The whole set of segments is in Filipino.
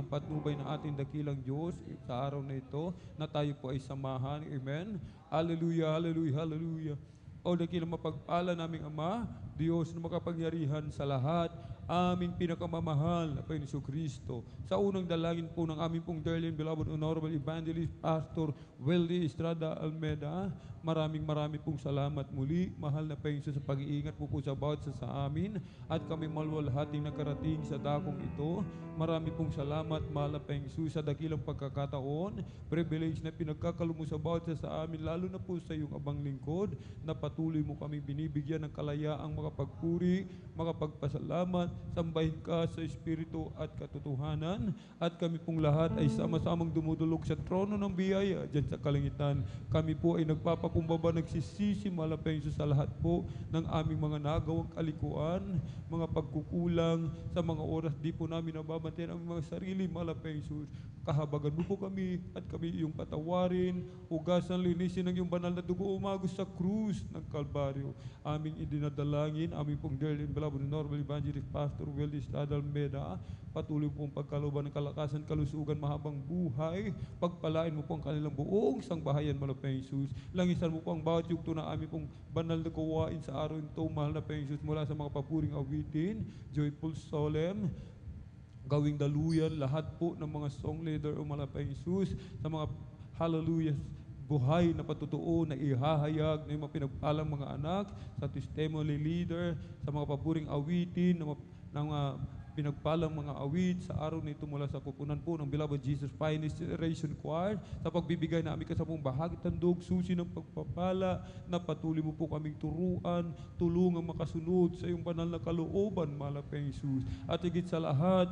patnubay na ating dakilang Diyos sa araw na ito na tayo po ay samahan. Amen. Hallelujah, hallelujah, hallelujah. O dakilang mapagpala naming Ama, Diyos na makapangyarihan sa lahat, aming pinakamamahal na Panginoon Kristo. Sa unang dalangin po ng aming pong dearly and beloved Honorable Evangelist Pastor Weldy Estrada Almeda, maraming pong salamat muli, mahal na Panginoon, sa pag-iingat po sa bawat sa amin at kami malwalhating nakarating sa dakong ito. Marami pong salamat, mahal na Panginoon, sa dakilang pagkakataon, privilege na pinagkakalo mo sa bawat sa amin, lalo na po sa iyong abang lingkod, na patuloy mo kami binibigyan ng kalayaang makapagpuri, makapagpasalamat, sambahin ka sa Espiritu at katotohanan, at kami pong lahat ay sama-samang dumudulog sa trono ng biyaya dyan sa kalangitan. Kami po ay nagpapakumbaba, nagsisisi, mahal na Panginoon, sa lahat po ng aming mga nagawang kalikuan, mga pagkukulang, sa mga oras di po namin nababantayan ang mga sarili, mahal na Panginoon. Kahabagan mo po kami at kami iyong patawarin, hugasan, linisin ng iyong banal na dugo umagos sa krus ng Kalbaryo. Aming idinadalangin, aming pong dearly and beloved Honorable Evangelist Pastor Weldy Estrada Almeda, patuloy pong pagkalooban ng kalakasan, kalusugan, mahabang buhay, pagpalain mo po ang kanilang buong sangbahayan, mahal na Panginoon. Langisan mo po ang bawat yugto na aming pong banal na gawain sa araw ito, mahal na Panginoon, mula sa mga papuring awitin, joyful solemn, gawing daluyan, lahat po ng mga song leader o mahal na Panginoon, sa mga hallelujah, buhay na patutuo na ihahayag ng mga pinagpalang mga anak, sa testimony leader, sa mga papuring awitin, ng mga pinagpalang mga awit sa araw nito mula sa kupunan po ng Beloved Jesus Finest Generation Choir, sa pagbibigay na aming kasamang bahagi tandog, susi ng pagpapala, na patuloy mo po kaming turuan, tulungang makasunod sa iyong banal na kalooban, mahal na Panginoon. At higit sa lahat,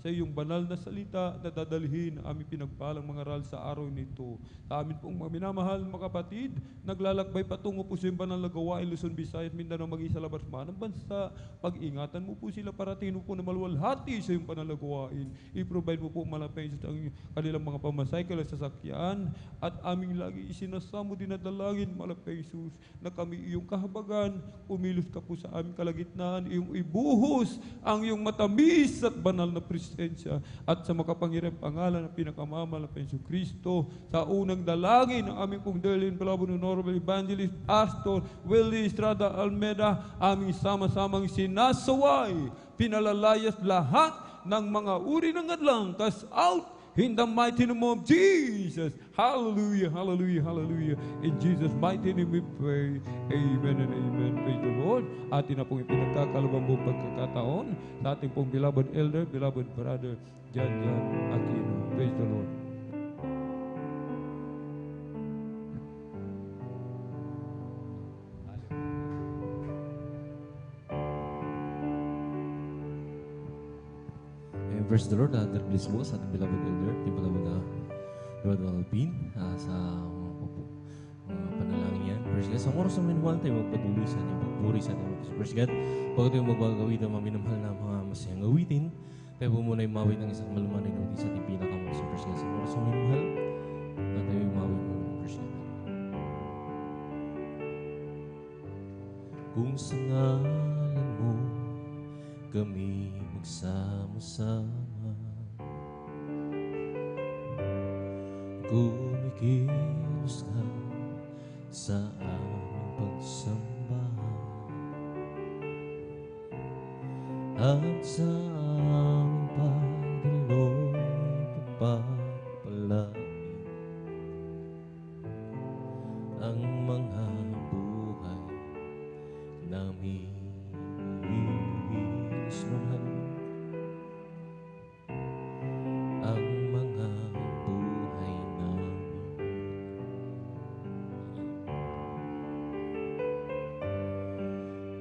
sa iyong banal na salita na dadalhin ang aming pinagpalang mga aral sa araw nito. Sa amin pong mga minamahal mga kapatid, naglalakbay patungo po sa iyong banal na gawain, Luzon, Visayas, Mindanao, maging sa labas man ng bansa. Pag-ingatan mo po sila, parating mo po na maluwalhati sa iyong banal na gawain. I-provide mo po malapay sa kanilang mga pamasay, kanilang sasakyan, at aming lagi isinasamo dinadalangin, malapay Jesus, na kami iyong kahabagan, umilos ka po sa aming kalagitnaan, iyong ibuhos ang iyong matamis at banal na presensya, at sa makapangyarihang pangalan ng pinakamamahal na Panginoon Kristo, sa unang dalangin ng aming pong dearly and beloved Honorable Evangelist Pastor Weldy Estrada Almeda, aming sama-samang sinasaway, pinalalayas lahat ng mga uri ng adlang, cast out in the mighty name of Jesus. Hallelujah, hallelujah, hallelujah. In Jesus' mighty name we pray. Amen and amen. Praise the Lord. Atin na pong ipinagkakalabang buong pagkakataon sa ating pong beloved elder, beloved brother, Jan Aquino. Praise the Lord. Praise the Lord. God bless mo sa ating beloved elder, ating beloved Brother Alpin, sa mga panalangin yan. Praise God. Sa oras na minuhan tayo magpatuloy sa ating pagpuri sa ating mga praise God. Pag tayo magbagawin ang mga minamahal na mga masayang awitin, tayo po muna mawit ng isang malumanay na awitin sa ating pinakamas. Praise God. Sa oras na minuhan, na tayo mawit mo. Praise God. Kung sa ngalan mo kami magsama-sama, kumikilos ka sa aming pagsamba, at sa aming pagdaloy pagpapalain ang mga buhay namin. Ang mga buhay namin,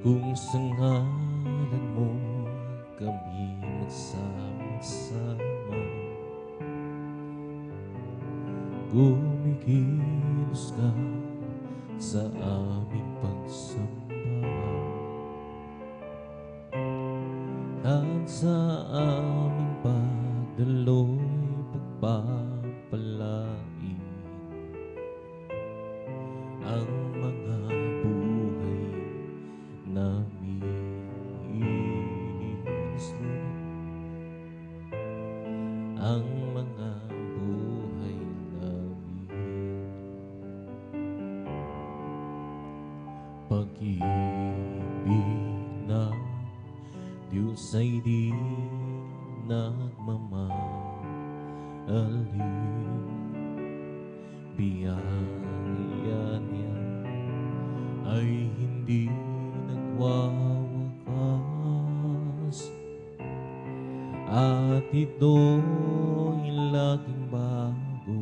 kung sa ngalan mo kami magsama-sama, kumikilos ka sa aming pagsamba, at sa aming pagdaloy pagpapalain ang mga buhay namin. Ang pag-ibig na Diyos ay di nagmamaalim. Biyaya niya ay hindi nagwawakas, at ito'y laging bago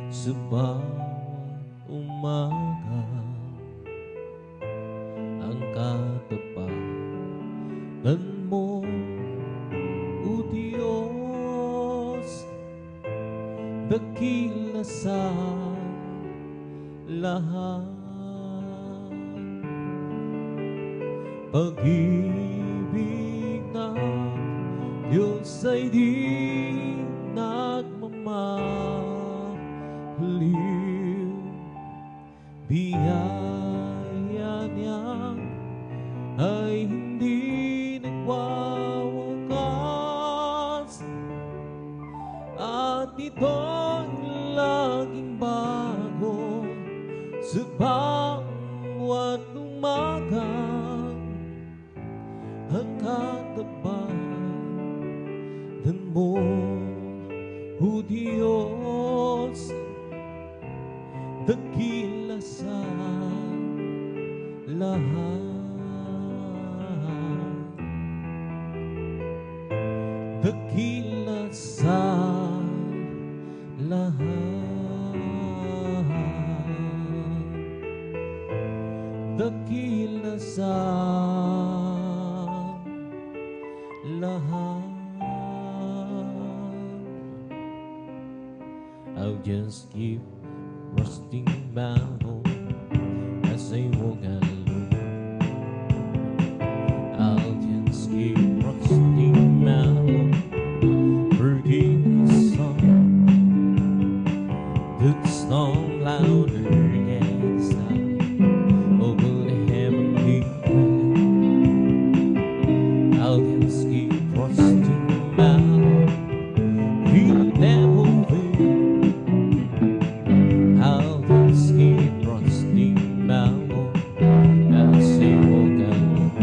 sa bawat umaga. Ang katapangan mo, O Diyos, dakila sa lahat. Pag-ibig ng Diyos ay di nagmamaliw. Biyaya niya ay hindi nagwawakas, at ito'y laging bago sa bawat umaga. Ang katapangan mo, O Diyos, dakila sa lahat. Dakila sa lahat. Dakila sa lahat. I'll just keep resting my hope as I walk alone. I'll just keep resting my hope, forgetting song that's song louder than the sound over the heavenly ground. I'll just keep resting my hope, he will never fail. I'll just keep resting my hope as I walk alone.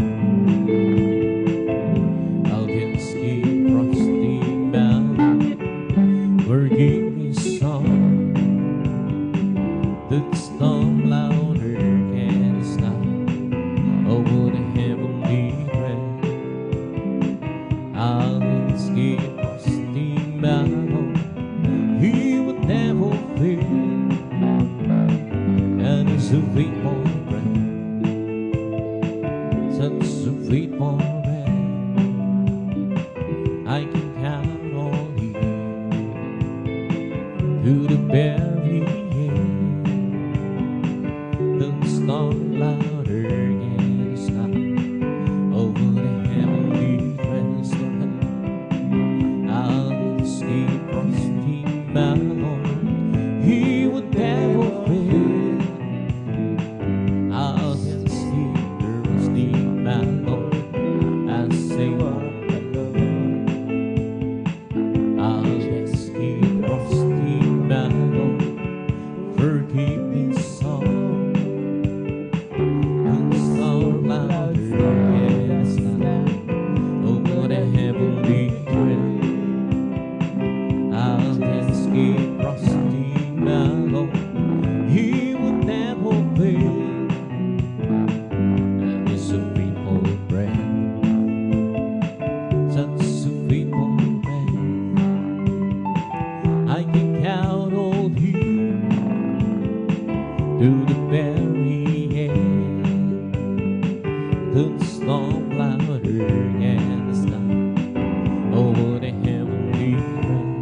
I'll just keep resting my hope, forgive me song that's song louder than the sound over the heavenly ground. I'll just keep resting my hope, he would never fail. And it's a faithful friend, such a faithful friend. I can count on him to the very end. The storm louder than the sky over the heavenly crest of heaven. I'll just keep trusting my Lord, he would never fail. I'll just keep trusting my Lord as I walk alone. I'll just keep trusting my Lord, forgive me song that's song louder than the sound over the heavenly ground. I'll just keep trusting my Lord, he would never fail. And it's a faithful friend, such a faithful friend. I can count on him to the very end. The storm louder than the sound over the heavenly ground.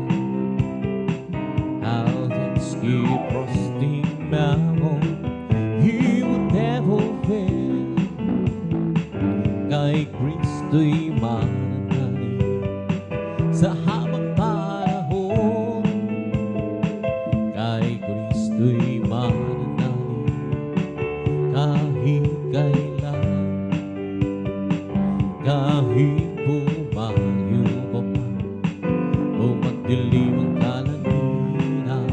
I'll just keep trusting my Lord, he would never fail. Kay Kristo'y mananalig sa habang panahon. Kay Kristo'y mananalig kahit kailan. Kahit bumagyo pa o magdilim ang kalanginan,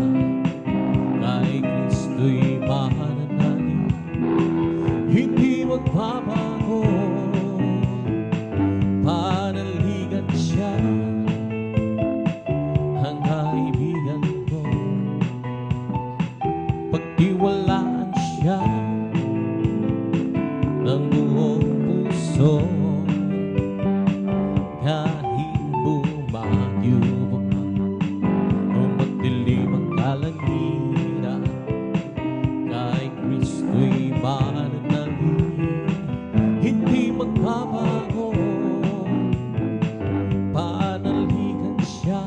kay Kristo'y mananalig magbabago. Panaligan siya ang kaibigan ko. Pagtiwalaan siya ng buong puso. Kahit bumagyo pa o magdilim ang kalangitan, kay Kristo'y mananalig, hindi magbabago. Panaligan siya,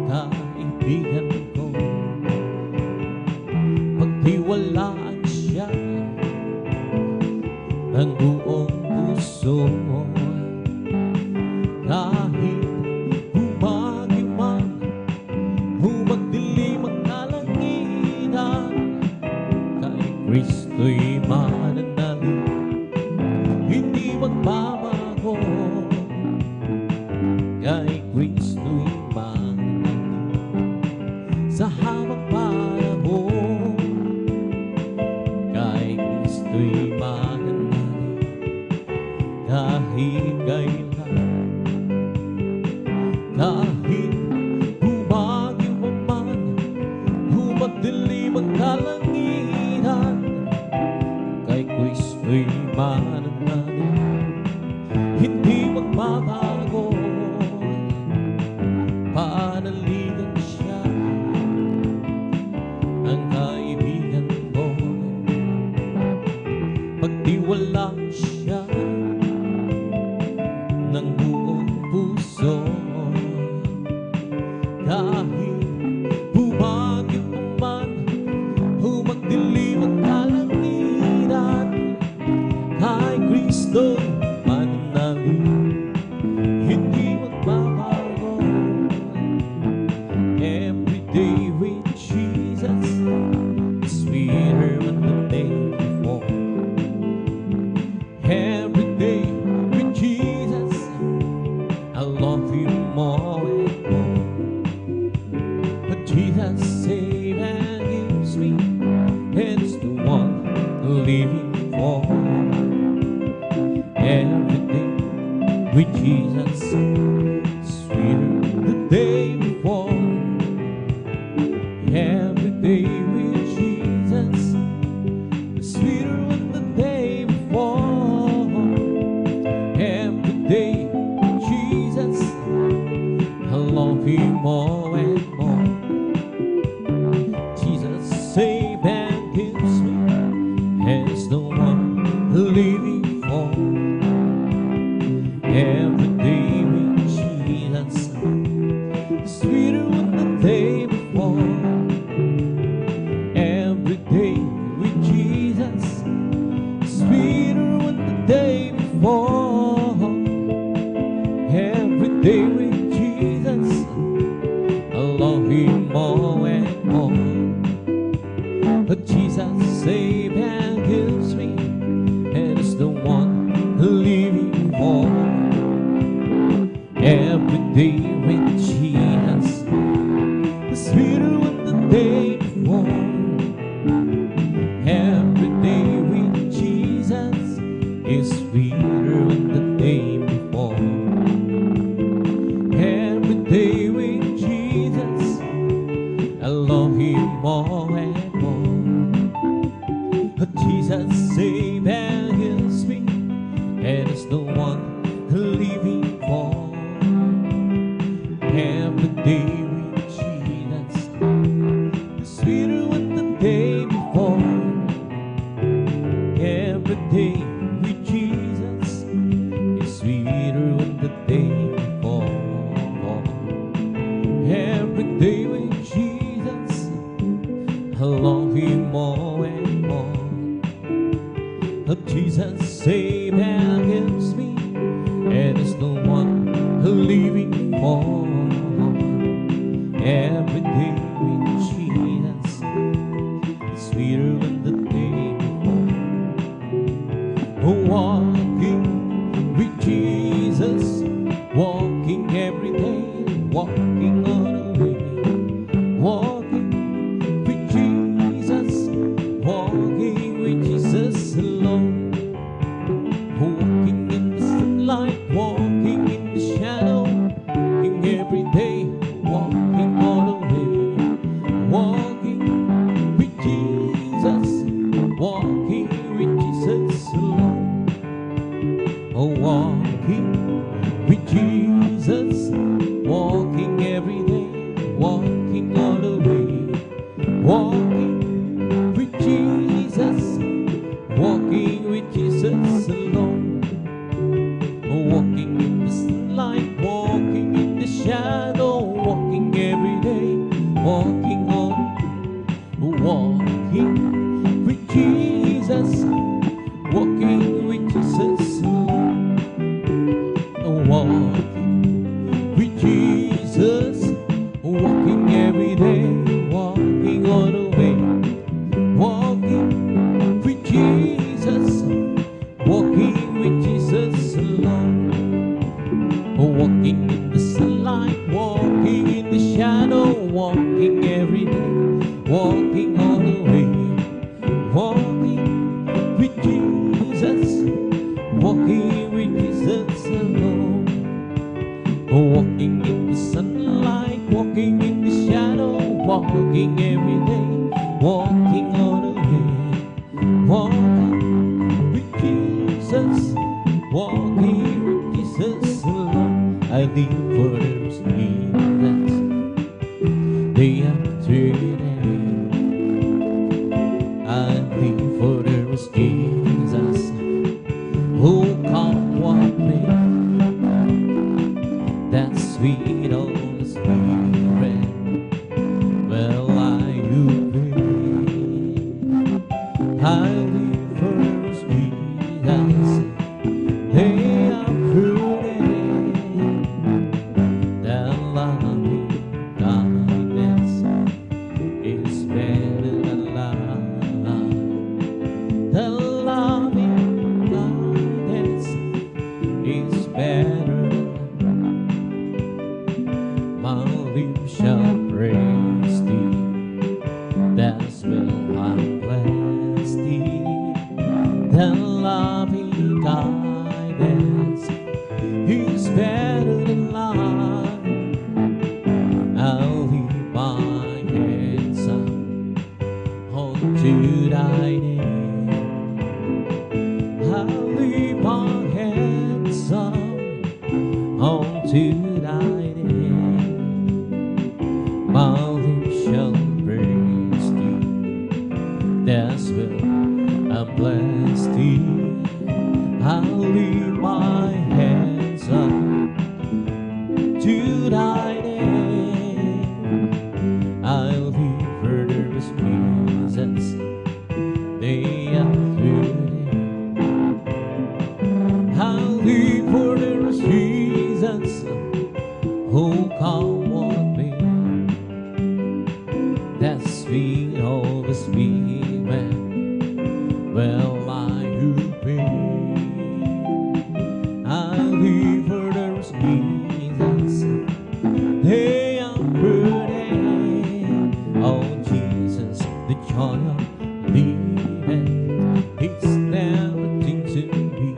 kaibigan ko. Pagtiwalaan siya ng buong puso. Kahit bumagyo man o magdilim ang kalangitan, kay Kristo'y mananalig, hindi magbabago. Kay Kristo'y mananalig sa habang panahon. Kay Kristo'y mananalig kahit kailan. Kahit bumagyo man o magdilim ang kalangitan, kay Kristo'y mananalig, hindi magbabago. Panaligan siya ang kaibigan ko. Pagtiwalaan siya ng buong puso. Kahit bumagyo man o magdilim ang kalangitan, kay Kristo'y mananalig, hindi magbabago. Every day with Jesus is sweeter than the day before. Every day with Jesus, I love you more and more. But Jesus saves and gives me, and it's the one I'm living for. Every day with Jesus, sweeter than the day before. Every day with Jesus, sweeter than the day before. Every day with Jesus, I love Him more and more. Jesus saves and gives me, and it's the one I'm living for. Every day with Jesus, sweeter than the day before. Every day with Jesus, sweeter than the day before. Every day with Jesus, I love Him more and more. But Jesus saves and gives me, and it's the one I'm living for. Every day with Jesus, sweeter than the day before. Every day with Jesus is sweeter than the day before. Every day with Jesus, I love Him more and more. But Jesus saves and heals me, and it's the one I'm living for. Every day with Jesus is sweeter than the day before. Every day with Jesus is sweeter than the day before. Every day with Jesus, I love Him more and more. But Jesus saves and gives me, and it's the one I'm living for. Every day with Jesus is sweeter than the day before. Walking with Jesus, walking every day, walking on a way. Walking with Jesus, walking with Jesus. day, walking all the way, walking with Jesus, walking with Jesus alone, walking in the sunlight, walking in the shadow, walking every day, walking all the way, walking with Jesus, walking with Jesus alone. I live for those Jesus, day after day. I live for those Jesus who come one day. That sweet Holy Spirit, well, I obey. I live for those Jesus, day after day. That loving kindness is better than love. The loving kindness is better. My lips shall praise thee. That's will I bless thee. The loving kindness is better than life. I'll lift my hands up unto thy name. I'll lift my hands up unto thy name. My lips shall praise thee. That's will I bless thee. I'll lift my hands up to thy name. I'll live further with Jesus, day after day. I'll live further with Jesus, who come one day. That sweet Holy Spirit, well, I obey. I live for those Jesus, day after day. Oh Jesus, the joy of living, it's everything to me.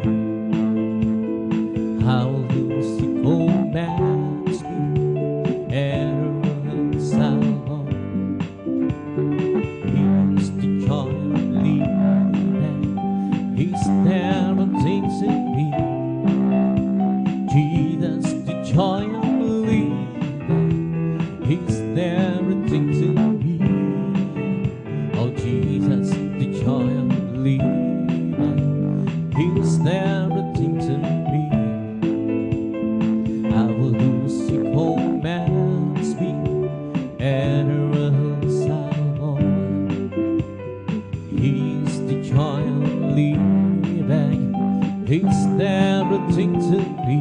How loose the cold man's feet, everyone's alone. He's the joy of living, it's everything to me. Jesus, the joy of living, He's everything to me. Oh Jesus, the joy of living, He's everything to me. I will lose the cold man's feet and else alone. He's the joy of living, He's everything to me.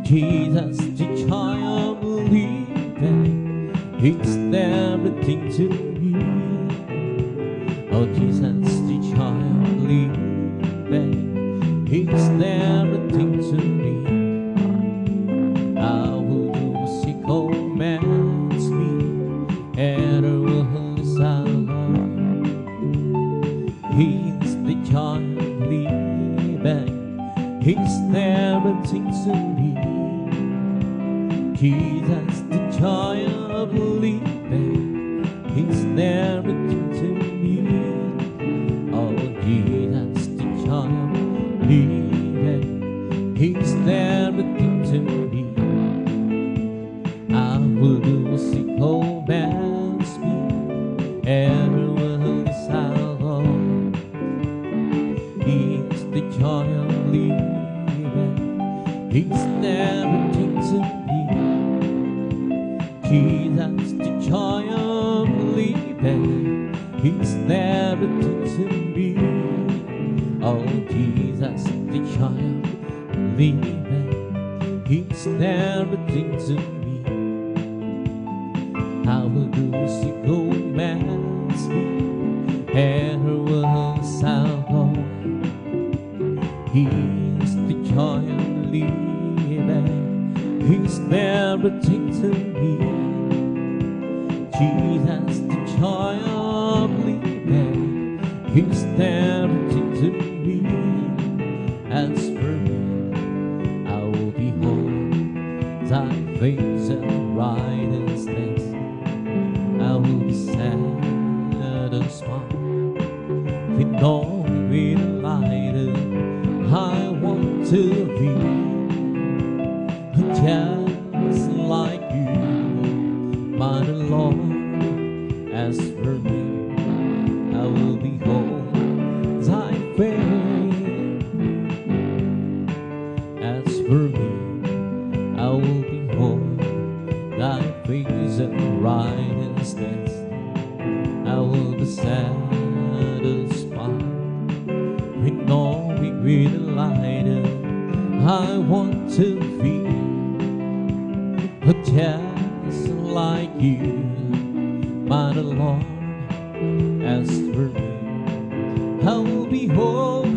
Jesus, the joy of living, it's everything to me. Oh Jesus, the joy of living, it's everything to me. I will do sick old man's feet and I will lose alone. He's the joy of living, it's everything to me. Jesus, the joy of living, He's everything to me. Oh Jesus, the joy of living, He's everything to me. I will do a sick old man's feet, everyone is alone. He's the joy of living, He's everything to me. Jesus, the joy of living, He's everything to me. Oh Jesus, the joy of living, He's everything to me. I will do sick old man's feet, everyone's alone. He's the joy of living, He's everything to me. Jesus, the joy of living, He's tempting to me. As for me, I will behold Thy face and righteousness. I will be sad and smile, with all be delighted. I want to be just like You, my Lord. As for me, I will behold Thy face. As for me, I will behold Thy face and righteousness. I will be satisfied, with knowing we delighted. I want to be just like You, my Lord. As for me, I will behold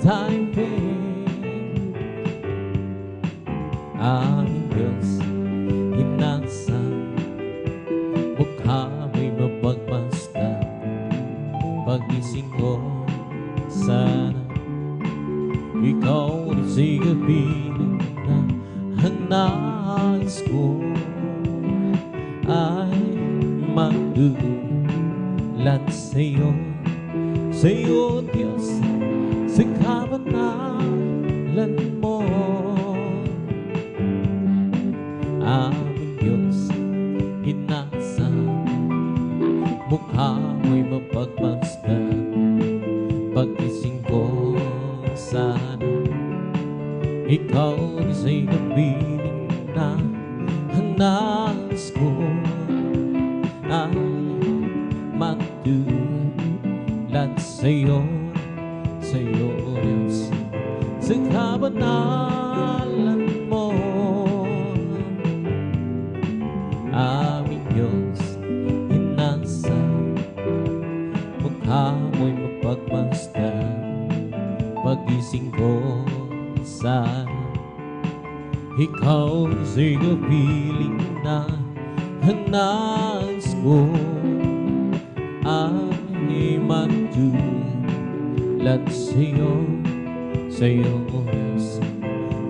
Thy face. Ang Diyos, inasa, mukha mo'y mapagmasdan. Pagising ko, sana Ikaw ay sigapiling na ang nais ko ay magdulad sa'yo. Sa'yo, Diyos, sa kabanalan mo. Aming Diyos, inasa, mukha mo'y mapagmasdan. Pagising ko, sana Ikaw ay sa'y kapiling na ang nais ko ay magdulad sa'yo. Sa'yo, Diyos, sa kabanalan mo. Aming Diyos, inasa, mukha mo'y mapagmasdan. Pagising ko, sana Ikaw sa'y kapiling na ang nais ko ay magdulad sa'yo. Sa'yo, Diyos,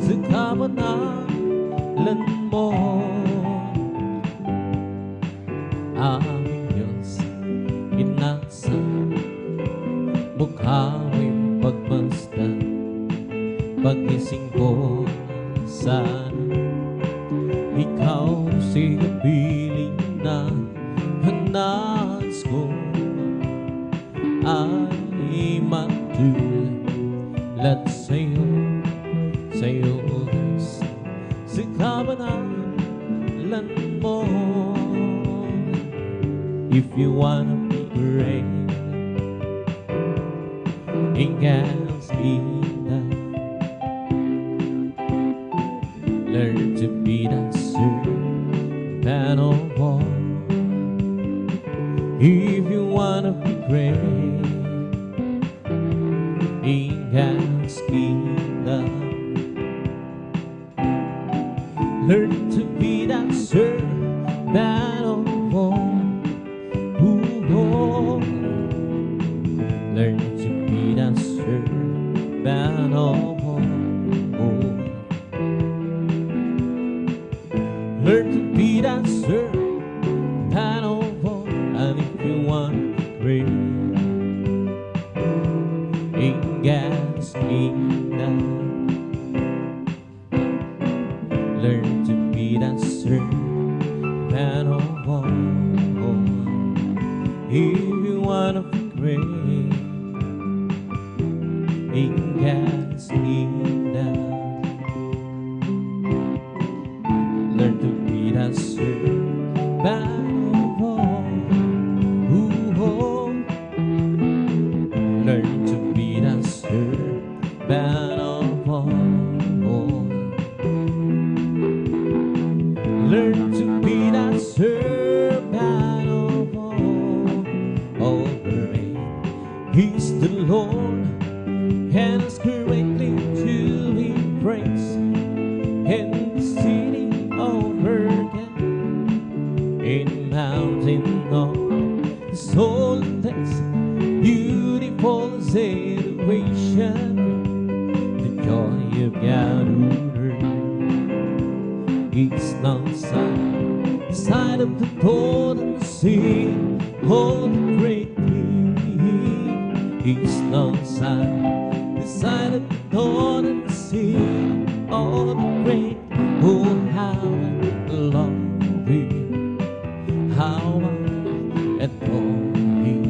sa kabanalan mo. Aming Diyos, inasa, mukha mo'y pagmasdan. Pagising ko, sana Ikaw sa'y kapiling na ang nais ko ay magdulad sa'yo. Sa'yo, Diyos, sa kabanalan mo. If you wanna be great in God's kingdom, learn to be that servant of all. If you wanna be great in God's kingdom, learn to be that servant of all. Learn to be that servant of all. Learn to be that servant of all. And if you want to be great in God's kingdom, learn to be that servant of all. If you want to be great in God's kingdom, learn to be that servant of all. Learn to be that servant of all. Learn to be that servant of all. Oh, great is the Lord, and is greatly to be praised in the city of her in Mount mountain of holiness, beautiful situation, the joy of God who reigns. It's not side of the golden sea, oh the great King. It's not the side of the golden sea, oh the great. Oh how I love you, how I adore you,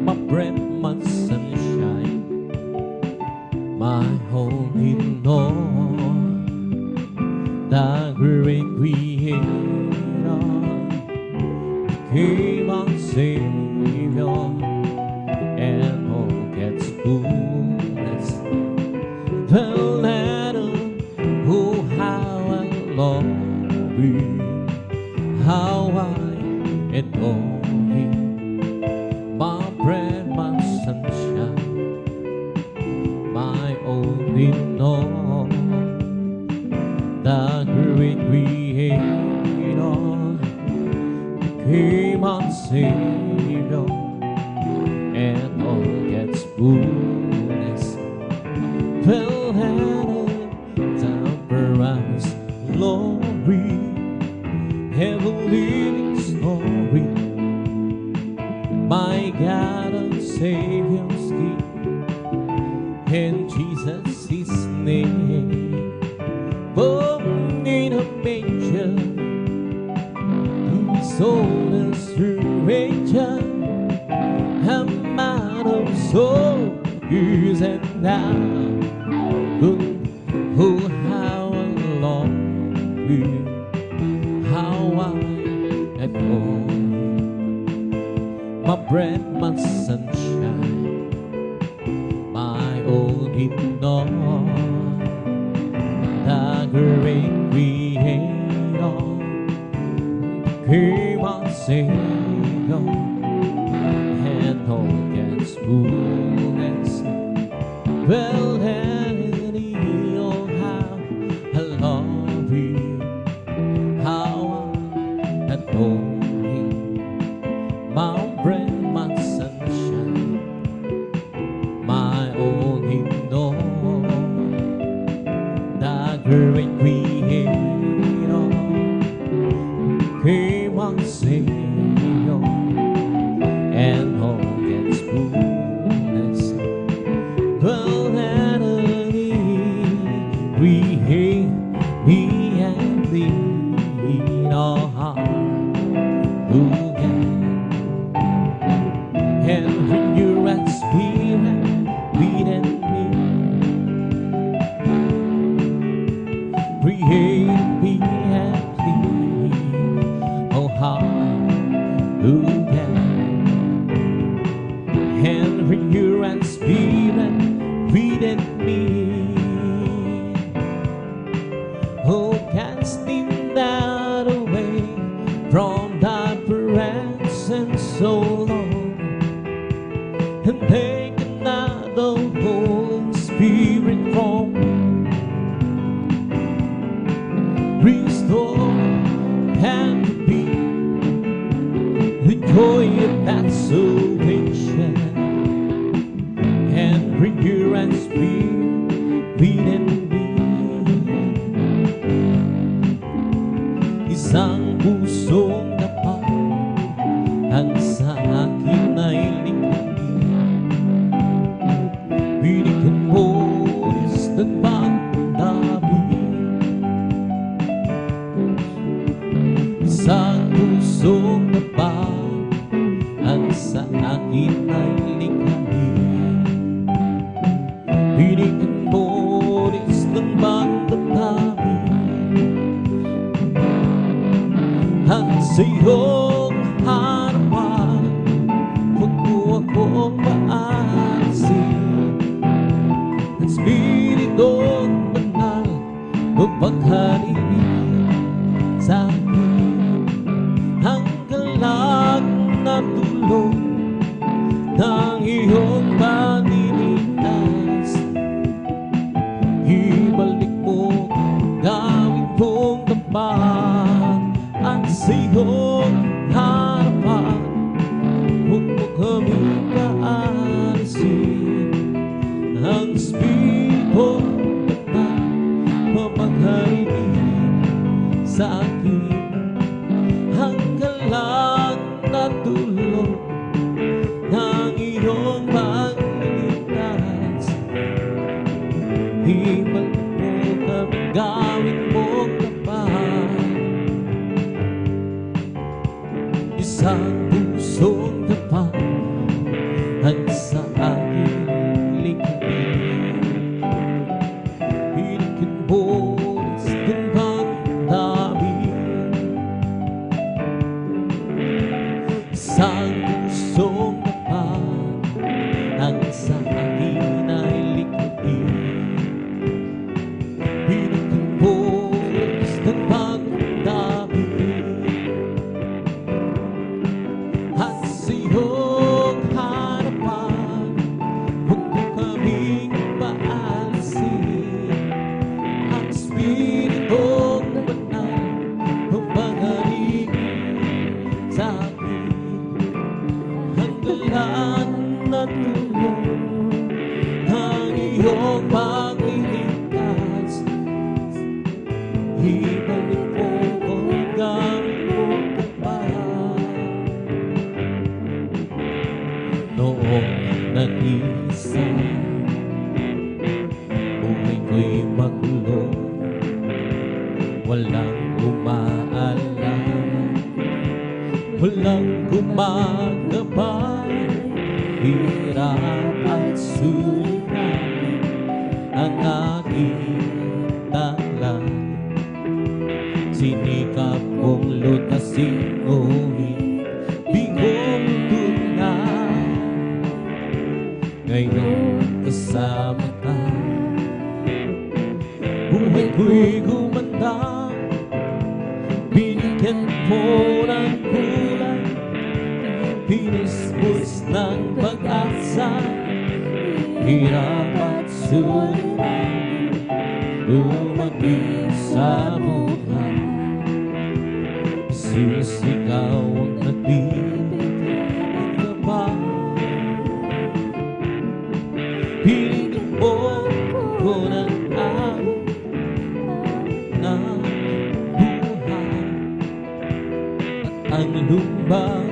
my breath, my sunshine, my all in all, the great Creator became our Savior, and all gets fullness. Well, oh how I love you, how I adore you, my bread, my sunshine, my all in all, the great Creator became our Savior, and all gets fullness. Well, glory, heavenly story, my God and Savior's King, and Jesus His name, born in a manger, to be sold as stranger, a man of sorrows and now, oh how I love you, how I adore you, my bread, my sunshine, my all in all, the great Creator became our Savior, and all gets fullness. Well, my bread, my sunshine, my all in all, the great Creator became our Savior, and all gets fullness. Well, that we hate me and lead our heart. And when you're at spirit, lead and me, create me and clean, oh hallelujah. And when you're at spirit, lead and me, oh casting that away from thy presence so long, and take another Holy Spirit from restore and be the joy of that salvation, and bring your and spirit lead and be isang pusong dapat ang sa akin ay binigyan mo is ng pagdami, isang pusong dapat ang sa akin ay likhain. Binigyan mo is ng pagdami, at sa iyong harapan huwag mo akong maasin. Espiritong banal, magpaghari sa akin ang galang na tulong ng iyong paninitas. Ibalik mo, gawin kong tapat at sa iyong Isang pusong tapat ang sa aking lingkod. Pinigyan mo ng pagdamit. Isang pusong tapat ang sa akin ay lingkod. Pinigyan mo ng pagdamit. At sa iyong harapan, huwag mo kaming paalisin. Ang Espiritong Banal, pagpagaling sa akin. Ang galan na tulong, ang iyong pagliligtas. Ibalik mo kung gamit mo pa. Noong nag-isa, buhay ko'y magulo, walang umaalam, walang gumagabay. Hirap at suliranin ang aking taklan. Sinikap kong lutasin, ngunit bigong tunay. Ngayon kasama ka, buhay ko'y gumanda. Binigyan mo ng kulay, pinisbus ng pag-asa. Hirap at suliranin, lumaging sa buhay. Jesus, ikaw ang nagbibigay ka ba? Pinigyan mo ko ng awit ng buhay. At ang lumbang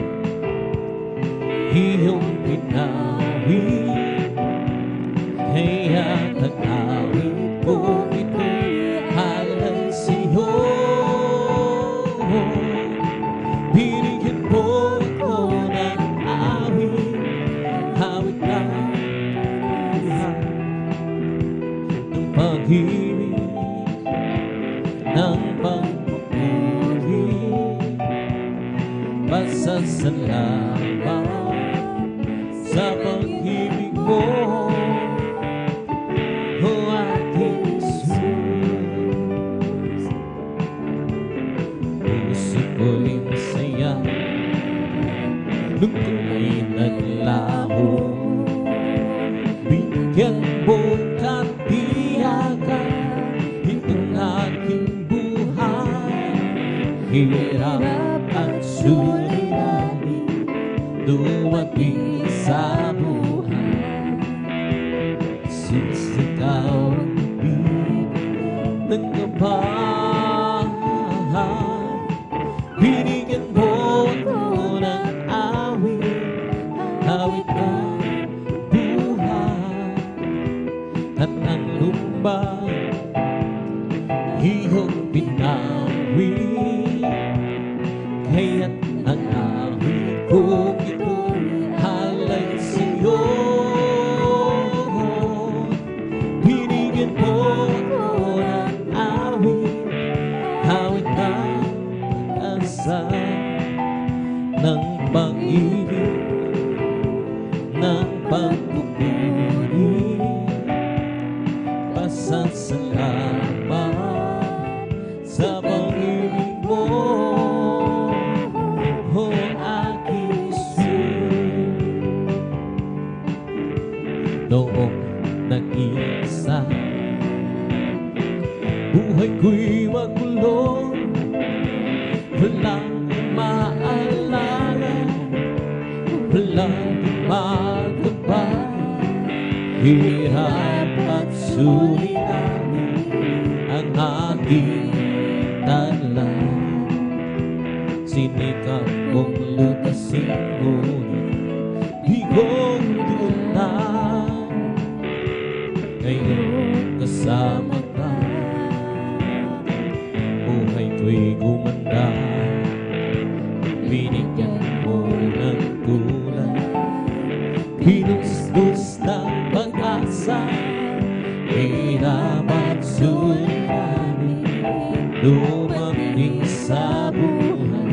iyong pinawin, kaya't ang awit ko ito'y halay sa'yo. Binigyan mo ko ng awit, awit na buhay, ng pag-ibig, ng pagpupuri, pasasalamat sa pag-ibig mo, o aking Jesus. Puso ko'y masaya nung ko'y naglaho. Bigyan mo katiyakan itong aking buhay. Hirap at suliranin, dumating sa buhay. Sisigaw ang bibig ng kabahan. Binigyan mo ako ng awit, awit ng buhay. At ang lumbang iyong pinawin, kaya't ang awit ko ito'y halay sa'yo. Binigyan mo ako ng awit, awit ng pag-asa, ng pag-ibig, ng pagpupuri, pasasalamat sa pag-ibig mo, o aking Jesus. Noong nag-iisa, buhay ko'y magulo, walang maalala, walang gumagabay. Hirap at suliranin ang aking tala. Sinikap kong lutasin, ngunit bigong tunay. Ngayon kasama ka, buhay ko'y gumanda. Binigyan mo hinustos ng pag-asa, hirap at suliranin, dumating sa buhay.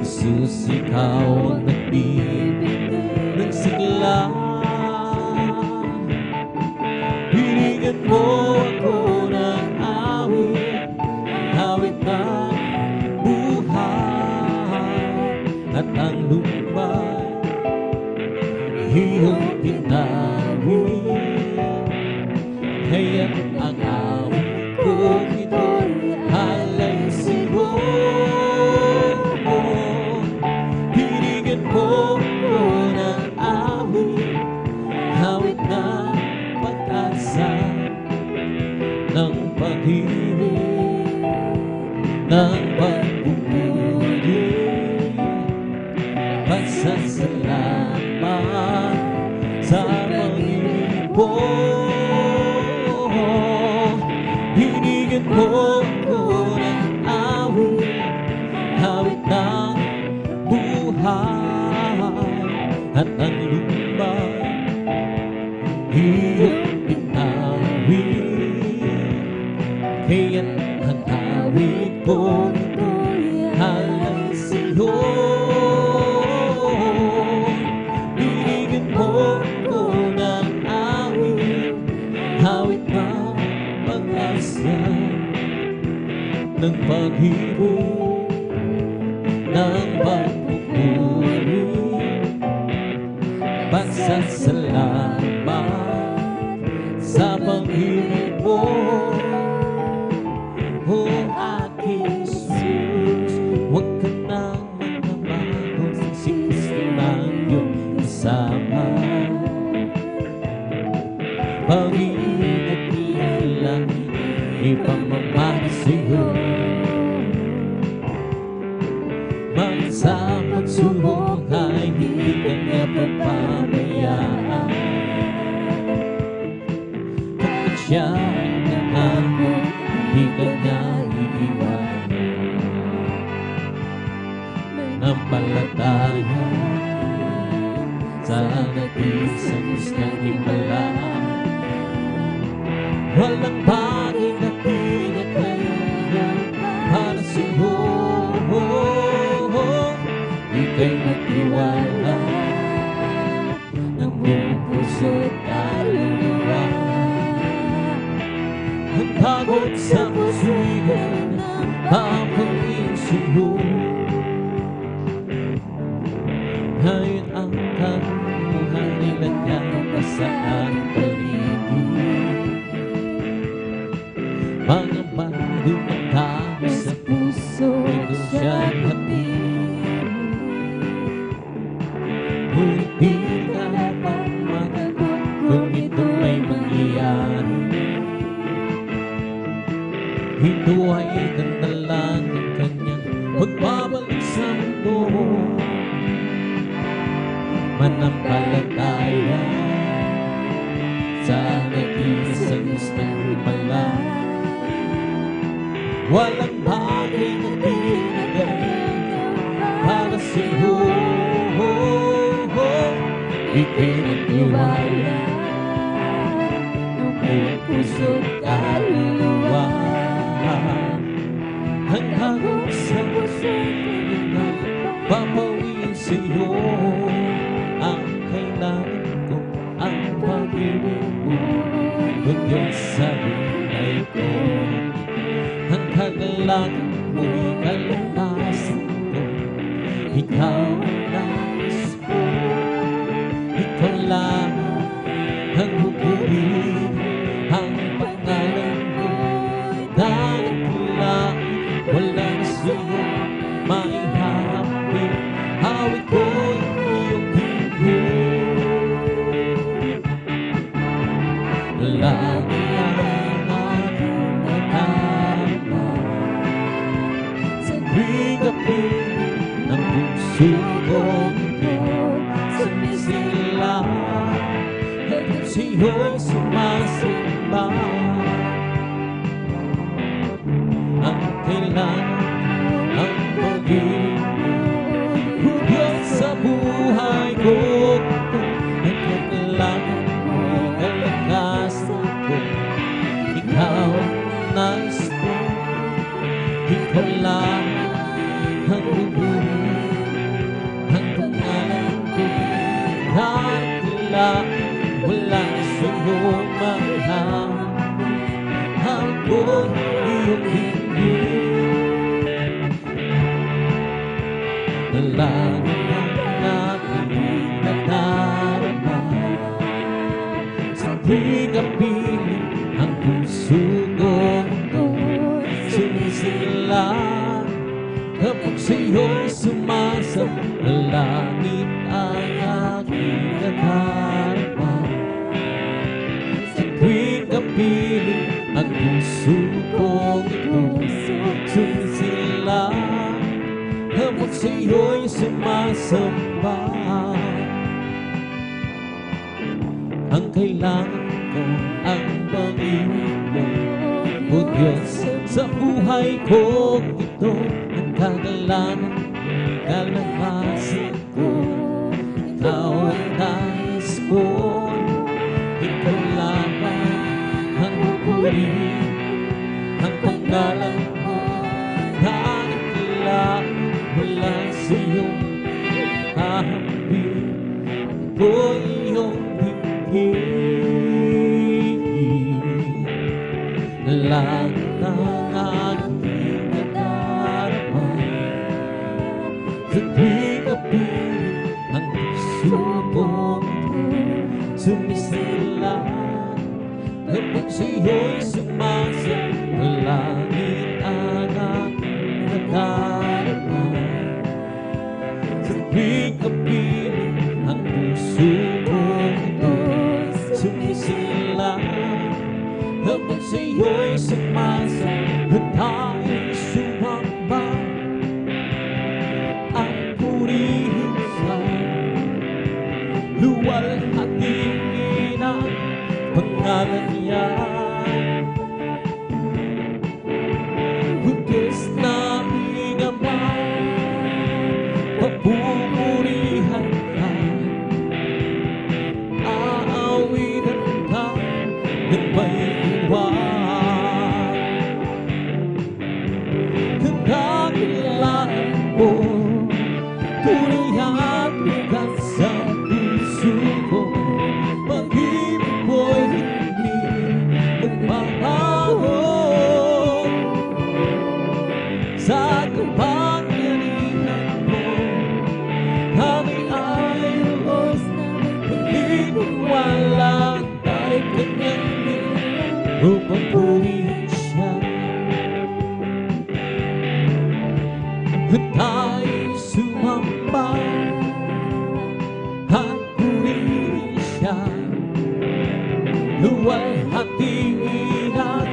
Jesus, ikaw ang nagbibigay ng sigla. Binigyan mo ako ng awit, awit ng buhay, at ang lumbay iyong tinawid. Kaya ang awit ko ito'y halay sa'yo. Binigyan mo ko ng awit, awit ng pag-asa, ng pag-ibig, ng pagpupuri, pasasalamat sa Panginoon. Binigyan mo ko ng awit, awit ng buhay, at ang lumbay iyong tinawid. Kaya't ang awit ko halay sa'yo. Binigyan mo ko ng awit, awit ng pag-asa, ng pag-ibig, ng pagpupuri, pasasalamat sa Panginoon. O aking Jesus, huwag ka nang magbabago, si Kristo lang iyong kasama. Pag-ibig at ilang ipamamahal sa'yo, magsamang sulong ay hindi ka niya papabayaan. Kapag siya naghan mo, hindi ka niya iiwanan. Nampalataya sa nag-isang isang himala, walang bagay na pinagkailangan para sa'yo. Ika'y magtiwala ng buong puso at kaluluwa. Ang pagod sa puso'y papangin sa'yo. Ngayon ang kabuhay nilagyan pa sa aking paligid. Mga bago magdami sa puso, ito siya'y hatid. Ngunit di ka dapat matagot kung ito ay mangyayari. Ito ay dandalan ng kanyang pagbabalik sa mundo. Manampalataya sa nag-isang isang himala, walang bagay na pinagay para sa'yo. Ipinagtiwala ng buong puso at kaluluwa. Hanggang sa puso'y papawiin sa'yo. Ang kailangan ko, ang pag-ibig mo, o Diyos sa buhay ko. Ang kailangan mo'y kalakasan ko, ikaw ang nais ko. Ikaw lang ang hukumin, ang pangalan ko. Dahil lang walang sa'yo maiharapin. Awit ko'y iyong higit. Lagi ang aking nakama sa bigapin ng puso kong sumisila at sa'yo'y sumasimba. Ang kailangan ang pag-ibig, Diyos sa buhay ko. langit ang aking nadarama. Sa tuwing kapiling ang puso kong sumisilang, kapag sa'yo'y sumasalangit ang aking nadarama. Sa tuwing kapiling ang puso kong sumisilang, kapag sa'yo'y sumasamba. Ang kailangan ko ang pag-ibig mo, O Diyos, sa buhay ko ito. Ang kagalanan, kalakasan ko, ikaw ang nais ko. Ikaw lamang ang pupurihin, ang pangalan mo, hanggang kailangan wala sa iyong hahambing ko iyong higit. Langit ang aking nadarama. Sa tuwing kapiling ang puso kong sumisilang, kapag sa'yo'y sumasalangit ang aking nadarama. Sa tuwing kapiling ang puso kong sumisilang, kapag sa'yo'y sumasalangit tayo'y sumamba. Ang purihin sa luwalhating inang pangalan niya. Hugis na aming Ama, papupurihan ka, aawitan ka ng may iwan. Kagkailangan mo, tunay at bigat sa puso ko. Pag-ibig mo'y hindi magbabago. Sa kapangyarihan mo, kami ay lubos na maniniwala. Tayo'y kanyang nilang upang purihin siya. Tayo'y sumamba at purihin siya. Luwalhating inang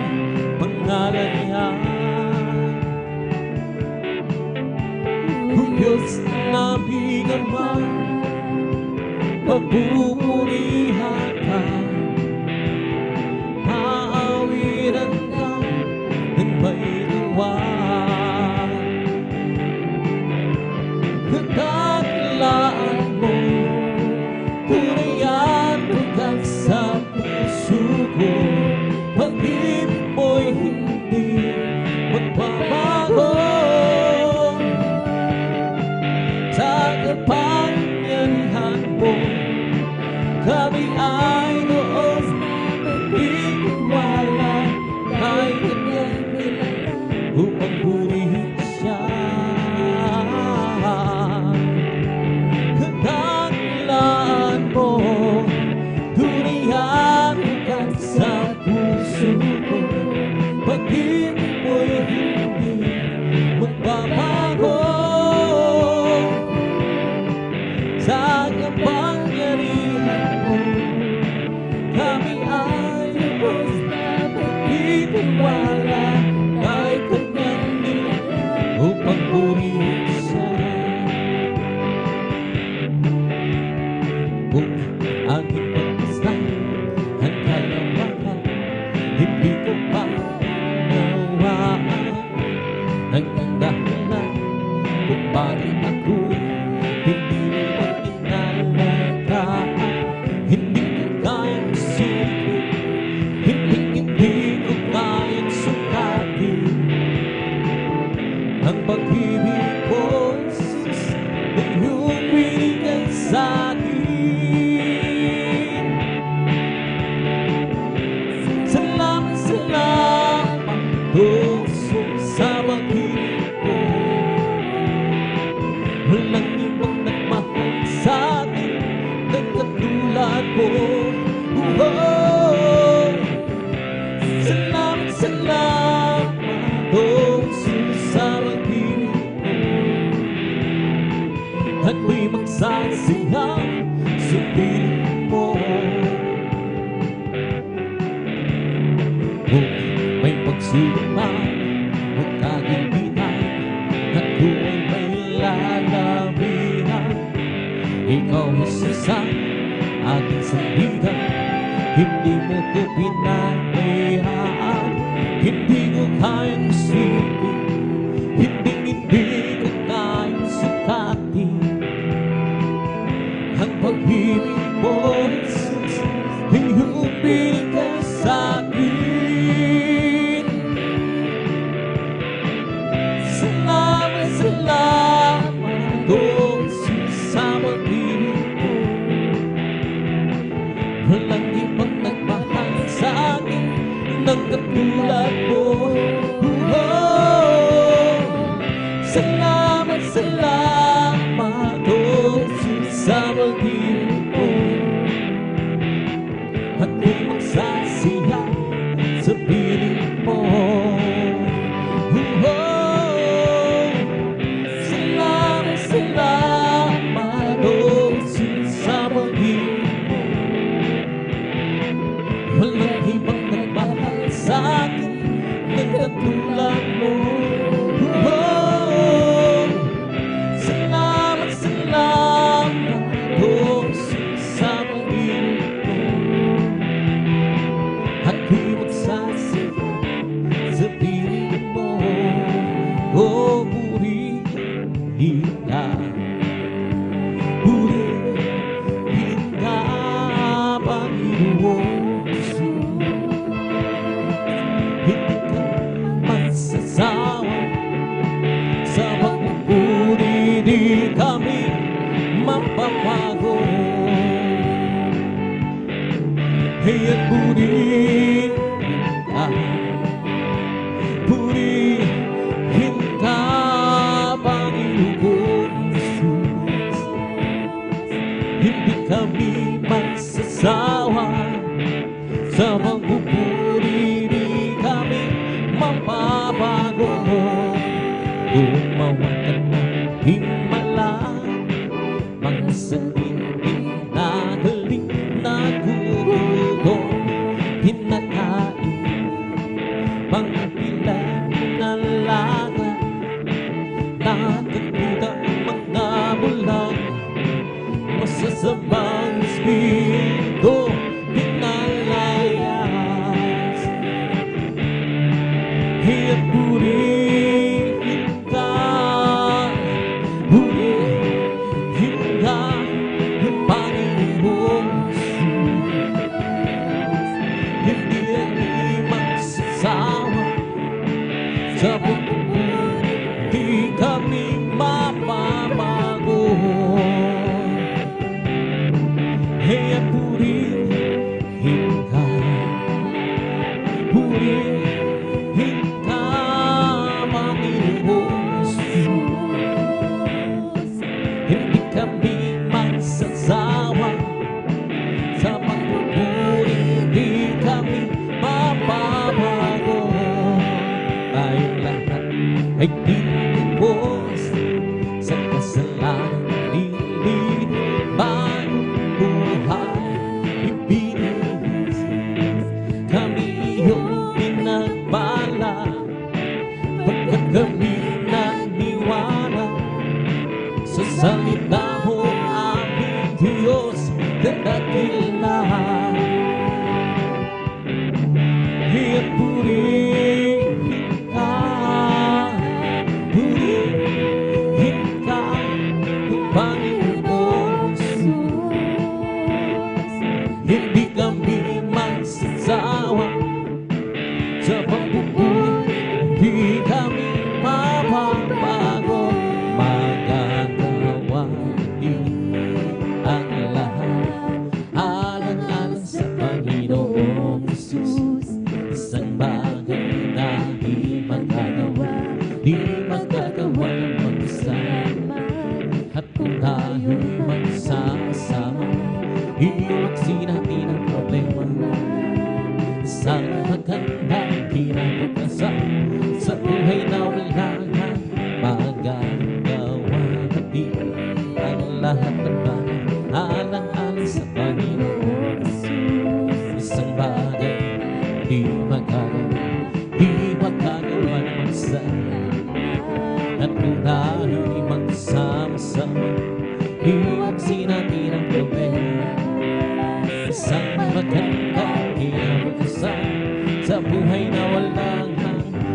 pangalan niya. Diyos na aming Ama, pagpupurihan ka, aawitan ka ng may luwag. Kadakilaan mo, tunay at bigat sa puso ko. Pag-ibig mo'y hindi magbabago. Sa kapangyarihan mo, kami ay noon nagtitiwala. Kahit kanyang nilalang upang purihin siya. Kadakilaan mo, tunay at bigat sa puso ko. Pag-ibig mo'y hindi magbabago. Sa kapangyarihan mo, kami ay lubos na nagtitiwala. Kahit kanyang nilalang upang purihin siya. Kung aking pagpastan ang kalawakan, hindi ko pa nawaan ang dahilan kung bakit ako'y hindi mo inalagaan. Hindi ko kayang isipin, hindi ko kayang sukatin ang pag-ibig ko, Jesus, na iyong binigay sa akin. Salamat, salamat, Jesus, sa pag-ibig ko. Walang at may magsasiyang sa piling mo. Kung may pagsubok man o kagipitan, at kung may lalamihan, ikaw isa sa aking sandigan. Hindi mo ko pinabayaan, hindi ko kayang isipin, hindi ko kayang sukatin. Ang pag-ibig mo, Jesus, iyong binigay sa'kin. Salamat, salamat, oh Jesus, sa pag-ibig mo. Walang ibang nagmahal sa'kin ng katulad mo. Salamat, salamat, oh Jesus, sa pag-ibig mo. At may magsasiyang sa piling mo. Salamat, salamat, oh Jesus, sa pag-ibig mo. Walang ibang nagmahal sa'kin ng katulad mo. Salamat, salamat, oh Jesus, sa pag-ibig mo. At di magsasiyang sa piling mo. Oh, purihin ka, purihin ka, Panginoon Jesus. Hindi ka magsasawa sa pagpupuri, di kami mapapago. At purihin ka, purihin ka, Panginoon Jesus. Hindi kami magsasawa sa pagpupuri, di kami mapapago. Gumawa ka ng himala, mga sandigan na galing na gurugo, pinakain mga pinag-inalaga, nakakita mga bulag, masasamang espiritu pinalayas. At purihin ka, purihin ka, Panginoon Jesus. Hindi kami magsasawa sa pagpupuri, di kami mapapago. At purihin ka, purihin ka, Panginoon Jesus. Hindi kami magsasawa sa pagpupuri, di kami mapapago. Tayong lahat ay tinubos sa kasalanan, nilid bagong buhay ibinigay. Kami iyong pinagbala, pagkat kami naniwala sa salita mo, aming Diyos na dakilahan. At purihin ka, purihin ka, Panginoon Jesus. Hindi kami magsasawa sa pagpupuri, di kami mapapago. Magagawa ang lahat alang-alang sa Panginoong Jesus. Isang bagay na di magagawa ng mag-isa. At kung tayo'y magsasama, iwagsin natin ang problema. Isang magandang kinabukasan sa buhay na wala na magagawa natin ang lahat ng bagay alang-alang sa Panginoon. Isang bagay di magagawa ng mag-isa, at kung tayo'y magsama-sama, iwagsin natin ang problema. Isang magandang kinabakasan sa buhay na walang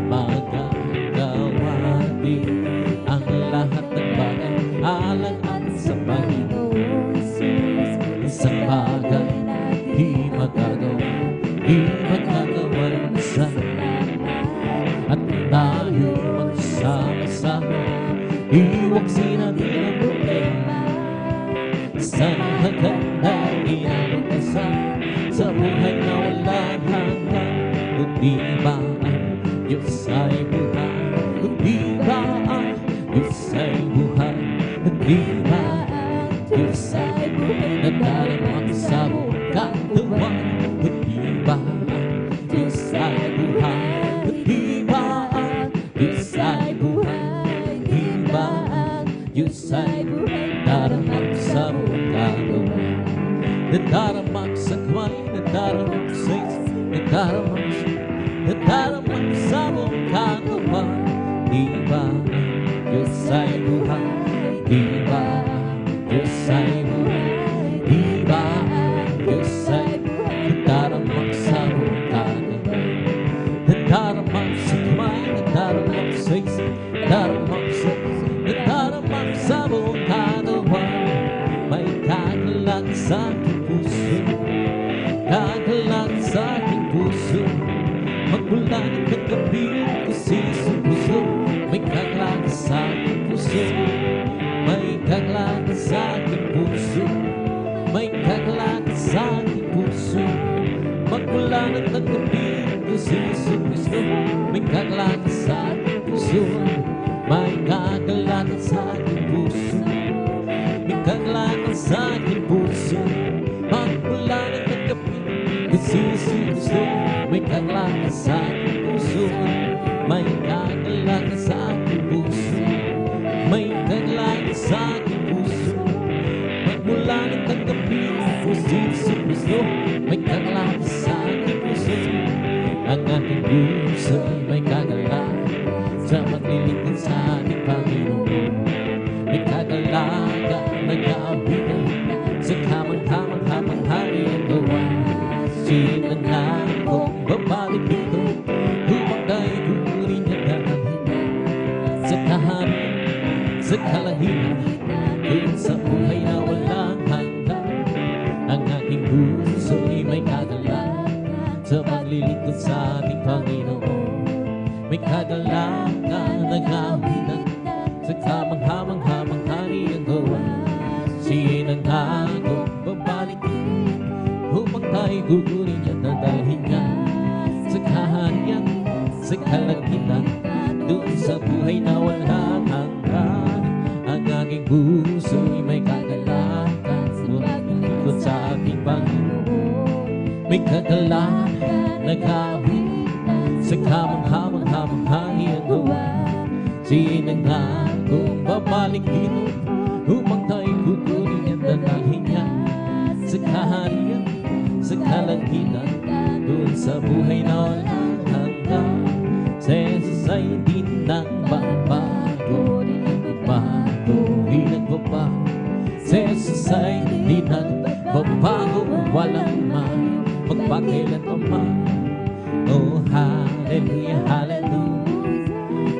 magagawa natin. Ang lahat ng bagay alang-alang sa Panginoon. Isang bagay di magagawa ng isa, at tayo magsama-sama, iwagsin natin ang problema. Isang magandang kinabakasan sa buhay na walang hanggan. Kundi ba ang Diyos ay buhay? Kundi ba ang Diyos ay buhay? Kundi ba ang Diyos ay buhay? Nagdarama sa buong katawan. Kundi ba ang Diyos ay buhay? Kundi ba ang Diyos ay buhay? Kundi ba ang Diyos ay buhay? Nagdarama sa buong katawan. Nagdarama sa kamay, nagdarama sa isip, nagdarama sa buong katawan. Di ba Diyos ay buhay? Di ba Diyos ay buhay? Di ba Diyos ay buhay? Nagdarama sa buong katawan. Nagdarama sa kamay, nagdarama sa isip, nagdarama sa buong katawan. May kagalag sa aking puso, kagalag sa aking puso. Magmula ng kagabi ko sinususo. May kagalag sa aking puso, may kagalag sa aking puso, may kagalag sa aking puso. Magmula ng kagabi ko sinususo. May kagalag sa aking puso, may kagalag sa aking puso, may kagalag sa aking puso. Magmula ng kagabi ko sinususo. May kagalag sa aking puso, may kagalag sa aking puso, may kagalag sa aking puso. Magmula ng kagabi ko sinususo. May kagalag sa aking puso. Ang aking puso may kagalag sa maglilingkod sa ating Panginoon. May kagalaga nag-aawitan sa kamang-kamang hari ang gawa. Sinanakong babalik dito upang tayo gugurin niya dahil sa kaharian, sa kalahiran, doon sa buhay na walang hanggan. Ang aking puso ay may kagalag sa paglilingkod sa ating Panginoon. May kagalaga nag-aawitan sa kamang-hamang hari ang gawa. Sinanakong babalik dito upang tayo gugurin niya, dadalhin niya sa kaharian, sa kalagitan, doon sa buhay na walang hanggan. Ang aking puso ay may kagalakan sa paglilingkod sa ating Panginoon. May kagalakan nag-awit sa kamang-hamang hari ang gawa. Sinangakong babalik dito upang tayo gugurin niya, dadalhin niya sa kaharian, sa kalagitan, doon sa buhay na walang hanggan. Sa Jesus ay di nagbabago, di nagbabago. Sa Jesus ay di nagbabago, walang magpakailanman. Oh, hallelujah, hallelujah.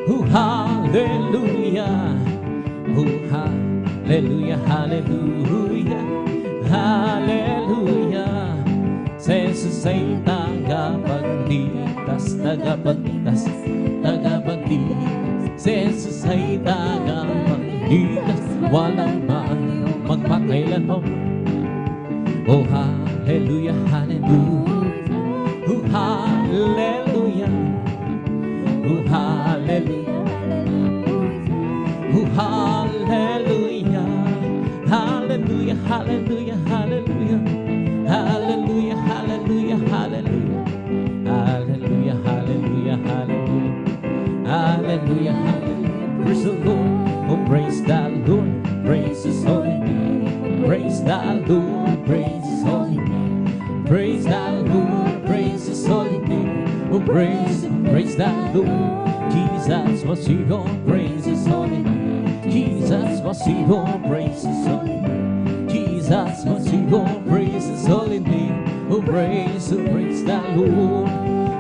Oh, hallelujah. Oh, hallelujah, hallelujah. Hallelujah. Sa Jesus ay tagapagligtas, tagapagligtas, tagapagligtas. Sa Jesus ay tagapagligtas, walang magpakailanman. Oh, hallelujah, hallelujah. Oh, hallelujah. Oh, hallelujah. Oh, hallelujah. Hallelujah, hallelujah, hallelujah. Hallelujah, hallelujah, hallelujah. Hallelujah, hallelujah, hallelujah. Hallelujah, hallelujah. Praise the Lord. Oh, praise the Lord. Praise His holy name. Praise the Lord, praise His holy name. Praise the Lord, praise His holy name. Oh, praise the Lord. Jesus was here, praise His holy name. Jesus was here, praise His holy name. Jesus was here, praise His holy name. Oh, praise the Lord.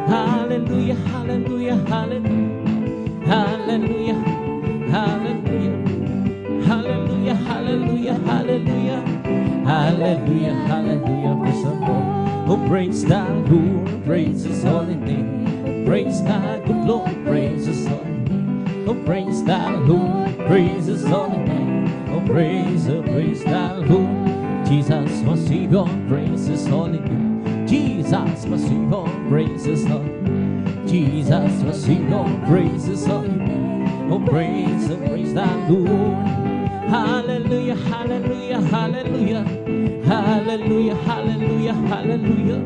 Hallelujah, hallelujah, hallelujah. Hallelujah, hallelujah, hallelujah, hallelujah, hallelujah, hallelujah, hallelujah, praise the Lord. Oh, praise the Lord, praise His holy name. Praise the good Lord, praise His holy name. Oh, praise the Lord, praise His holy name. Oh, praise the Lord. Jesus was Savior, praise His holy name. Jesus was Savior, praise His holy name. Jesus was Savior, praise His holy name. Oh, praise the Lord. Hallelujah, hallelujah, hallelujah. Hallelujah, hallelujah, hallelujah.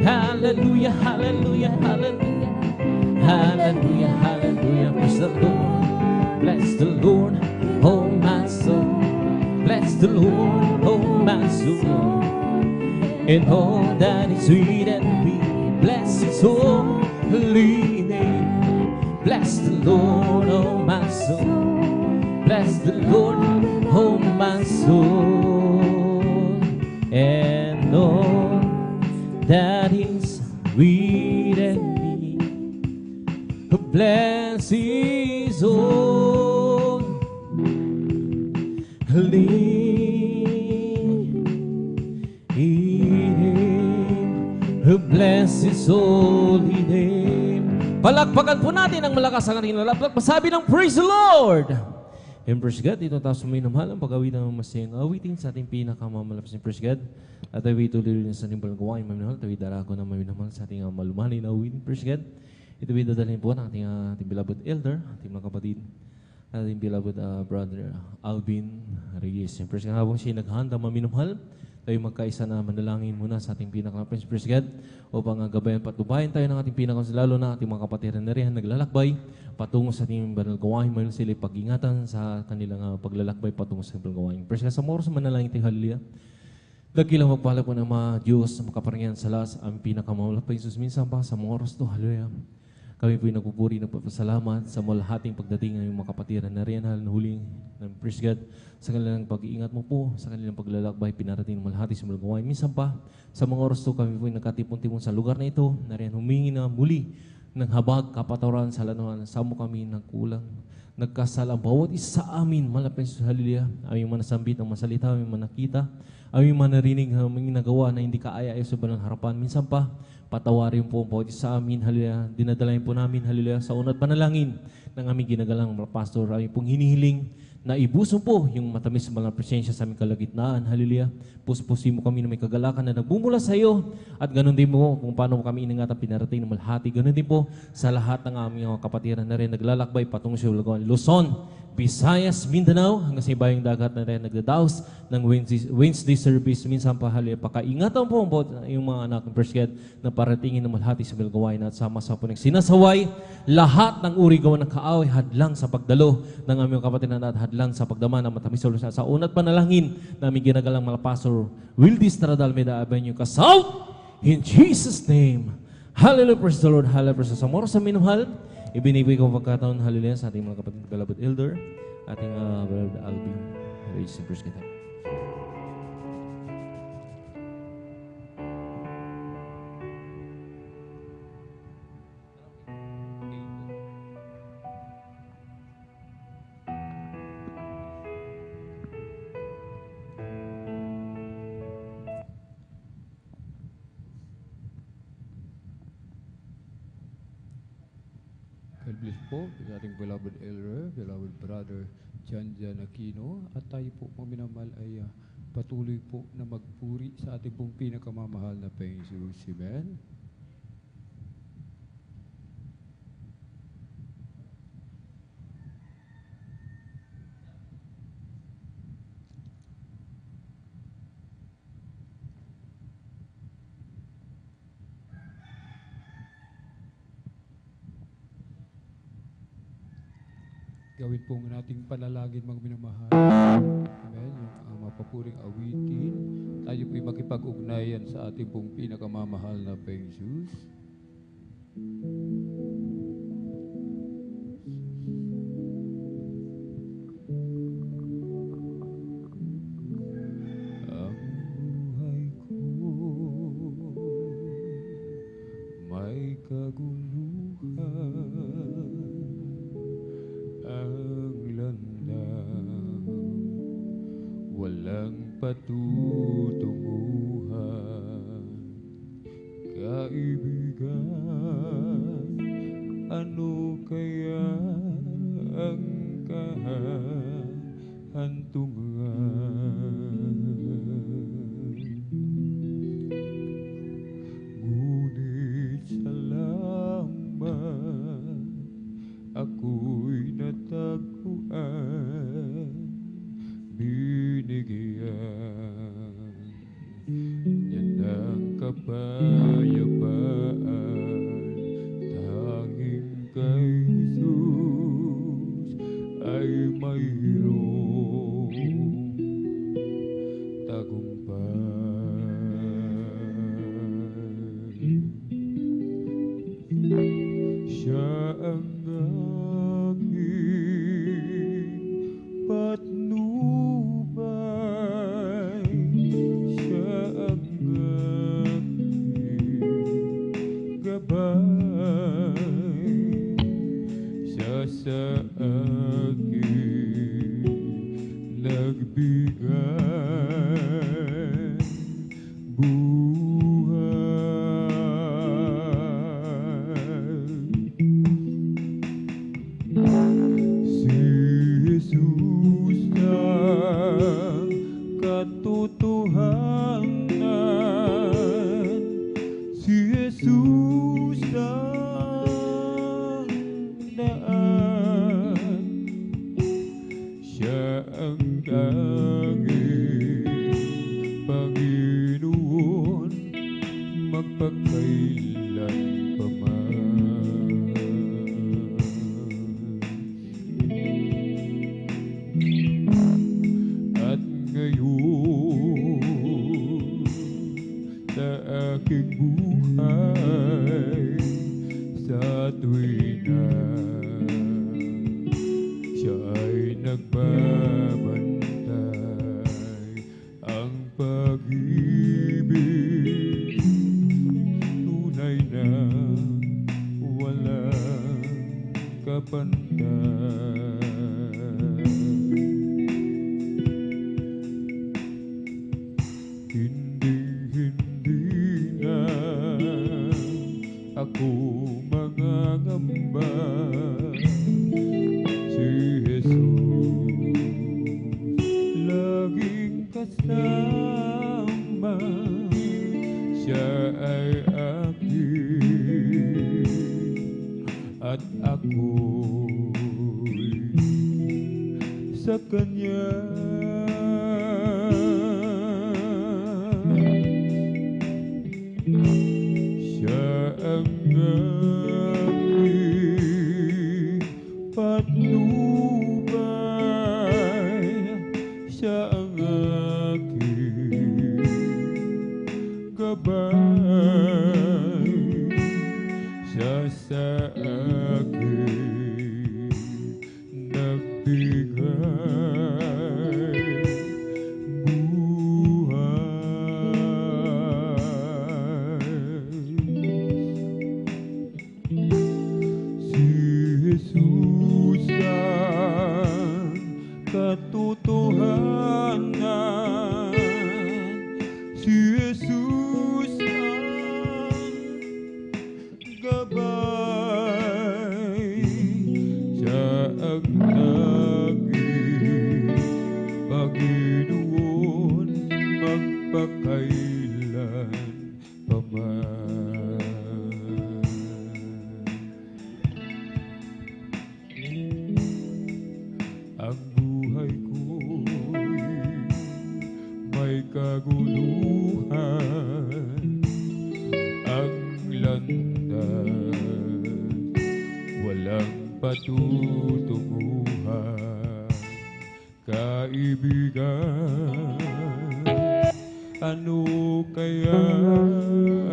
Hallelujah, hallelujah, hallelujah. Hallelujah, hallelujah, praise the Lord. Bless the Lord, oh my soul. Bless the Lord, oh my soul. And all that is within me, bless His holy name. Bless the Lord, oh my soul. Bless the Lord, oh my soul. And all that is within me, bless His holy name. Bless His holy name. Palakpakan po natin ang malakas ang ating nalaplag. Pasabi ng praise the Lord. And praise God, ito tayo suminamahal ang pag-awit ng masayang awitin sa ating pinakamamalapas ng praise God. At tayo ituloy rin sa ating gawain maminahal. Tayo darako ng maminamahal sa ating malumanin na awitin. Praise God. Ito ay dadalhin po ng ating beloved elder, ating mga kapatid, ating beloved brother Alvin Reyes. And praise God, habang siya naghahanda maminamahal, tayo magkaisa na manalangin muna sa ating pinaka-praise, praise God, upang gabayan patubayan tayo ng ating pinaka, lalo na ating mga kapatid na riyan naglalakbay patungo sa ating banal gawain, mayroon sila pag-ingatan sa kanilang paglalakbay patungo sa banal gawain. Praise God, sa oras manalangin tayo, hallelujah. Dakilang magpala po ng mga Diyos na makaparingan sa lahat, aming pinakamaulat pa Jesus minsan pa sa mga oras to, hallelujah. Kami po'y nagpupuri, nagpapasalamat sa malahating pagdating ng mga kapatiran na riyan, na huling ng praise God, sa kanilang pag-iingat mo po, sa kanilang paglalakbay, pinarating ng malahati sa mga gawain. Minsan pa, sa mga oras to, kami po'y nagkatipon-tipon sa lugar na ito, na riyan humingi na muli ng habag, kapatawaran sa lanuhan, sa mo kami nagkulang, nagkasala, bawat isa sa amin, malapit sa halilya, aming manasambit ang masalita, aming manakita, aming manarinig, aming nagawa na hindi kaaya-ayo sa banal harapan. Minsan pa, patawarin po ang bawat isa sa amin, halilya, dinadalayan po namin, halilya, sa unat panalangin ng aming ginagalang mga pastor, aming pong hinihiling na ibuso po yung matamis na presensya sa aming kalagitnaan. Hallelujah. Puspusin mo kami na may kagalakan na nagbumula sa iyo. At ganun din po kung paano kami iningat at pinarating ng malhati. Ganun din po sa lahat ng aming mga kapatiran na rin naglalakbay patungo sa Luzon, Visayas, Mindanao, hanggang sa ibayang dagat na rin nagdadaos ng Wednesday service. Minsan pa hali, pakaingatan po yung mga anak ng First God na paratingin ng malhati sa Bilgawain at sama-sama po sinasaway lahat ng uri gawa ng kaaway hadlang sa pagdalo ng aming kapatiran at hadlang sa pagdama ng matamis sa unat panalangin na aming ginagalang malapasor Wildy Stradal Meda Avenue, Kasal, in Jesus' name. Hallelujah, praise the Lord. Hallelujah, praise the Lord. Sa moro sa minumhal, ibinibigay ko pagkataon, hallelujah, sa ating mga kapatid, beloved elder, ating beloved Alvin Reyes. Praise God. God bless po sa ating beloved elder, beloved brother Jan Aquino, at tayo po mga minamahal ay patuloy po na magpuri sa ating pong pinakamamahal na Panginoon. Amen. gawin po ang ating panalangin mga minamahal. Amen. Yung mapapuring awitin. Tayo po'y makipag-ugnayan sa ating pong pinakamamahal na Panginoon Jesus. Ang buhay ko may kaguluhan, ang landang walang patutunguhan. Kaibigan, ano kaya ang kahantungan? Ngunit salamat, ako'y natagpuan, binigyan yan ang kapayapaan. Tanging kay Jesus ay mayroong tagumpay. Siya ang aking patnubay, siya ang aking gabay, siya sa akin nagbigay buhay. Si Jesus ang katotohanan, si Jesus ang daan, siya ang tanging Panginoon magpakailan pa man. At ngayon sa aking buhay, sa tuwina siya ay nagbabantay, ang pag-ibig tunay na walang kapantay. Hindi na ako mangangamba, si Jesus laging kasama, siya ay akin at ako'y sa Kanya. Siya ang aking patnubay, siya ang aking gabay, siya sa akin nagbigay Jesus ang katotohanan, si Jesus ang gabay, siya ang tanging Panginoon magpakailan pa man. Ang buhay ko'y may kaguluhan, ang landas walang patutunguhan. Tuhan, kaibigan. Ano kaya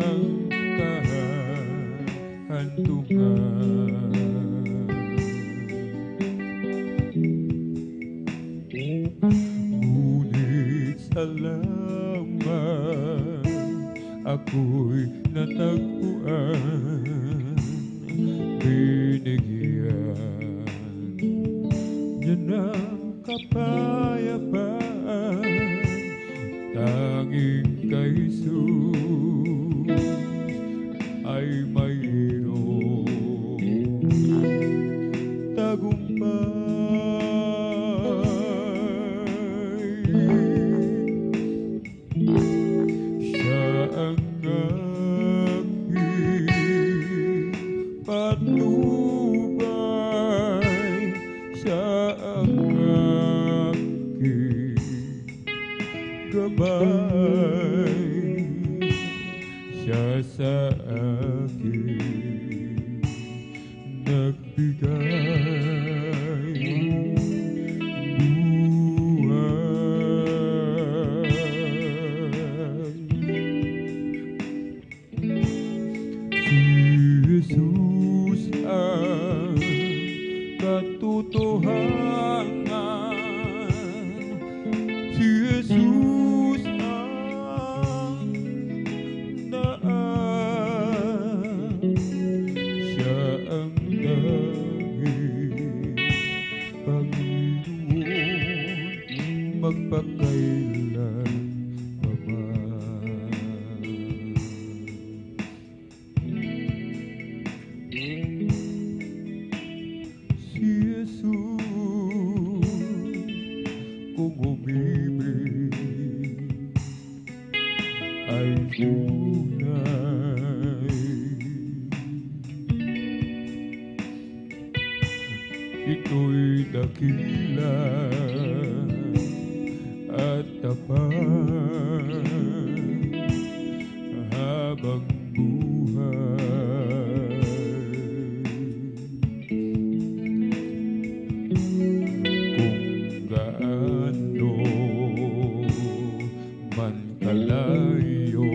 ang kahantungan? Ngunit salamat, ako'y natagpuan, binigyan niya ng kapayapaan, tanging kay Jesus ay mayroong tagumpay. Siya ang aking patnubay, siya ang aking gabay, siya sa akin nagbigay buhay. Si Jesus ang katotohanan, si Jesus ang daan, siya ang dahil Panginoon magpakailan pa man. Si Jesus kung umibig ay tunay, ito'y dakila at tapat habang buhay. Kung gaano man kalayo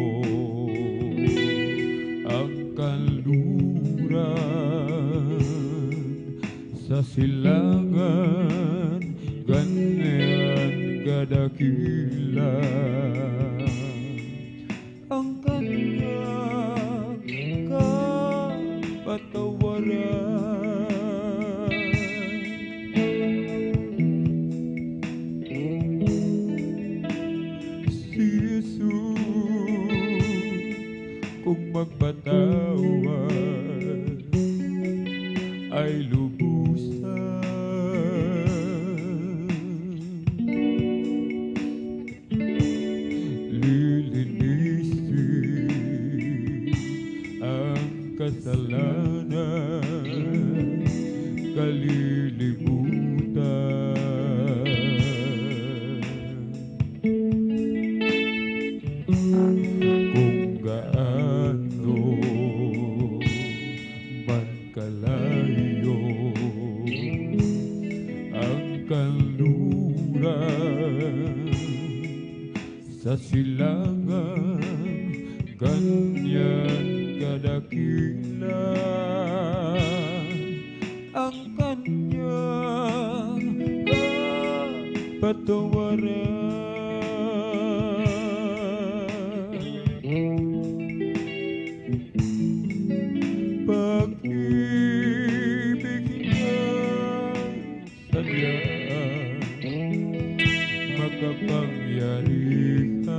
ang kanluran sa silangan, ganyan kadakila ang kanyang kapatawaran. Si Jesus kung magpatawad ay lubusan, lilinisin ang kasalanan, kalilimutan. Kung gaano man kalayo ang kanluran sa silangan, ganyan kadakila ang kanyang kapatawaran. Pag-ibig niya'y sadyang makapangyarihan,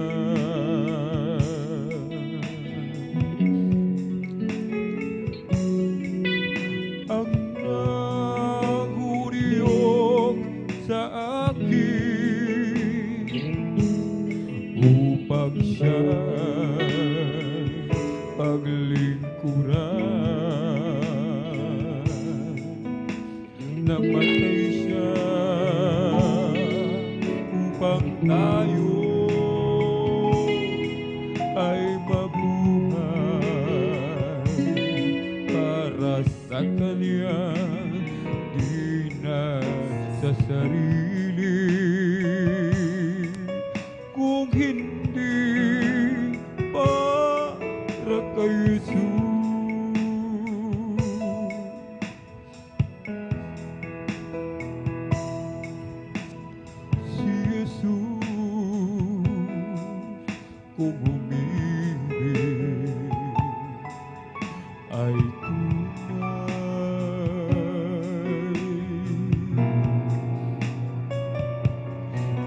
ang nahuliyog sa akin upang siya'y paglingkuran. Namatay siya upang tayo ay mabuhay, para sa kanya di na sarili kung hindi para kay Jesus. Si Jesus kung umibig ay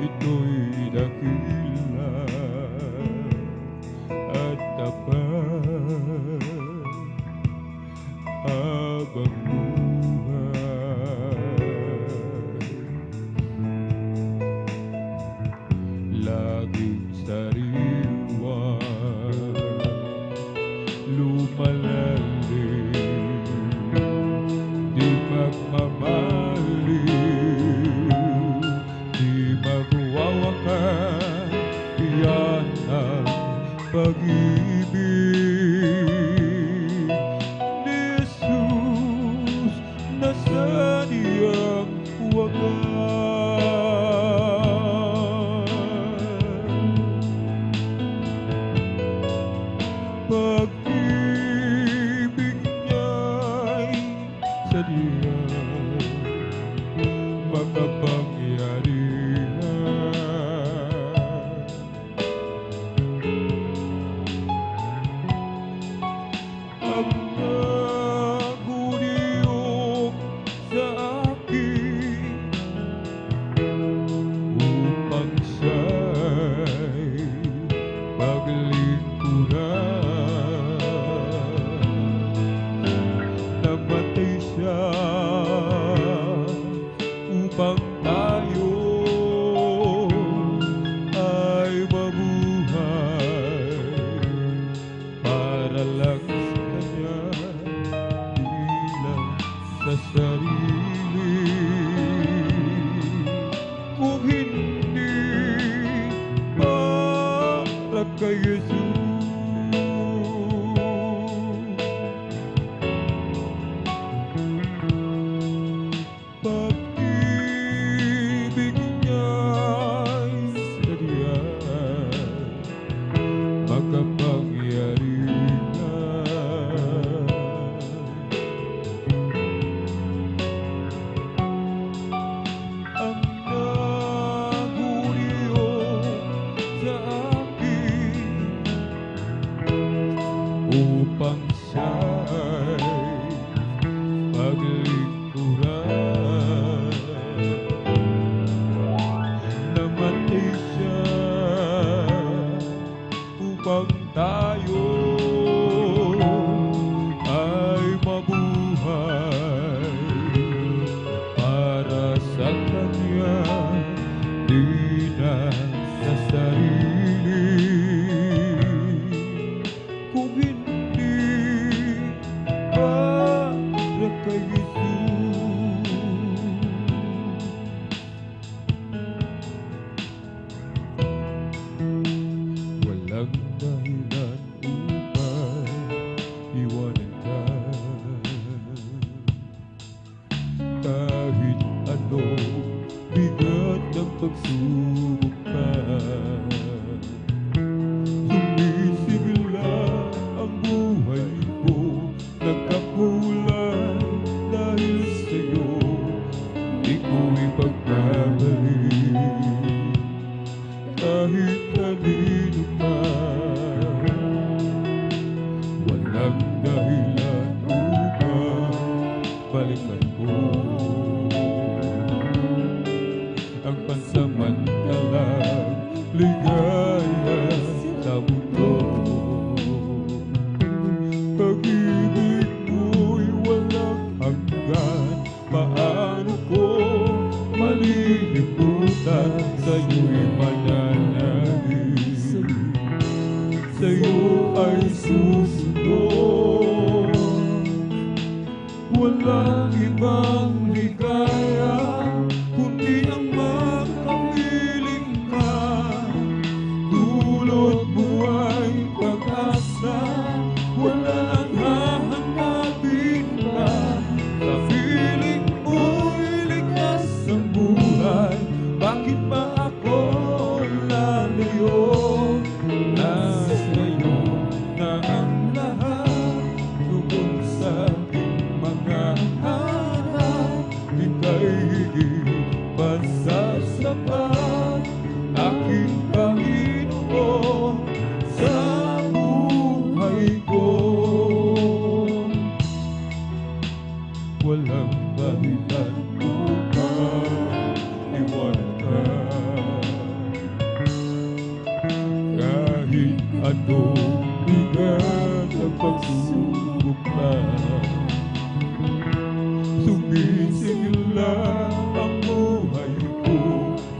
ito'y dakila at tapat habang buhay. Laging sariwan, lumalalim, di magmamaliw, di magwawakan, yan ang pag-ibig ni Jesus na sa niyang wagan. Pag-ibig niya'y sadyang makapangyarihan. Ang naguniok sa akin upang siya'y paglingkuran. Namatay siya upang tayo ay mabuhay. Para lang sa kanya, di lang sa sarili. Kung hindi para kay Jesus, pag-ibig niya'y sadyang makapangyarihan. Ang naguniok sa akin upang siya'y paglingkuran. Namatay siya upang tayo ay mabuhay. Para sa kanya, di na sa sarili. Kung hindi para kay Jesus, walang dahilan upang iwanan ka. Kahit ano bigat ng pagsubok ka, sumisigla ang buhay ko, nagkakulay dahil sa'yo, di ko ipagkabalik. Kahit kanino ka, walang dahilan upang balikan ko ang pansamantalang ligaya sa mundo. Pag-ibig mo'y walang hanggan, paano ko malilimutan? Sa'yo'y mananalig, sa'yo ay susunod. Walang ibang ligaya kundi ang makapiling ka. Dulot buhay pag-asa, wala nang hahanapin ka. Sa piling mo'y likas ang buhay. lalayo, nasa iyo na ang lahat, tugod sa aking mga hanap, ika'y higit pa sa sapat, aking Panginoon sa buhay ko. Walang dahilan upang iwanan ka, kahit anong bigat ang pagsubok na. Sumisigla ang buhay ko,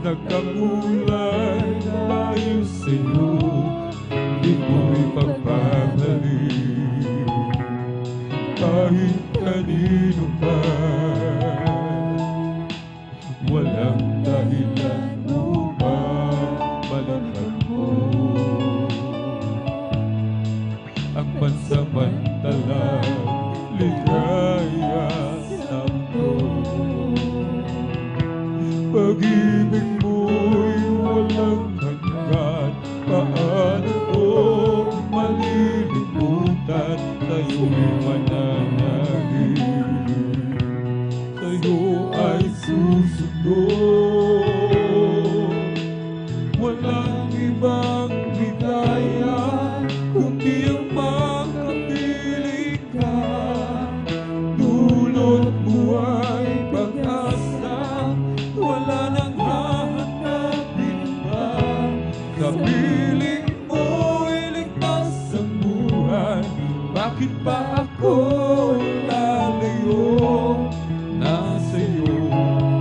nagkakulay dahil sa'yo, di ko'y pagpapalik kahit kanino pa. Walang dahilan upang balikan ko ang pansamantalang ligaya sa mundo. Pag-ibig mo'y walang hanggan, paano ko malilimutan? Sa'yo'y mananalig, sa'yo ay susunod. Walang ibang ligaya kundi ang makapiling ka. Dulot mo ay pag-asa, wala nang hahanapin pa. Sa piling mo'y ligtas ang buhay, bakit pa ako lalayo? Nasa iyo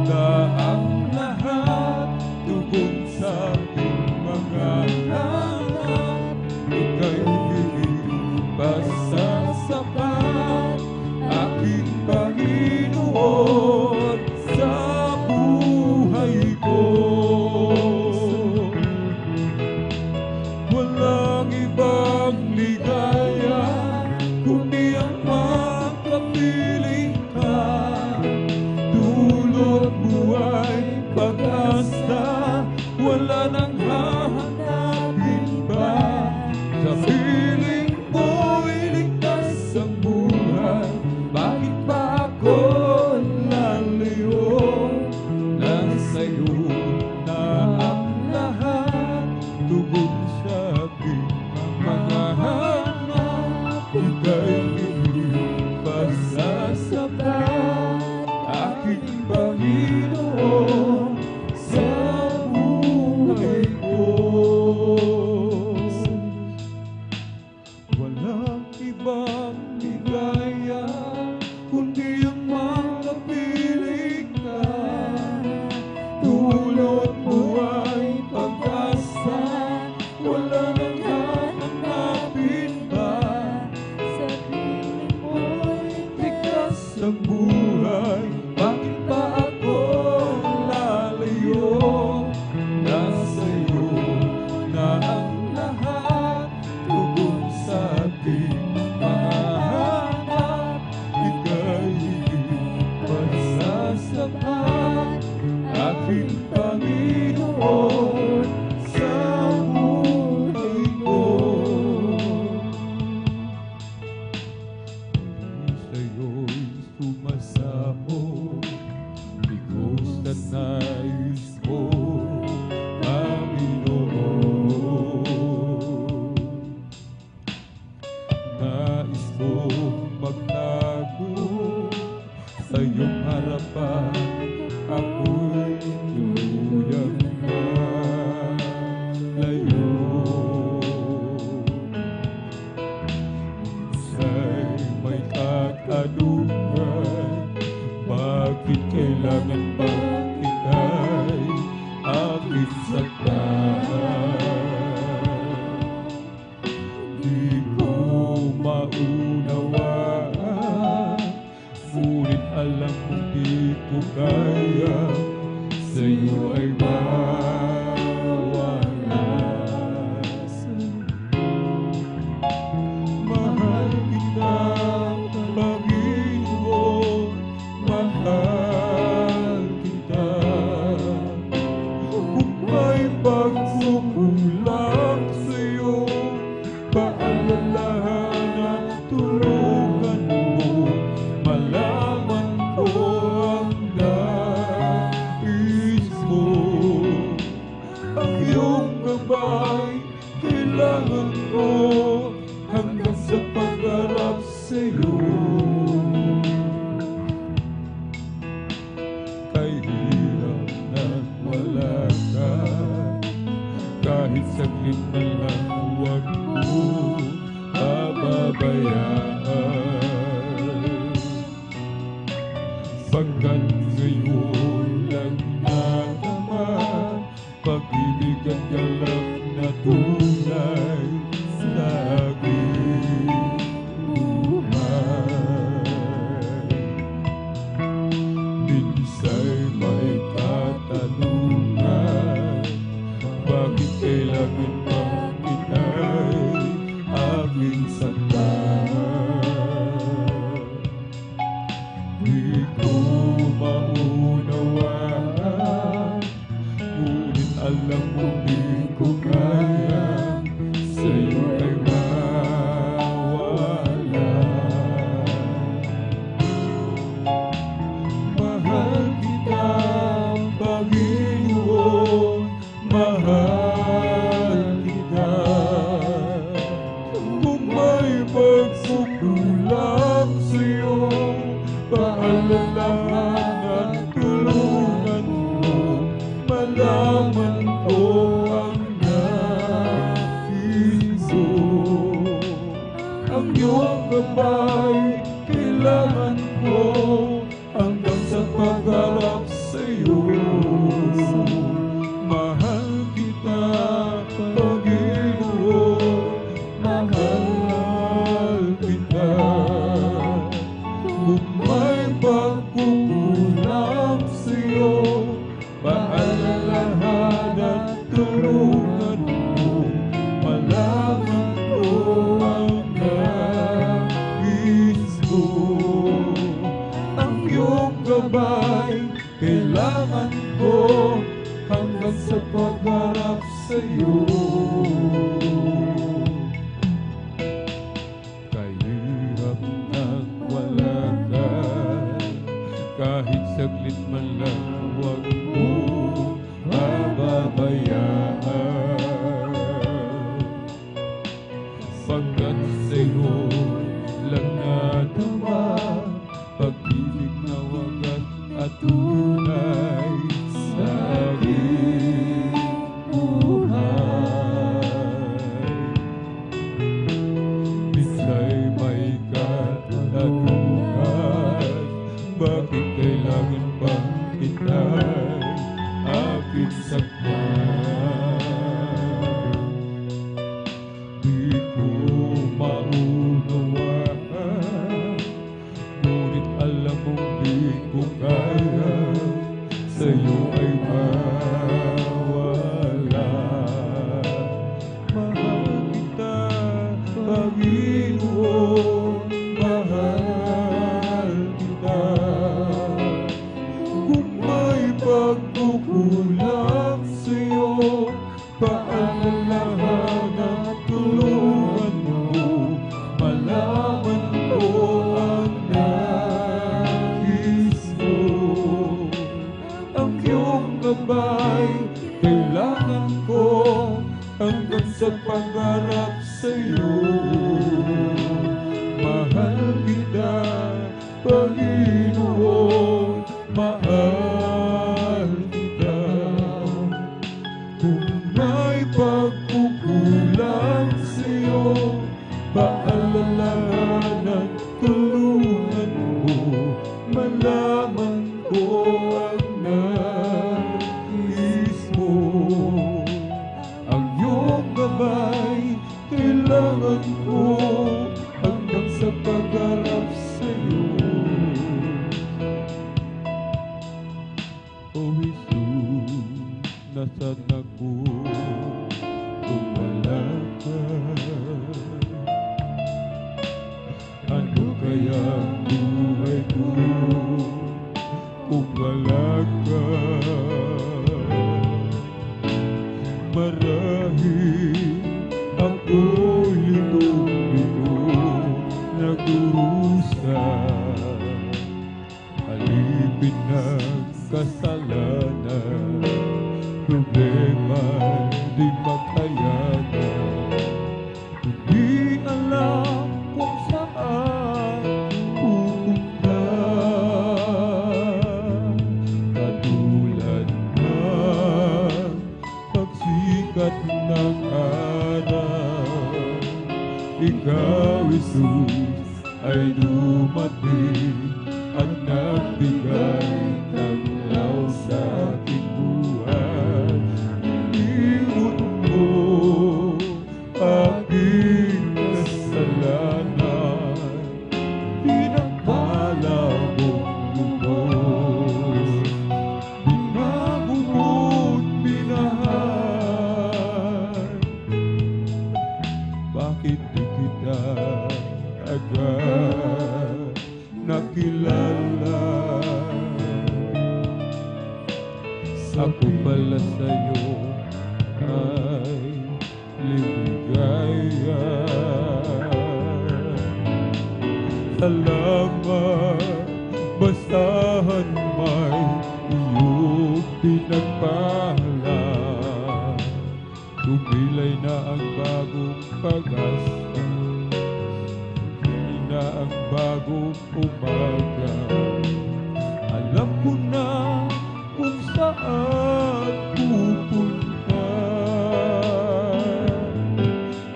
na ang lahat, tugod sa aking mga hanap, ika'y higit pa sa sapat, aking Panginoon sa buhay ko. Walang ibang ligaya kundi ang makapiling ka. Dulot mo ay pag-asa, wala nang hahanapin pa. Sa piling mo'y ligtas ang buhay, bakit pa ako lalayo? Nasa iyo na ang lahat, tugod sa aking mga hanap, ika'y higit pa sa sapat, aking Panginoon sa buhay ko. Walang ibang ligaya kundi ang makapiling ka. Dulot mo ay pag-asa, kailangan ko hanggang sa pagharap sa'yo. Kahit hirap na wala ka, kahit saglit na lang huwag mo pababayaan. Pagkat ngayon lang naman pag-ibig at galak na tunay sa aking buhay. Minsa'y may katanungan, bakit kailangan pa kita'y aking saktan? Di ko maunawaan, ngunit alam mo di ko kaya sa'yo ay mawala. Mahal kita, Panginoon, mahal kita. Kung may pagsukulang sa'yo, paalalahan at tulungan mo, malaman ko ang nais ko. Ang iyong gabay kailangan ko hanggang sa pagharap sa'yo. Mahal kita, Panginoon, mahal kita. Kung may pagkukulang sa'yo, paalalahan at tulungan mo, malaman ko ang nais ko. Ang iyong gabay kailangan ko hanggang sa pagharap sa'yo. Kahirap nang wala ka, kahit saglit man lang huwag mo pababayaan. Pagkat sa'yo lang nadama pag-ibig na wagas at tunay sa aking buhay. Minsa'y may katanungan, bakit kailangan bang kita'y aking saktan? Di ko maunawaan, ngunit alam mong di ko kaya sa'yo ay mawala. Mahal kita, Panginoon, mahal kita. Kung may pagkukulang sa'yo, paalalahan at tulungan mo, malaman ko ang nais mo. Ang iyong gabay kailangan ko hanggang sa pagharap sa'yo. Mahal kita, Panginoon, mahal kita. Kung may pagkukulang sa'yo, paalalahan at tulungan mo, malaman ko ang nais mo. Ang iyong gabay kailangan ko hanggang sa pagharap sa'yo. O Jesus, nasaan ako kung wala ka? Ano kaya ang buhay ko kung wala ka? Marahil ako'y lito-lito nagdurusa, alipin ng kasalanan, problema di makaya Ikaw, Jesus, ay dumating at nagbigay ng law sa aking buhay. Iniwan mo aking kasalanan, pinagpala mong lubos, binago mo't minahal. Bakit di kita agad nakilala? Ako pala sa'yo ay ligaya. Salamat, bastahan may iyong pinagpala. Tumilay na ang bagong pag-asa, na ang bagong umaga. Alam ko na kung saan pupunta,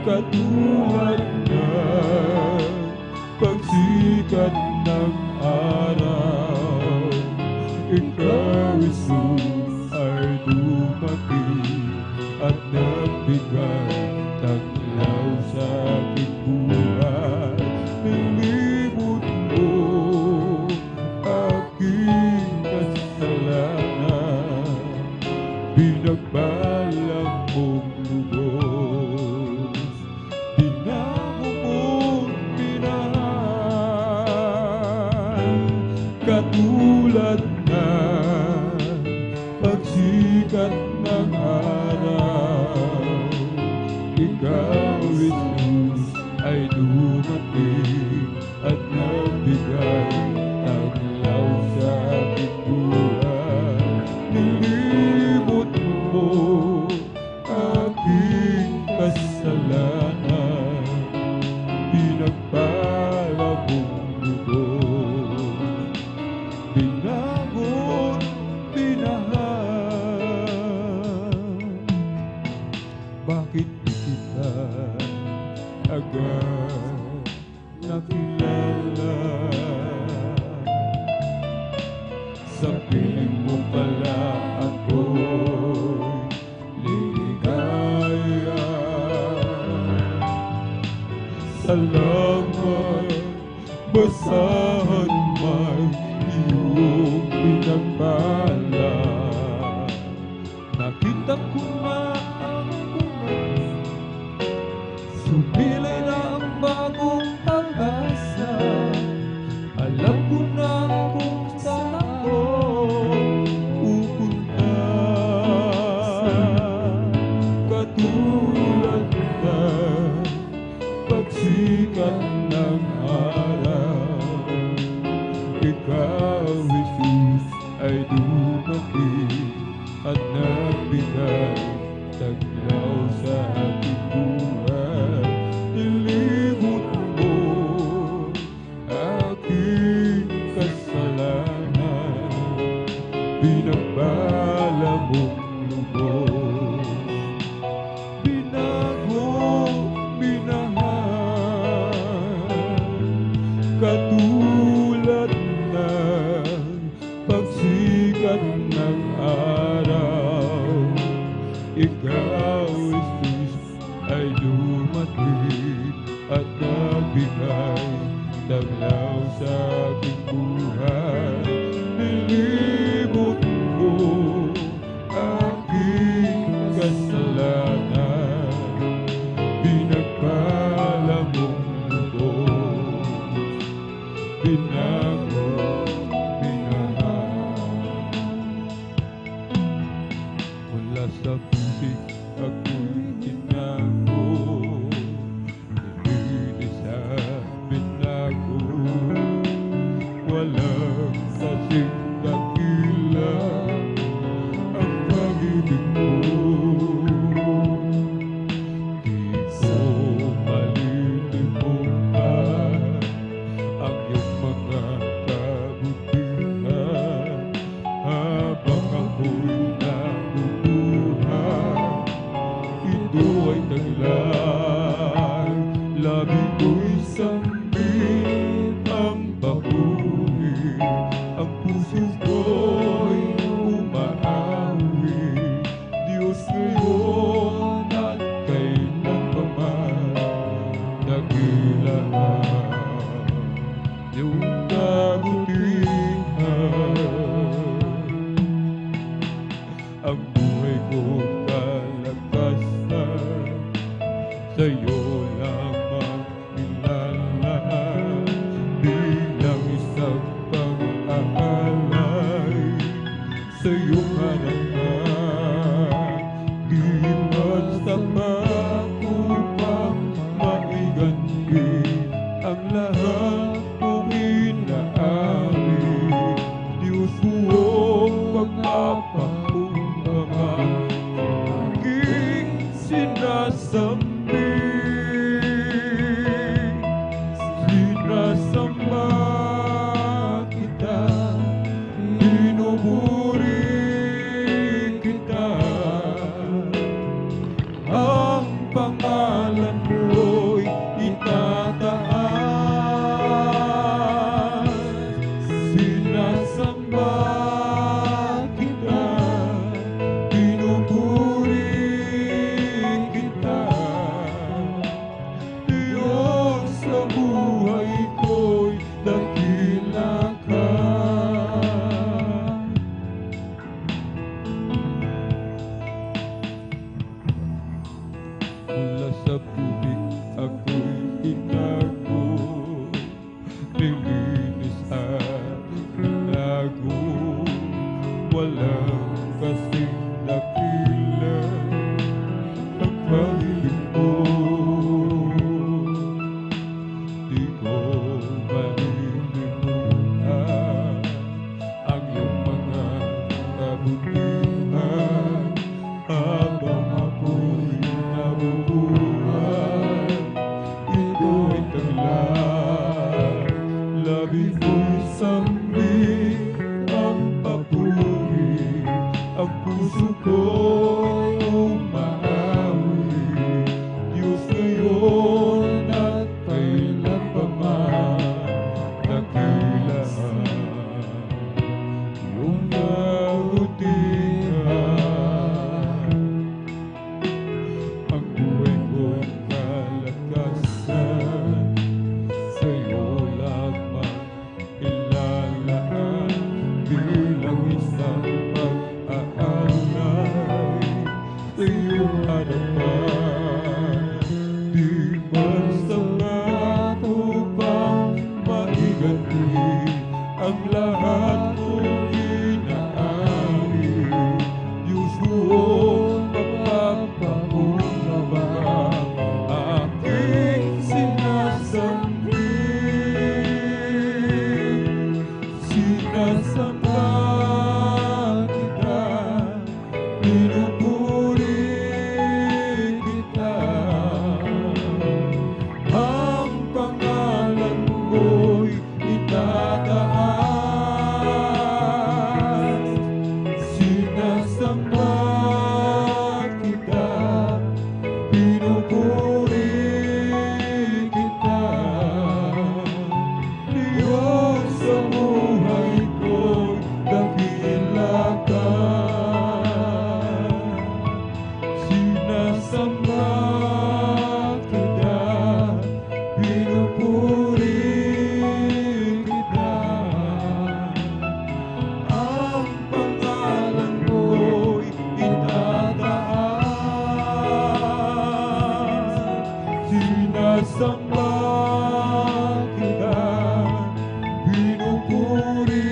katulad ng pagsikat ng araw. Ikaw, Jesus, ay dumating at nagbigay ng law sa aking buhay. Nilimot mo aking kasalanan, pinagbalang mong lubos, binago mong minahal. Katulad ng pagsikat ng araw, ikaw, Jesus, ay dumating at nagbigay ng law sa aking buhay. Nilimot mo aking kasalanan, pinagpala mong lubos, binago't binahal. Bakit di kita agad nakilala? Sa piling mo pala ako'y ligaya. Salamat, basahan may iyong pinagpala. Nakita ko na ang buhay, sumilay na ang bagong pag-asa. Alam ko na kung saan ako pupunta, katulad ng pagsikat ng araw. Ikaw, Jesus, ay dumating at nagbigay ng law sa aking buhay. Nilimot mo aking kasalanan, pinagpala mong lubos, binago, minahal. Katulad ng pagsikat ng araw, ikaw, Jesus, ay dumating at nagbigay ng law sa aking buhay. Nilimot mo aking kasalanan, pinagpala mong lubos, binago, binahal. Mula sa putik ako'y tinago, nilinis at binago. Walang kasing dakila ang pag-ibig mo. Di ko sa'yo lamang kilala bilang isang pag-aalay sa iyong harapan. Di magsapat upang maiganti ang lahat mong inaari. Diyos buong pagpapakumbaba aking sinasambi. Sinasamba kita, pinupuri kita. Ang pangalan mo'y itataas. Sinasamba kita, pinupuri kita. Diyos sa buhay ko'y dakila ka. Mula sa tubig ako'y tinago, nilinis at tinago. Walang kasing dakila ang pag-ibig mo. Di ko malilimutan ang iyong mga kabutihan habang ako'y nabubuhay. Ito'y taglay, labis ko'y sambit ang papuri. Ang puso ko'y umaawi. Diyos ngayon at kailan pa man, dakila iyong kabutihan. Ang buhay ko'y kalakasan, sa'yo lamang ilalaan bilang isang pag-aalay sa iyong harapan. Di magsapat upang maiganti ang lahat mong inaari. Diyos buong pagpapakumbaba aking sinasambi. Sinasamba kita, pinupuri kita. Ang pangalan mo'y itataas. Sinasamba kita, pinupuri kita. Diyos sa buhay ko'y dakila ka. Sinasamba kita, pinupuri kita. Ang pangalan mo'y itataas. Sinasamba kita, pinupuri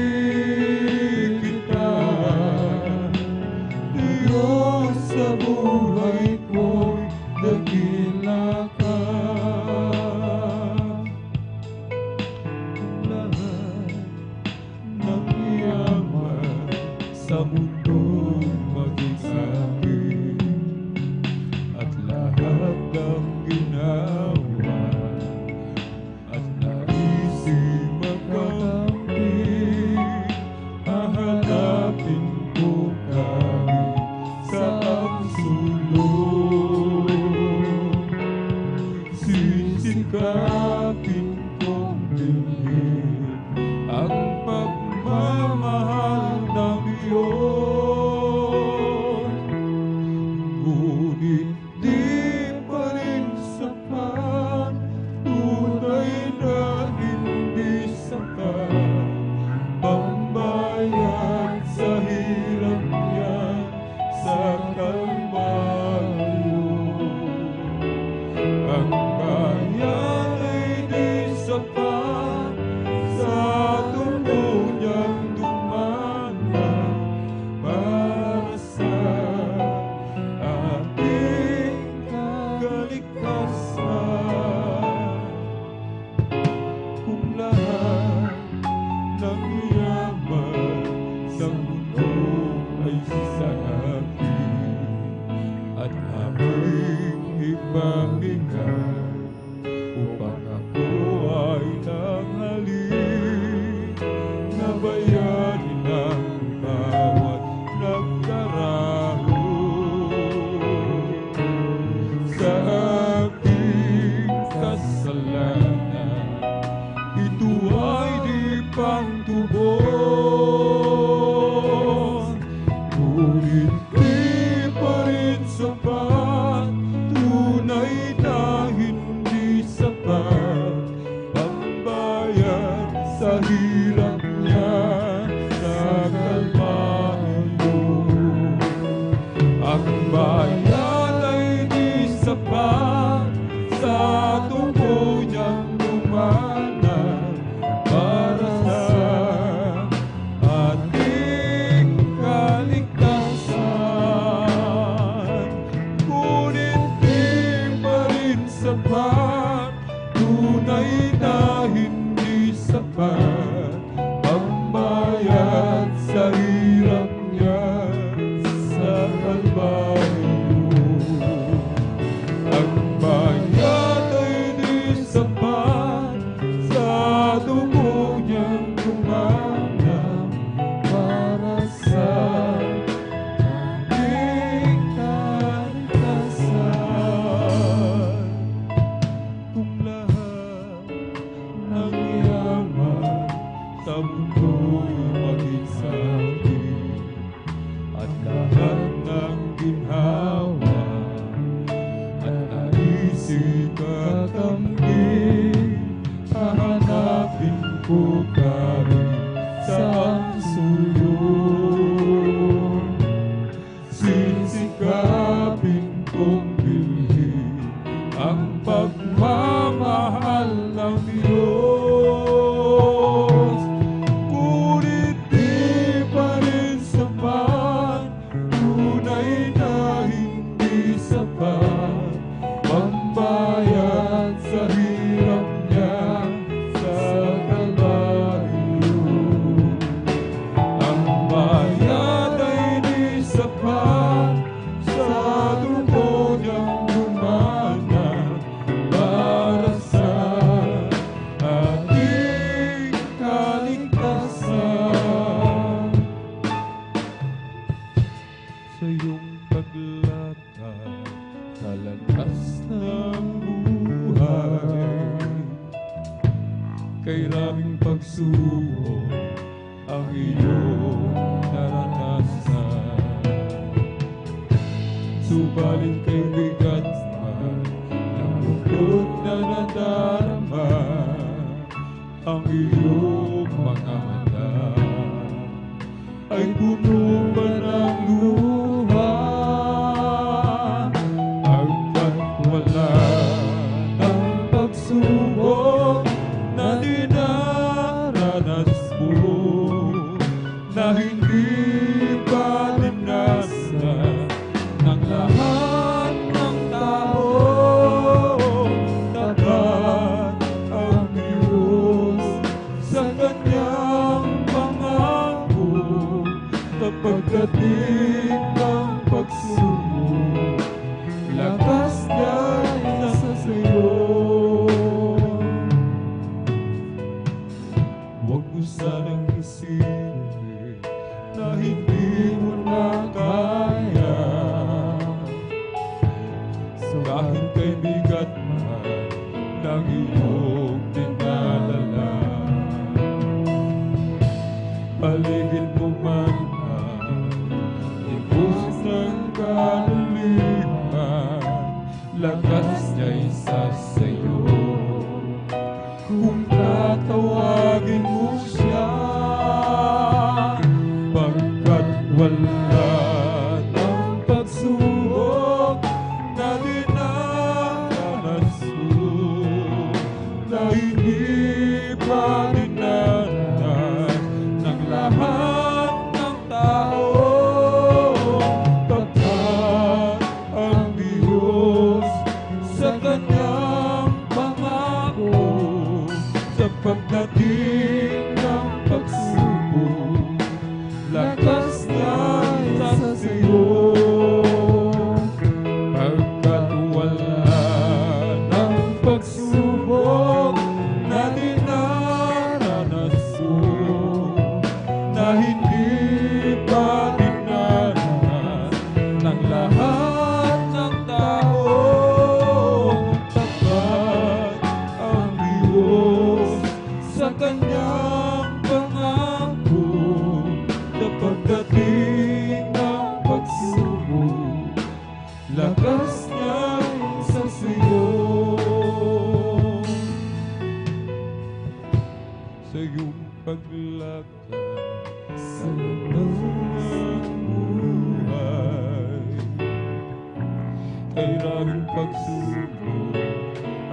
kita. Diyos sa buhay ko'y dakila ka. Lahat ng yaman sa mundo maging sa'kin, at lahat ng ginawa at naisip makamit, hahanapin ko kahit saang sulok. Sisikapin kong bilhin ang pagmamahal ng Diyos. Ngunit di pa rin sapat, tunay na hindi sapat, pambayad sa hirap niya sa Kalbaryo. kung lahat ng yaman ng mundo ay sa akin at aming ipamigay upang ako ay nanghalin na bayarin ang bawat nagdaraho sa aking kasalanan. Ito ay di pangtubos, ngunit di pa rin sapat, tunay na hindi sapat, pambayad sa hirap niya sa Kalbaryo. Ang bayad ay di sapat sa dugo niyang dumanan para sa ating kaligtasan. Ngunit di pa rin sapat, tunay na hindi sapat, pambayad sa hirap niya sa Kalbaryo. Ang bayad ay di sapat sa dugo niyang dumanan para sa ating kaligtasan. Kung lahat ng yaman sa mundo'y maging sa akin at lahat ng ginhawa at naisip kakamtin, hahanapin ko ka rin sa sulong. Sisikapin kong bilhin ang pagmamahal ng Diyos. Ngunit di pa rin sapat, tunay na hindi sapat, pambayad sa hirap niya sa Kalbaryo. Ang bayad ay di sapat sa dugo niyang dumanan para sa ating kaligtasan. Sa iyong paglakad sa landas ng buhay, kay raming pagsubok ang iyong naranasan. Subalit kay bigat man ng lungkot na nadarama, ang iyong mga mata ay puno pa ng luha. Hanggat wala ng pagsubok na dinaranas mo, na hindi pa dinasdan ng lahat ng tao. Tapat ang Diyos sa kanyang pangako kapag dating ng pagsubok, lakas niya nasa sayo. Huwag mo sanang isipin na hindi mo na kaya, kahit kay bigat man ng iyong dinadala. Paligid mo man ang ibus ng kalulihan, lakas niya'y sasayo. Kung tatawagin mo siya, pagkat wala ng pagsubok na dinaranas mo, na hindi pa dinaranas ng lahat ng tao. Tapat ang Diyos sa kanya pagsubok na dinaranas na hindi pa dinanas ng lahat ng tao. Tapat ang Diyos sa kanyang pangako na pagdating ng pagsubok, lakas niya'y sa siyo. Sa iyong paglakad sa labas ng buhay, kailangang pagsubok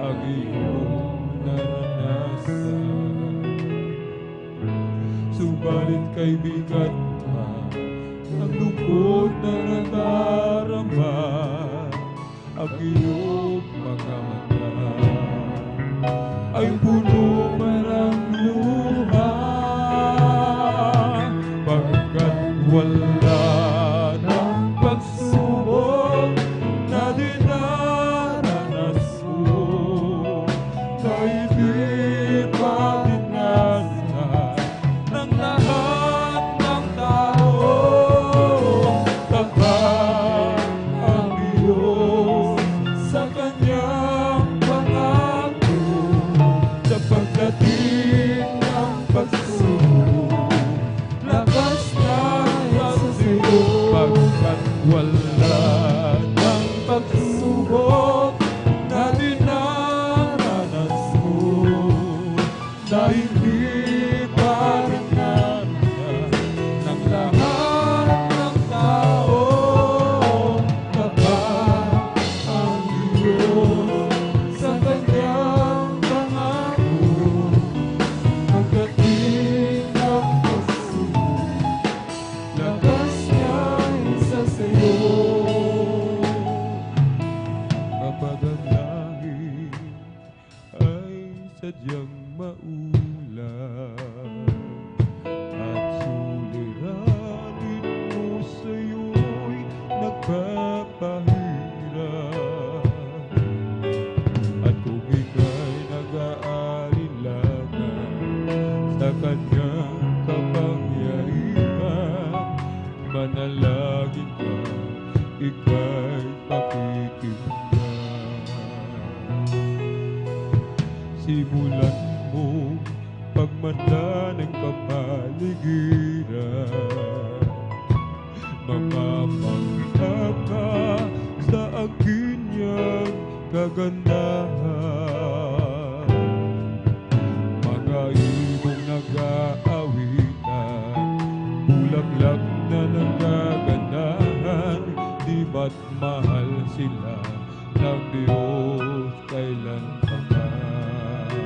ang iyong naranasan. Subalit kay bigat pa ang lungkot na nadarama, ang iyong mga mata ay puno man ang luha, pagkat wala ng pagsubok na dinaranas mo, na hindi pa dinanas ng lahat ng tao. Tapat ang Diyos sa kanyang pangako sa pagdating ng pagsubok, lakas na sa siyo. Pagkat wala ng pagsubok na dinaranas mo, na hindi pa dinanas ng lahat ng tao. Tapat ang Diyos sa kanyang pangako, pagdating ng pagsubok, lakas niya'y sa sayo. Kapag ang langit ay sadyang maulan at suliranin mo sa'yo'y nagpapahirap, at kung ika'y nag-aalinlangan sa kanyang kapangyarihan, manalangin ka, ika'y pakikinggan. Simulan mo pagmanda ng kapaligiran, mamamangha ka sa akin niyang kagandahan. Mga ibong nag-aawitan, bulaklak na nagaganahan, di ba't mahal sila ng Diyos kailan pa man.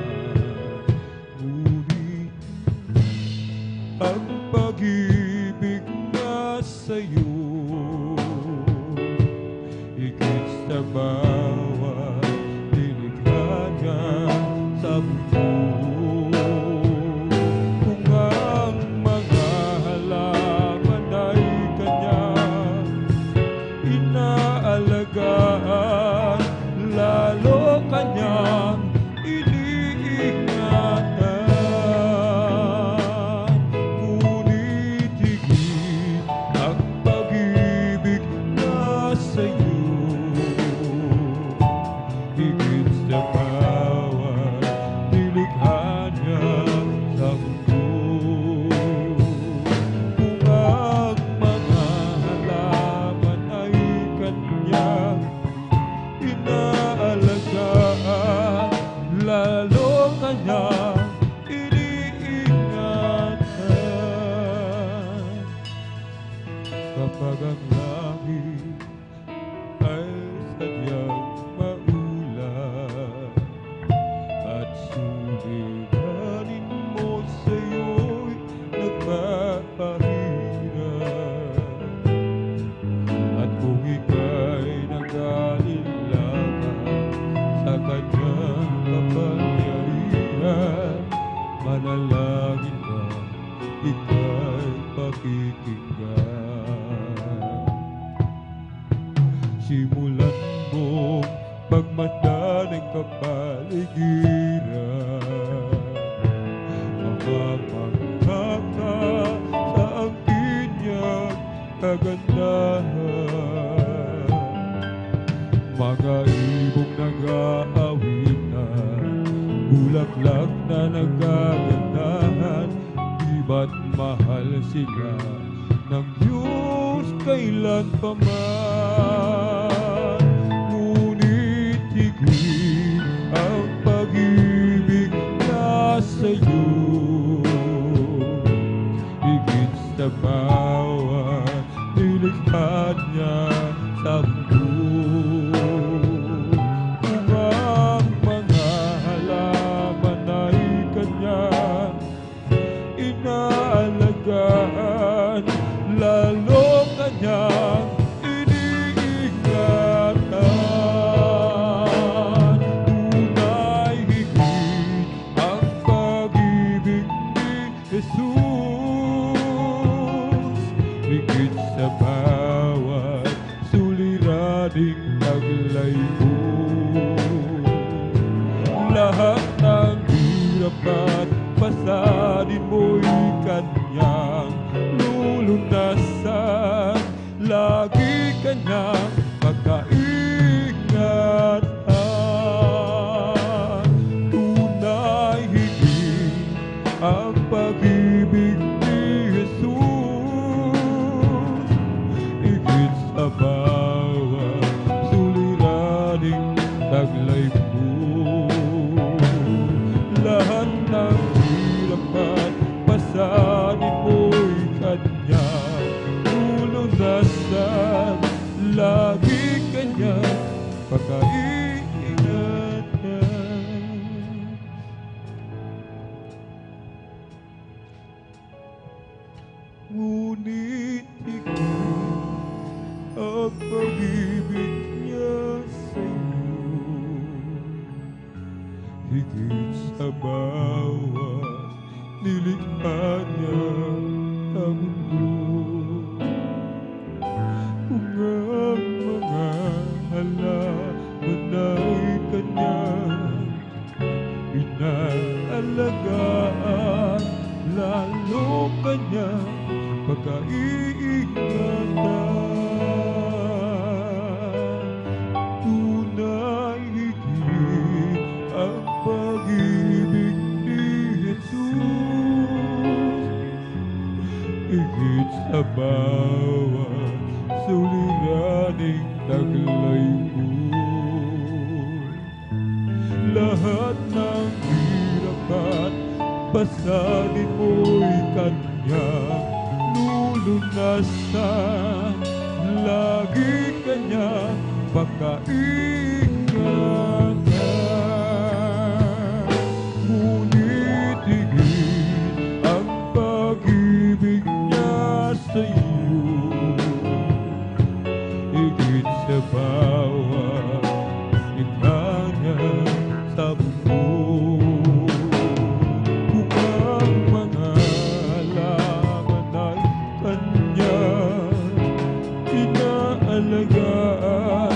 Ngunit ang pag-ibig na sa'yo, higit sa bawat nilikha niya sa mundo. Kung ang mga halaman ay kanyang inaalagaan, lalo kanyang iniingatan. Ngunit higit ang pag-ibig na sa'yo, higit sa bawat nilikha niya sa mundo. Kung ang mga halaman ay kanyang inaalagaan, lalo kanyang iniingatan. Kapag ang langit ay sadyang maulan at suliranin mo sa'yo'y nagpapahirap, at kung ika'y nag-aalinlangan sa kanyang kapangyarihan, manalangin ka, ika'y pakikinggan. Simulan mo pagmata ng kapaligiran. Mga magkaka sa angkin niyang kagandahan, mga ibong nag-aawitan, bulaklak na nagagandahan, di ba't mahal sila ng Diyos kailan pa man. Ngunit higit ang pag-ibig na sa'yo, higit sa bawat nilikha niya sa mundo. Kung ang mga halaman ay kanyang inaalagaan, lalo kanyang iniingatan. Tunay higit ang pag-ibig ni Jesus, higit sa bawat suliraning taglay mo. Lahat ng hirap at pasanin mo'y kanyang lulunasan, lagi kanyang pagkaingatan. Tunay higit ang pag-ibig ni Jesus, higit sa bawat suliraning taglay mo. Lahat ng hirap at pasanin mo'y kanyang lulunasan, lagi kanyang pagkaingatan. Ngunit higit ang pag-ibig niya sa'yo, higit sa bawat nilikha niya sa mundo. Kung ang mga halaman ay kanyang inaalagaan, lalo kanyang pagkaingatan. Tunay higit ang pag-ibig ni Jesus, higit sa bawat suliraning taglay mo. Lahat ng hirap at pasanin mo'y kanyang lulunasan, lagi kanyang pagkaingatan. Ngunit higit ang pag-ibig niya sa'yo, higit sa bawat likha niya sa mundo. Kung ang mga halaman ay kanyang inaalagaan,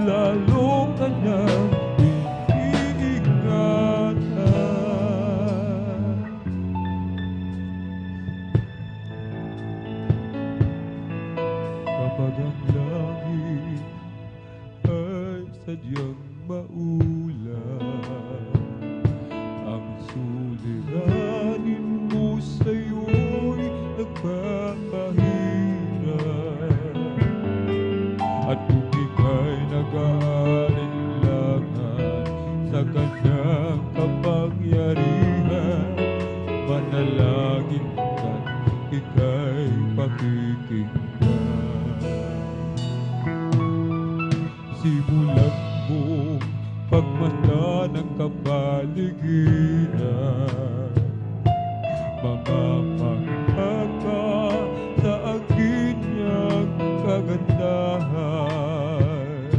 lalo kanyang iniingatan. Kapag ang langit ay sadyang maulan, ang suliranin mo sa'yo'y nagpapahirap. At kung ika'y nag-aalinlangan sa kanyang kapangyarihan, manalangin ka't ika'y pakikinggan. Simulan mong pagmata ng kapaligiran, mamamangha ka sa angkin niyang kagandahan.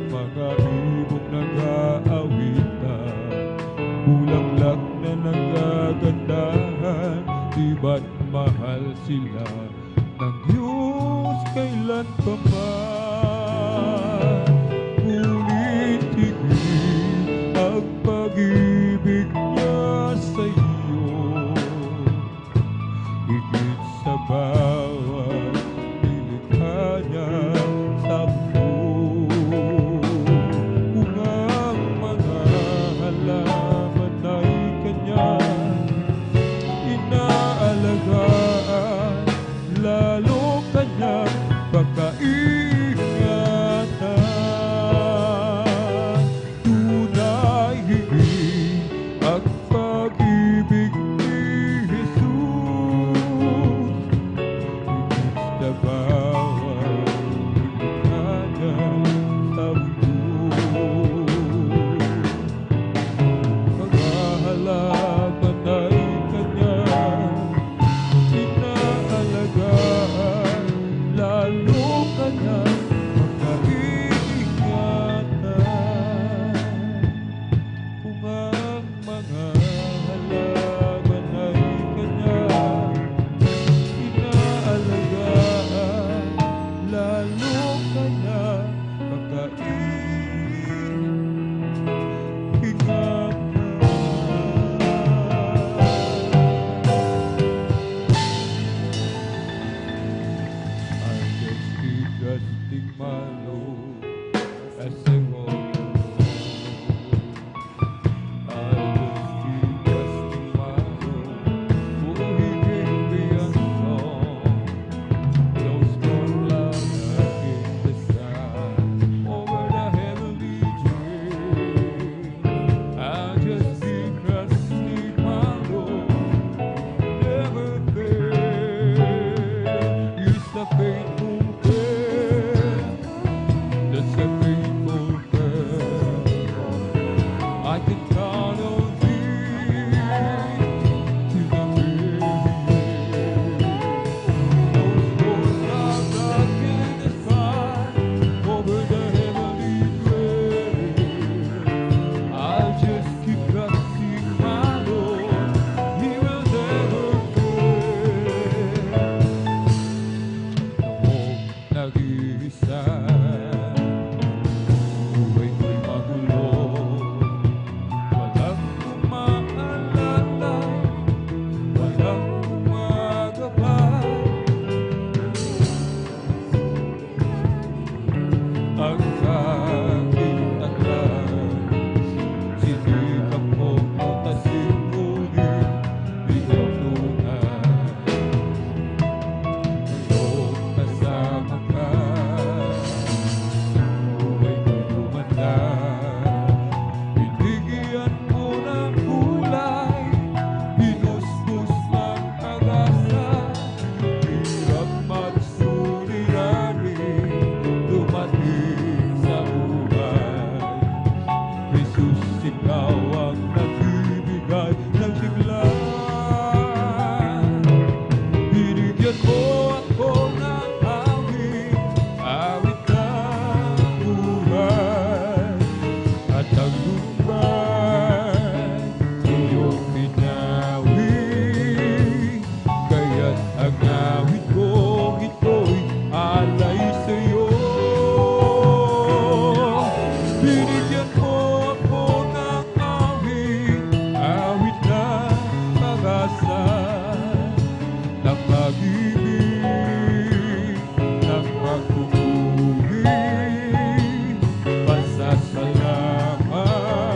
Mga ibong nag-aawitan, bulaklak na nagagandahan, di ba't mahal sila ng Diyos kailan pa man. Ngunit higit pag-ibig niya sa iyo, higit sa bawat nilikha niya sa mundo. Kung ang mga halaman ay kanyang inaalagaan, lalo kanyang pagkaingatan. Tunay higit ang pag-ibig ni Jesus, higit sa bawat nilikha niya sa mundo. Mga halaman ay kanyang inaalagaan, lalo kanyang pagkaingatan. Kung ang mga halaman ay kanyang inaalagaan, lalo kanyang I just keep trusting my Lord as I walk alone. I just keep trusting my Lord, for He gave me a song. Those storm clouds are in the sky over the heavenly dream. I just keep trusting my Lord, never fail. He's the faithful friend, that's a faithful friend. I can count on Him to the very end. Those storm clouds are in the sky over the heavenly dream. I'll just keep trusting my Lord, He will never fail. Noong nag-iisa, buhay ko'y magulo, walang umaalalay, walang umagabay. Ang aking taglay, sinikap kong mutasin, ngunit di ikaw tunay. Ngayong kasama ka, buhay ko'y lumanda. Binigyan mo ng kulay, hinustos ng pag-asa. Hirap magsuliranin, dumating sa buhay. Jesus, ikaw ang nagbibigay ng sigla. Binigyan mo ako ng awit, awit ng buhay. At ang lumbay, iyong pinawi. Kaya't ang awit ko, ito'y alay sa'yo. Binigyan mo ako ng awit, awit ng pag-asa, ng pag-ibig, ng pagpupuri, pasasalamat.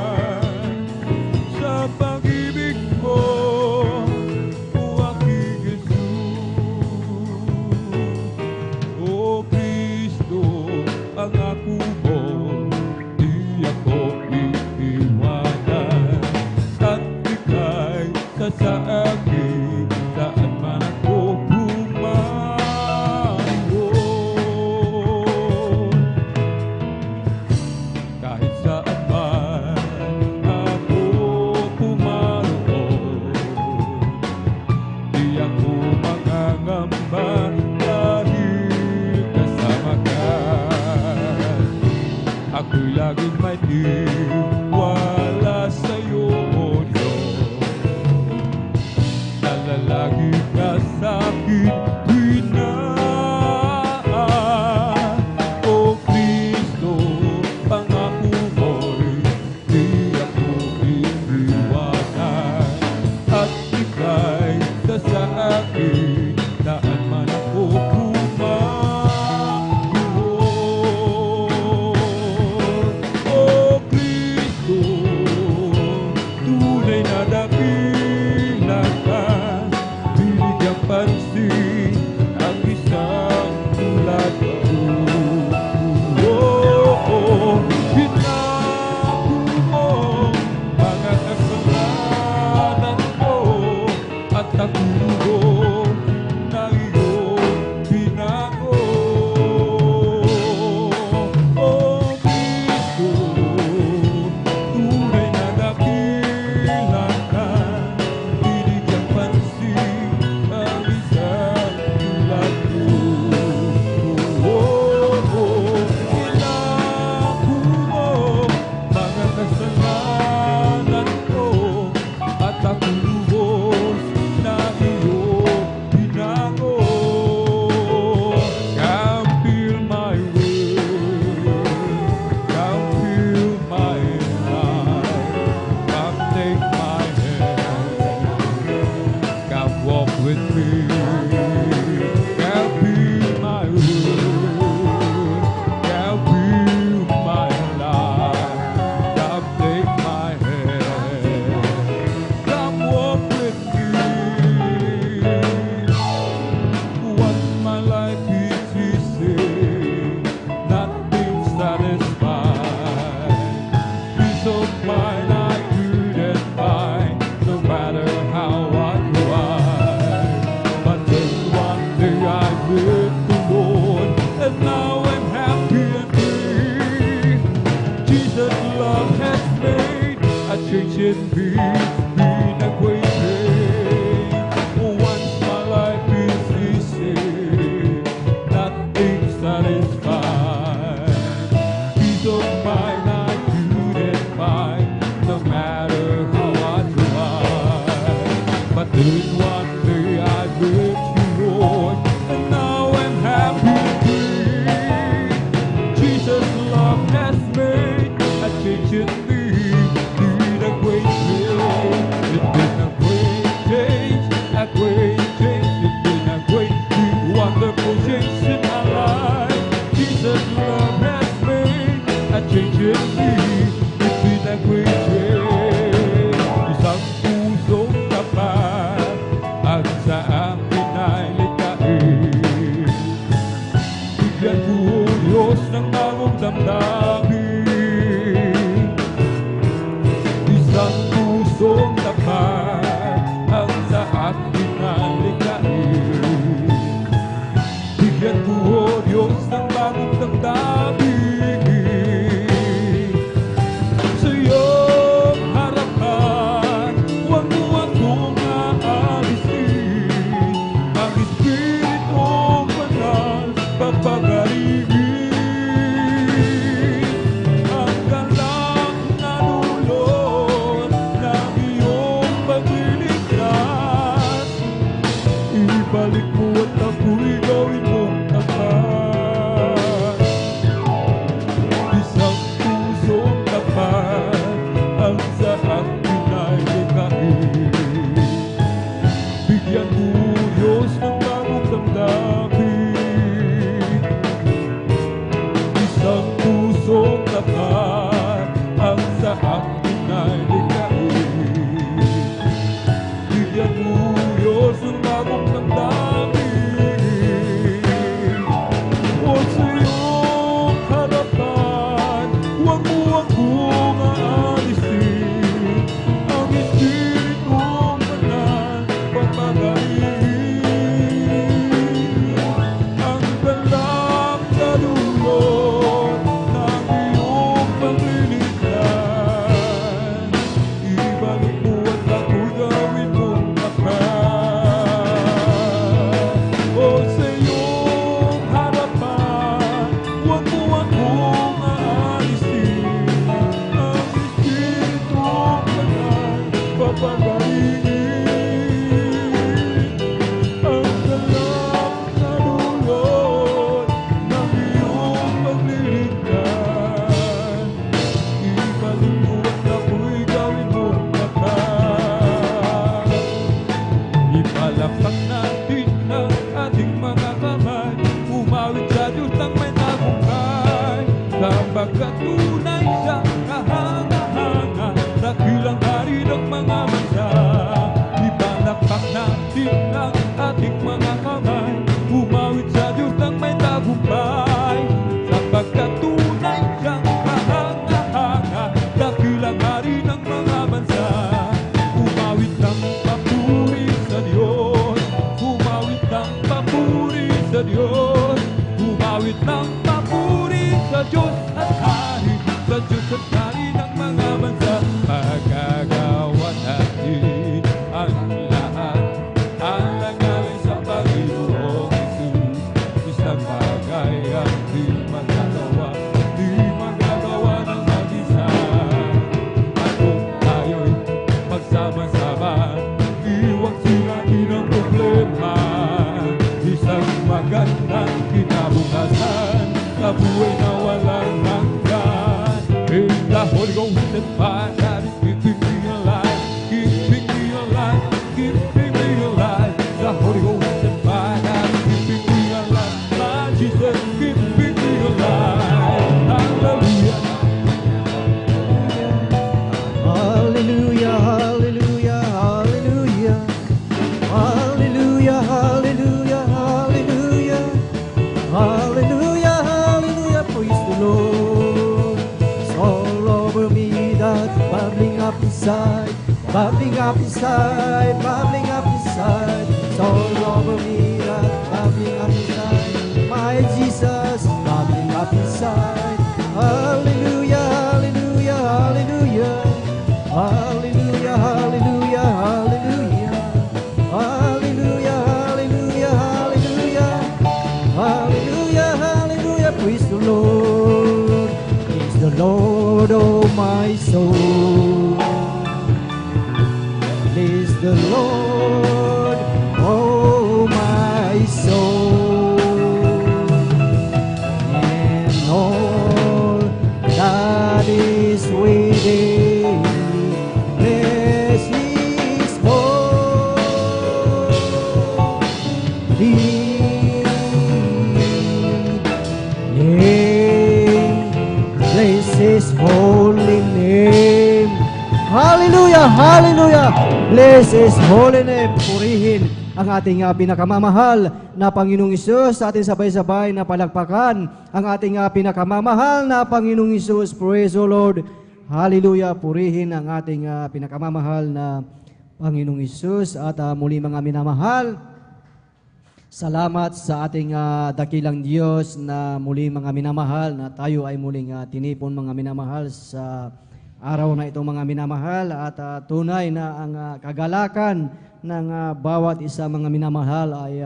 changing me, been a great day. Once my life is easy, nothing satisfies. Peace of mind I couldn't find, no matter how I try. But then one day I met you, Lord, and now I'm happy free. Jesus' love has made a change in me, been a great change. It's been a great change, a great change. It's been a great, big, wonderful change in my life. Jesus' love has made a change in me. It's been a great change. Isang pusong tapat ang sa akin ay likhain. Bigyan ko, O Diyos, ng bagong damdamin. Isang pusong tapat ang sa akin ay likhain. Bigyan ko, O Diyos, ng bagong damdamin. Sa iyong harapan, huwag mo akong aalisin. Ang Espiritong Banal, papagalingin. Ang galak na dulot ng iyong pagliligtas, ibalik mo at ako'y gawin mong tapat. Isang pusong tapat ang sa akin ay likhain. Bigyan mo, Diyos, ng bagong damdamin. Isang pusong tapat ang sa akin ay likhain. Bigyan mo, Diyos, ng bagong damdamin. O sa iyong harapan, huwag mo akong aalisin. Ang Espiritong Banal, papagalingin. Ang galak na dulot ng iyong pagliligtas, ibalik mo at ako'y gawin mong tapat. O sa iyong harapan, huwag mo akong aalisin. Ang Espiritong Banal, papagalingin. Ang galak na dulot ng iyong pagliligtas, ibalik mo at ako'y gawin mong tapat. Ipalakpak natin ang ating mga kamay, umawit sa Diyos ng may tagumpay. Sapagkat tunay siyang kahanga-hanga, dakilang hari ng mga bansa. Ipalakpak natin ang ating mga kamay, umawit sa Diyos ng may tagumpay. Sapagkat tunay siyang kahanga-hanga, dakilang hari ng mga bansa. Umawit ng papuri sa Diyos, umawit ng papuri sa Diyos, umawit ng papuri sa Diyos at hari, sa Diyos at hari ng mga bansa. Magagawa natin ang lahat, alang-alang sa Panginoong Jesus. Isang bagay ang di magagawa ng mag-isa. At kung tayo'y magsama-sama, iwag sirain ang problema. Isang magandang kinabukasan sa buhay na walang hanggan. In the Holy Ghost and fire that is keeping me alive, keeping me alive, keeping me alive. The Holy Ghost and fire that is keeping me alive. My Jesus, keeping me alive. Hallelujah. Hallelujah, hallelujah, hallelujah. Hallelujah, hallelujah, hallelujah. Hallelujah, hallelujah, praise the Lord. It's all over me, that bubbling up inside, bubbling up inside, bubbling up inside. It's all over me, that bubbling up inside. My Jesus, bubbling up inside. Hallelujah, hallelujah, hallelujah. my soul. Bless the Lord, oh my soul, and all that is within me. Bless His holy name. Bless His holy name. Hallelujah! Hallelujah! Bless His holy name. Purihin ang ating pinakamamahal na Panginoong Hesus. Sa ating sabay-sabay na palakpakan ang ating pinakamamahal na Panginoong Hesus. Praise the Lord. Hallelujah! Purihin ang ating pinakamamahal na Panginoong Hesus. At muli mga minamahal, salamat sa ating dakilang Diyos na muli mga minamahal na tayo ay muling tinipon mga minamahal sa araw na itong mga minamahal at tunay na ang kagalakan ng bawat isa mga minamahal ay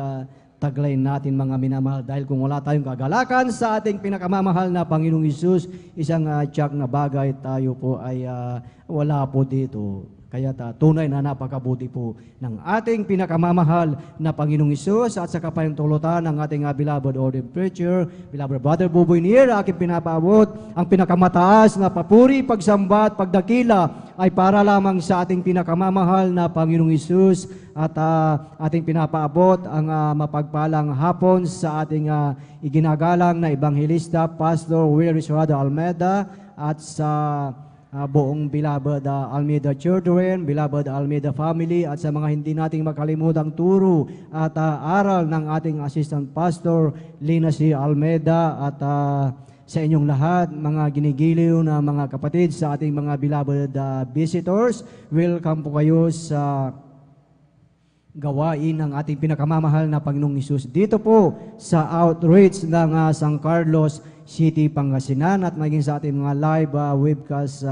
taglay natin mga minamahal dahil kung wala tayong kagalakan sa ating pinakamamahal na Panginoong Hesus, isang tiyak na bagay tayo po ay wala po dito. Kaya tunay na napakabuti po ng ating pinakamamahal na Panginoong Hesus at sa kapayang tulutan ng ating beloved ordained preacher, beloved Brother Buboy Nier, aking pinapaabot ang pinakamataas na papuri, pagsamba at pagdakila ay para lamang sa ating pinakamamahal na Panginoong Hesus at ating pinapaabot ang mapagpalang hapon sa ating iginagalang na Ebanghelista, Pastor Will Risrado Almeida at sa buong beloved Almeida Children, beloved Almeida family at sa mga hindi nating makalimutang turo at aral ng ating assistant pastor Lina C. Almeida at sa inyong lahat mga ginigiliw na mga kapatid sa ating mga beloved visitors, welcome po kayo sa gawain ng ating pinakamamahal na Panginoong Hesus dito po sa outreach ng San Carlos City, Pangasinan at maging sa ating mga live webcast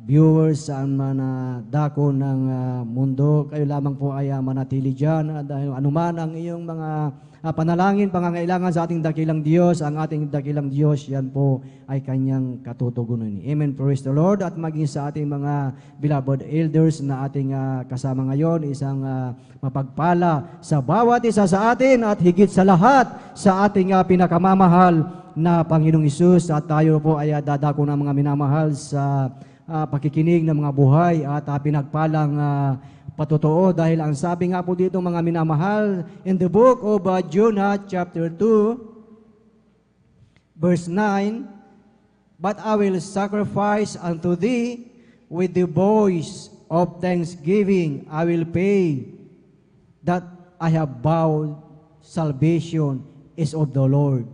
viewers sa mga dako ng mundo. Kayo lamang po ay manatili dyan dahil anuman ang iyong mga panalangin, pangangailangan sa ating dakilang Diyos, ang ating dakilang Diyos, yan po ay kanyang katutugunan. Amen. Praise the Lord. At maging sa ating mga beloved elders na ating kasama ngayon, isang mapagpala sa bawat isa sa atin at higit sa lahat sa ating pinakamamahal na Panginoong Hesus. At tayo po ay dadako ng mga minamahal sa pakikinig ng mga buhay at pinagpalang patotoo dahil ang sabi nga po dito mga minamahal in the book of Jonah chapter 2 verse 9, but I will sacrifice unto thee with the voice of thanksgiving I will pay that I have vowed salvation is of the Lord.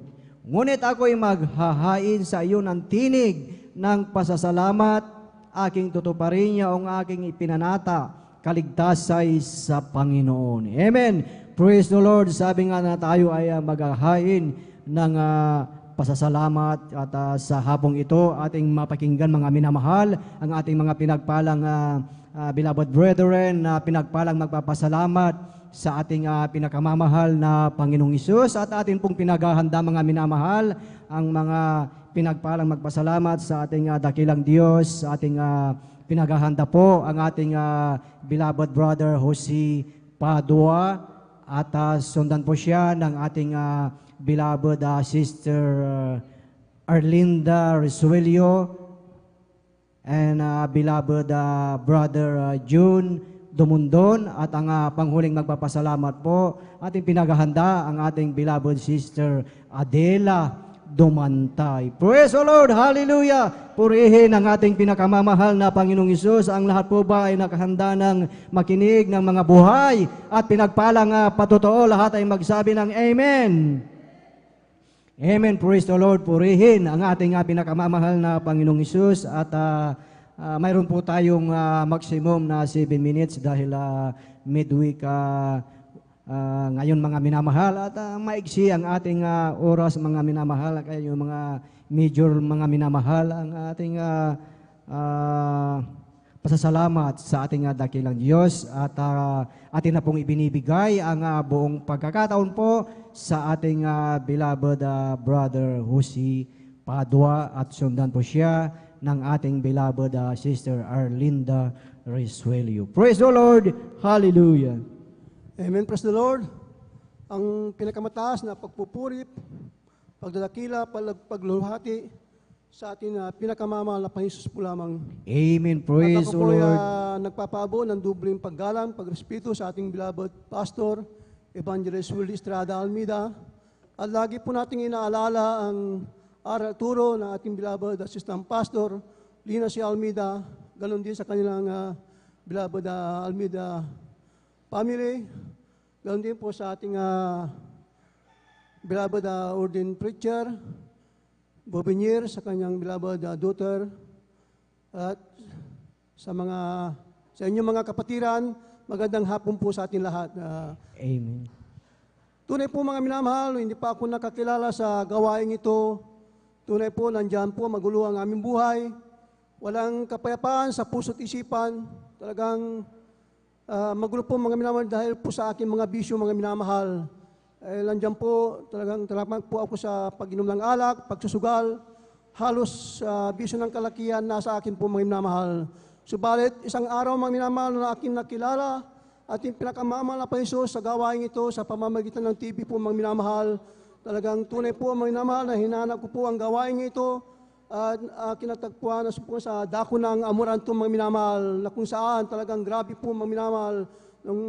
Ngunit ako'y maghahain sa iyo ng tinig ng pasasalamat, aking tutuparin niya ang aking ipinanata, kaligtasay sa Panginoon. Amen. Praise the Lord. Sabi nga na tayo ay maghahain ng pasasalamat at sa hapong ito ating mapakinggan mga minamahal, ang ating mga pinagpalang beloved brethren na pinagpalang magpapasalamat sa ating pinakamamahal na Panginoong Hesus at ating pong pinaghahanda mga minamahal ang mga pinagpalang magpasalamat sa ating dakilang Diyos, sa ating pinaghahanda po ang ating beloved brother Jose Padua at sundan po siya ng ating beloved sister Arlinda Resuelio and beloved brother June Dumundon at ang panghuling magpapasalamat po ating pinaghahanda ang ating beloved sister Adela Dumantay. Praise the Lord! Hallelujah! Purihin ang ating pinakamamahal na Panginoong Hesus. Ang lahat po ba ay nakahanda ng makinig ng mga buhay at pinagpalang patotoo? Lahat ay magsabi ng Amen. Amen. Praise the Lord. Purihin ang ating pinakamamahal na Panginoong Hesus at mayroon po tayong maximum na 7 minutes dahil midweek ngayon mga minamahal at maigsi ang ating oras mga minamahal, kaya yung mga major mga minamahal ang ating pasasalamat sa ating dakilang Diyos at atin na pong ibinibigay ang buong pagkakataon po sa ating beloved brother Jose Padua at sundan po siya ng ating beloved Sister Arlinda Resuelio. Praise the Lord! Hallelujah! Amen, praise the Lord. Ang pinakamataas na pagpupuri, pagdadakila, pagluluhati sa ating pinakamamahal na Panginoon po lamang. Amen. Praise At the ako po Lord. nagpapaabo ng dubling paggalang, pagrespeto sa ating beloved Pastor, Evangelist Willie Estrada Almeida. At lagi po nating inaalala ang aral turo ng ating beloved Assistant Pastor, Lina C. Almeida, ganon din sa kanilang beloved Almeida family. Ganon din po sa ating beloved ordained preacher, Bobinier, sa kanyang beloved daughter, at sa inyong mga kapatiran, magandang hapon po sa atin lahat. Amen. Tunay po mga minamahal, hindi pa ako nakakilala sa gawaing ito. Tunay po, nandyan po, magulo ang aming buhay. Walang kapayapaan sa puso't isipan. Talagang magulo po mga minamahal dahil po sa aking mga bisyo, mga minamahal. Nandyan po, talagang po ako sa pag-inom ng alak, pagsusugal. Halos bisyo ng kalakihan nasa akin po mga minamahal. Subalit, isang araw mga minamahal na aking nakilala, ating pinakamamahal na Panginoon sa gawain ito sa pamamagitan ng TV po mga minamahal. Talagang tunay po mga minamahal na hinanap ko po ang gawain ito at kinatagpuan na po sa dako ng Amoranto mga minamahal na kung saan talagang grabe po mga minamahal. Nung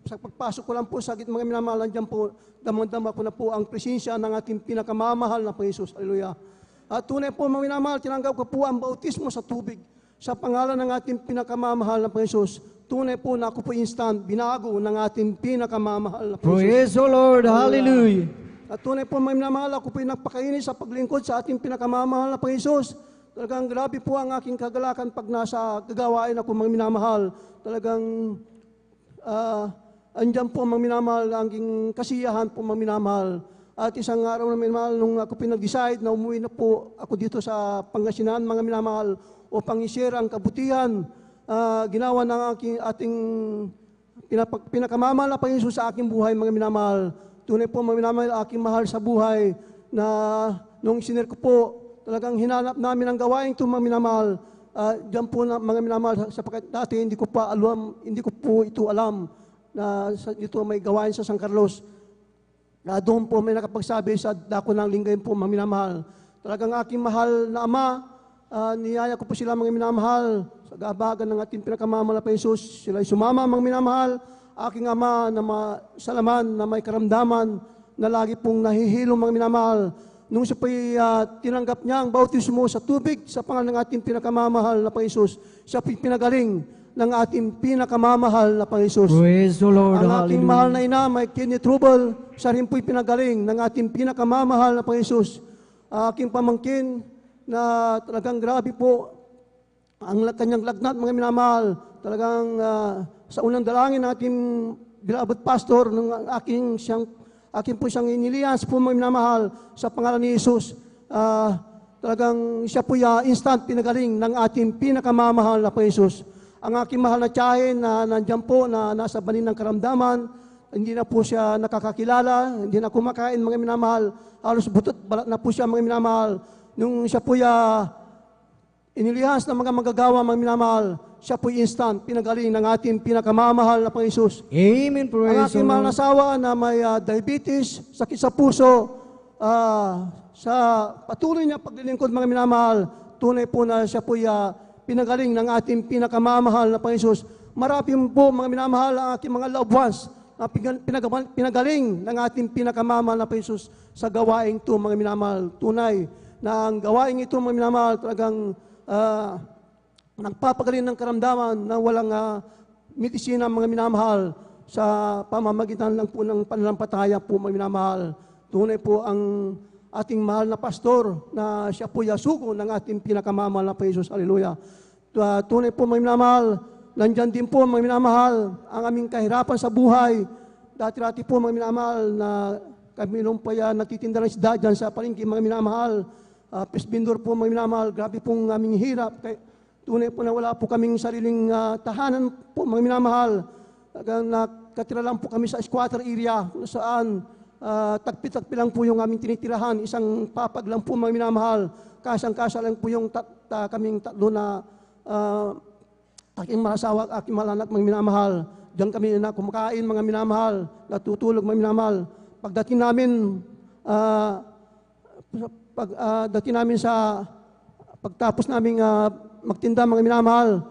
sa pagpasok ko lang po sa mga minamahal, nandiyan po, damang-dama ko na po ang presensya ng ating pinakamamahal na Panginoon. Hallelujah. At tunay po mga minamahal, tinanggap ko po ang bautismo sa tubig sa pangalan ng ating pinakamamahal na Panginoon. Tunay po na ako po instant, binago ng ating pinakamamahal na Panginoon. Praise the Lord! Hallelujah! At tunay po may minamahal, ako po nagpakainis sa paglingkod sa ating pinakamamahal na Panginoon. Talagang grabe po ang aking kagalakan pag nasa gagawain ako mga minamahal. Talagang andyan po mga minamahal, ang aking kasiyahan po mga minamahal. At isang araw na minamahal, nung ako pinag-decide na umuwi na po ako dito sa Pangasinan mga minamahal upang i-share ang kabutihan, ginawa ng ating pinakamamahal na Panginoon sa aking buhay mga minamahal. Tunay po mga minamahal, aking mahal sa buhay na nung sinir ko po, talagang hinanap namin ang gawain ito mga minamahal. Diyan po na, mga minamahal, sapagkat dati hindi ko po ito alam na dito may gawain sa San Carlos. Doon po may nakapagsabi sa dako ng linggayin po mga minamahal. Talagang aking mahal na ama, niyaya ko po sila mga minamahal sa gabagan ng ating pinakamamahal na Panginoon. Sila ay sumama mga minamahal. Aking ama na salaman na may karamdaman na lagi pong nahihilo mga minamahal. Nung siya po'y tinanggap niya ang bautismo sa tubig sa pangalan ng ating pinakamamahal na Panginoon, siya po'y pinagaling ng ating pinakamamahal na Panginoon. Praise the Lord! Ang aking Hallelujah! mahal na ina, may kidney trouble, siya rin po'y pinagaling ng ating pinakamamahal na Panginoon. Aking pamangkin na talagang grabe po ang kanyang lagnat mga minamahal. Talagang sa unang dalangin ating beloved pastor, ng aking po siyang inilias po mga minamahal sa pangalan ni Jesus. Talagang siya po instant pinagaling ng ating pinakamamahal na Panginoon. Ang aking mahal na tiyahin na nandiyan po na nasa banin ng karamdaman, hindi na po siya nakakakilala, hindi na kumakain mga minamahal, halos butot balat na po siya mga minamahal. Nung siya po inilihas ng mga magagawa mga minamahal, siya po instant pinagaling ng ating pinakamamahal na Panginoon. Amen. Ang Praise the aking mahal na Lord! asawa na may diabetes, sakit sa puso, sa patuloy niya paglilingkod mga minamahal, tunay po na siya po pinagaling ng ating pinakamamahal na Panginoon. Marami po mga minamahal ang aking mga loved ones na pinagaling ng ating pinakamamahal na Panginoon sa gawaing ito mga minamahal. Tunay na ang gawaing ito mga minamahal talagang nagpapagaling ng karamdaman na walang medisina mga minamahal sa pamamagitan lang po ng pananampalataya po mga minamahal. Tunay po ang ating mahal na pastor na siya po sugo ng ating pinakamamahal na Panginoon. Hallelujah. Tunay po mga minamahal, nandyan din po mga minamahal ang aming kahirapan sa buhay. Dati-dati po mga minamahal na kami nung pa nagtitinda ng isda dyan sa palengke mga minamahal. Pesbindor po mga minamahal, grabe pong aming hirap. Tunay po na wala po kaming sariling tahanan po mga minamahal. Nakatira lang po kami sa squatter area kung saan tagpi-tagpi lang po yung aming tinitirahan, isang papag lang po mga minamahal, kasang-kasa lang po yung kaming tatlo na aking masawa at aking mahal anak mga minamahal. Diyan kami na kumakain mga minamahal, natutulog mga minamahal. Pagdating namin, pagdating namin sa pagtapos namin magtinda mga minamahal,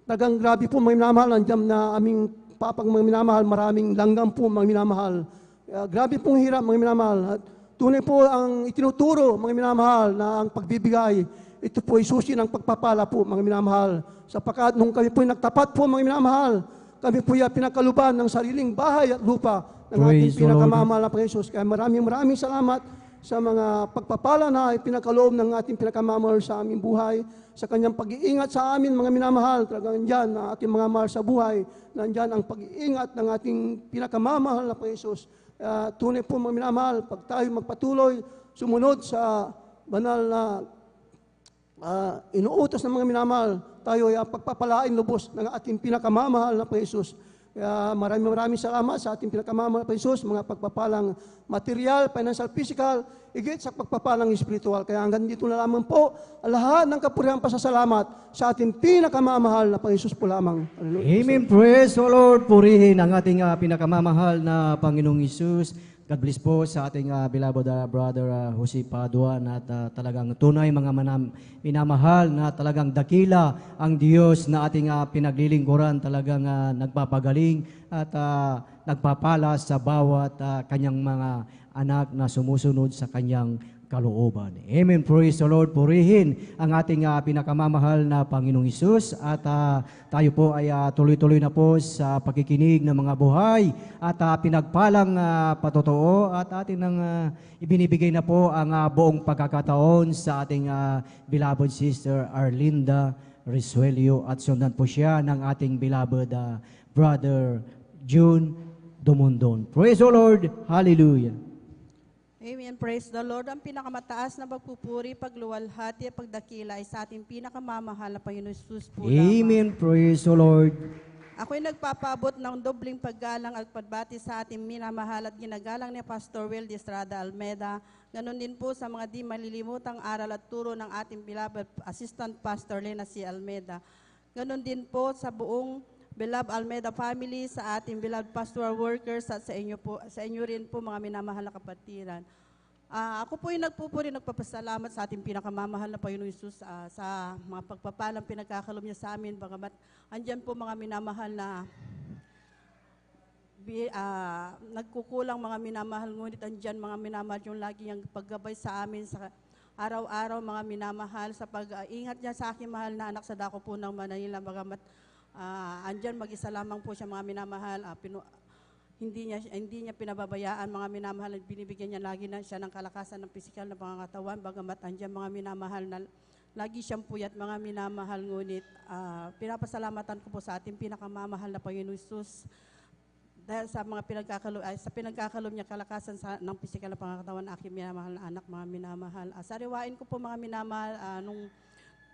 talagang grabe po mga minamahal, nandiyan na aming papag mga minamahal, maraming langgam po mga minamahal. Grabe pong hirap mga minamahal. At tunay po ang itinuturo mga minamahal na ang pagbibigay, ito po ay susi ng pagpapala po mga minamahal. Sapagkat nung kami po ay nagtapat po mga minamahal, kami po ay pinakaluban ng sariling bahay at lupa ng ating Praise the Lord. pinakamamahal na Panginoon. Kaya maraming salamat sa mga pagpapala na ipinakaloob ng ating pinakamamahal sa aming buhay, sa kanyang pag-iingat sa amin mga minamahal. Talagang nandyan ang ating mga mahal sa buhay, nandyan ang pag-iingat ng ating pinakamamahal na Panginoon. Tunay po mga minamahal, pag tayo magpatuloy, sumunod sa banal na inuutos ng mga minamahal, tayo ay pagpapalain lubos ng ating pinakamamahal na Panginoon. Kaya maraming salamat sa ating pinakamamahal na Panginoon, mga pagpapalang material, financial, physical, higit sa pagpapalang espiritual. Kaya hanggang dito na lamang po, lahat ng kapurihan pasasalamat sa ating pinakamamahal na Panginoon po lamang. Hallelujah. Amen. Praise the Lord. Purihin ang ating pinakamamahal na Panginoong Isus. God bless po sa ating beloved brother Jose Paduan at talagang tunay mga minamahal na talagang dakila ang Diyos na ating pinaglilingkuran, talagang nagpapagaling at nagpapala sa bawat kanyang mga anak na sumusunod sa kanyang kalooban. Amen. Praise the Lord. Purihin ang ating pinakamamahal na Panginoong Isus at tayo po ay tuloy-tuloy na po sa pakikinig ng mga buhay at pinagpalang patotoo at ating ibinibigay na po ang buong pagkakataon sa ating beloved sister Arlinda Risuelio at sundan po siya ng ating beloved brother June Dumondon. Praise the Lord. Hallelujah. Amen. Praise the Lord. Ang pinakamataas na pagpupuri, pagluwalhati at pagdakila ay sa ating pinakamamahal na Panginoon Jesus po lamang. Amen. Praise the Lord. Ako'y nagpapabot ng dobling paggalang at pagbati sa ating minamahal at ginagalang ni Pastor Will de Estrada Almeda. Ganon din po sa mga di malilimutang aral at turo ng ating beloved Assistant Pastor Lena C. Almeda. Ganon din po sa buong beloved Almeda family, sa ating beloved pastoral workers at sa inyo rin po mga minamahal na kapatiran. Ako po yung nagpapasalamat sa ating pinakamamahal na Panginoon Jesus sa mga pagpapalang pinagkakalob niya sa amin. Bagamat andyan po mga minamahal na nagkukulang mga minamahal, ngunit andyan mga minamahal yung lagi yung paggabay sa amin sa araw-araw, mga minamahal, sa pag-ingat niya sa aking mahal na anak sa dako po ng Manila. Bagamat andyan mag-isa lamang po siya mga minamahal, hindi niya pinababayaan mga minamahal, binibigyan niya lagi na siya ng kalakasan ng pisikal na pangangatawan. Bagamat andyan mga minamahal na lagi siyang puyat mga minamahal, ngunit pinapasalamatan ko po sa ating pinakamamahal na Panginoon Jesus dahil sa mga pinagkakalob niya kalakasan ng pisikal na pangangatawan na aking minamahal na anak mga minamahal. Sariwain ko po mga minamahal, nung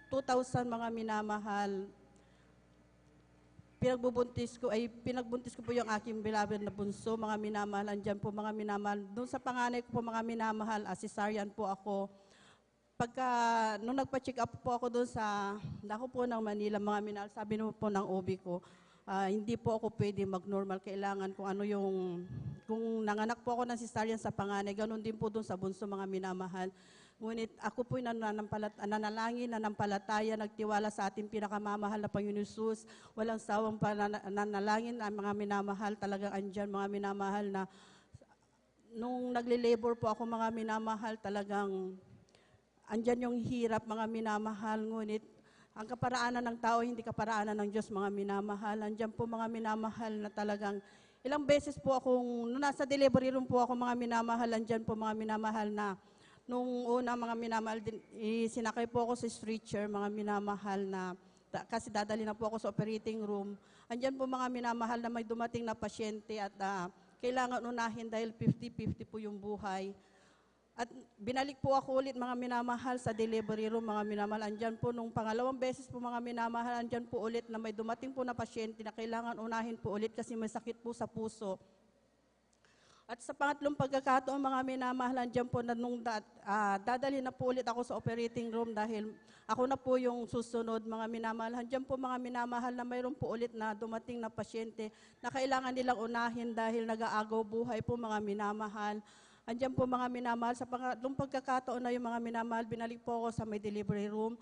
2000 mga minamahal, pinagbuntis ko po yung aking beloved na bunso, mga minamahal. Andyan po mga minamahal. Doon sa panganay ko po mga minamahal, cesarean po ako. Nung nagpa-check up po ako doon sa dako po ng Manila, mga minamahal, sabi po ng OB ko, hindi po ako pwede mag-normal. Kailangan kung nanganak po ako ng cesarean sa panganay, ganun din po doon sa bunso, mga minamahal. Ngunit ako po'y nanalangin, nanampalataya, nagtiwala sa ating pinakamamahal na Panginoon Jesus. Walang sawang nanalangin ang mga minamahal, talagang andyan mga minamahal na nung nagle-labor po ako mga minamahal, talagang andyan yung hirap mga minamahal. Ngunit ang kaparaanan ng tao, hindi kaparaanan ng Diyos mga minamahal. Andyan po mga minamahal na talagang ilang beses po akong, nung nasa delivery room po ako mga minamahal, andyan po mga minamahal na nung una mga minamahal, sinakay po ako sa stretcher, mga minamahal na, kasi dadali na po ako sa operating room. Andyan po mga minamahal na may dumating na pasyente at kailangan unahin dahil 50-50 po yung buhay. At binalik po ako ulit mga minamahal sa delivery room, mga minamahal. Andyan po nung pangalawang beses po mga minamahal, andyan po ulit na may dumating po na pasyente na kailangan unahin po ulit kasi may sakit po sa puso. At sa pangatlong pagkakataon, mga minamahal, andyan po na dadalhin na po ulit ako sa operating room dahil ako na po yung susunod, mga minamahal. Andyan po mga minamahal na mayroon po ulit na dumating na pasyente na kailangan nilang unahin dahil nag-aagaw buhay po, mga minamahal. Andyan po mga minamahal, sa pangatlong pagkakataon na yung mga minamahal, binalik po ako sa may delivery room.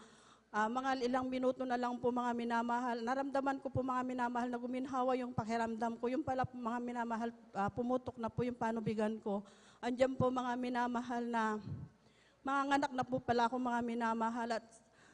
Mga ilang minuto na lang po, mga minamahal, naramdaman ko po, mga minamahal, na guminhawa yung pakiramdam ko. Yung pala po, mga minamahal, pumutok na po yung panubigan ko. Andyan po mga minamahal na mga anak na po pala ako, mga minamahal. At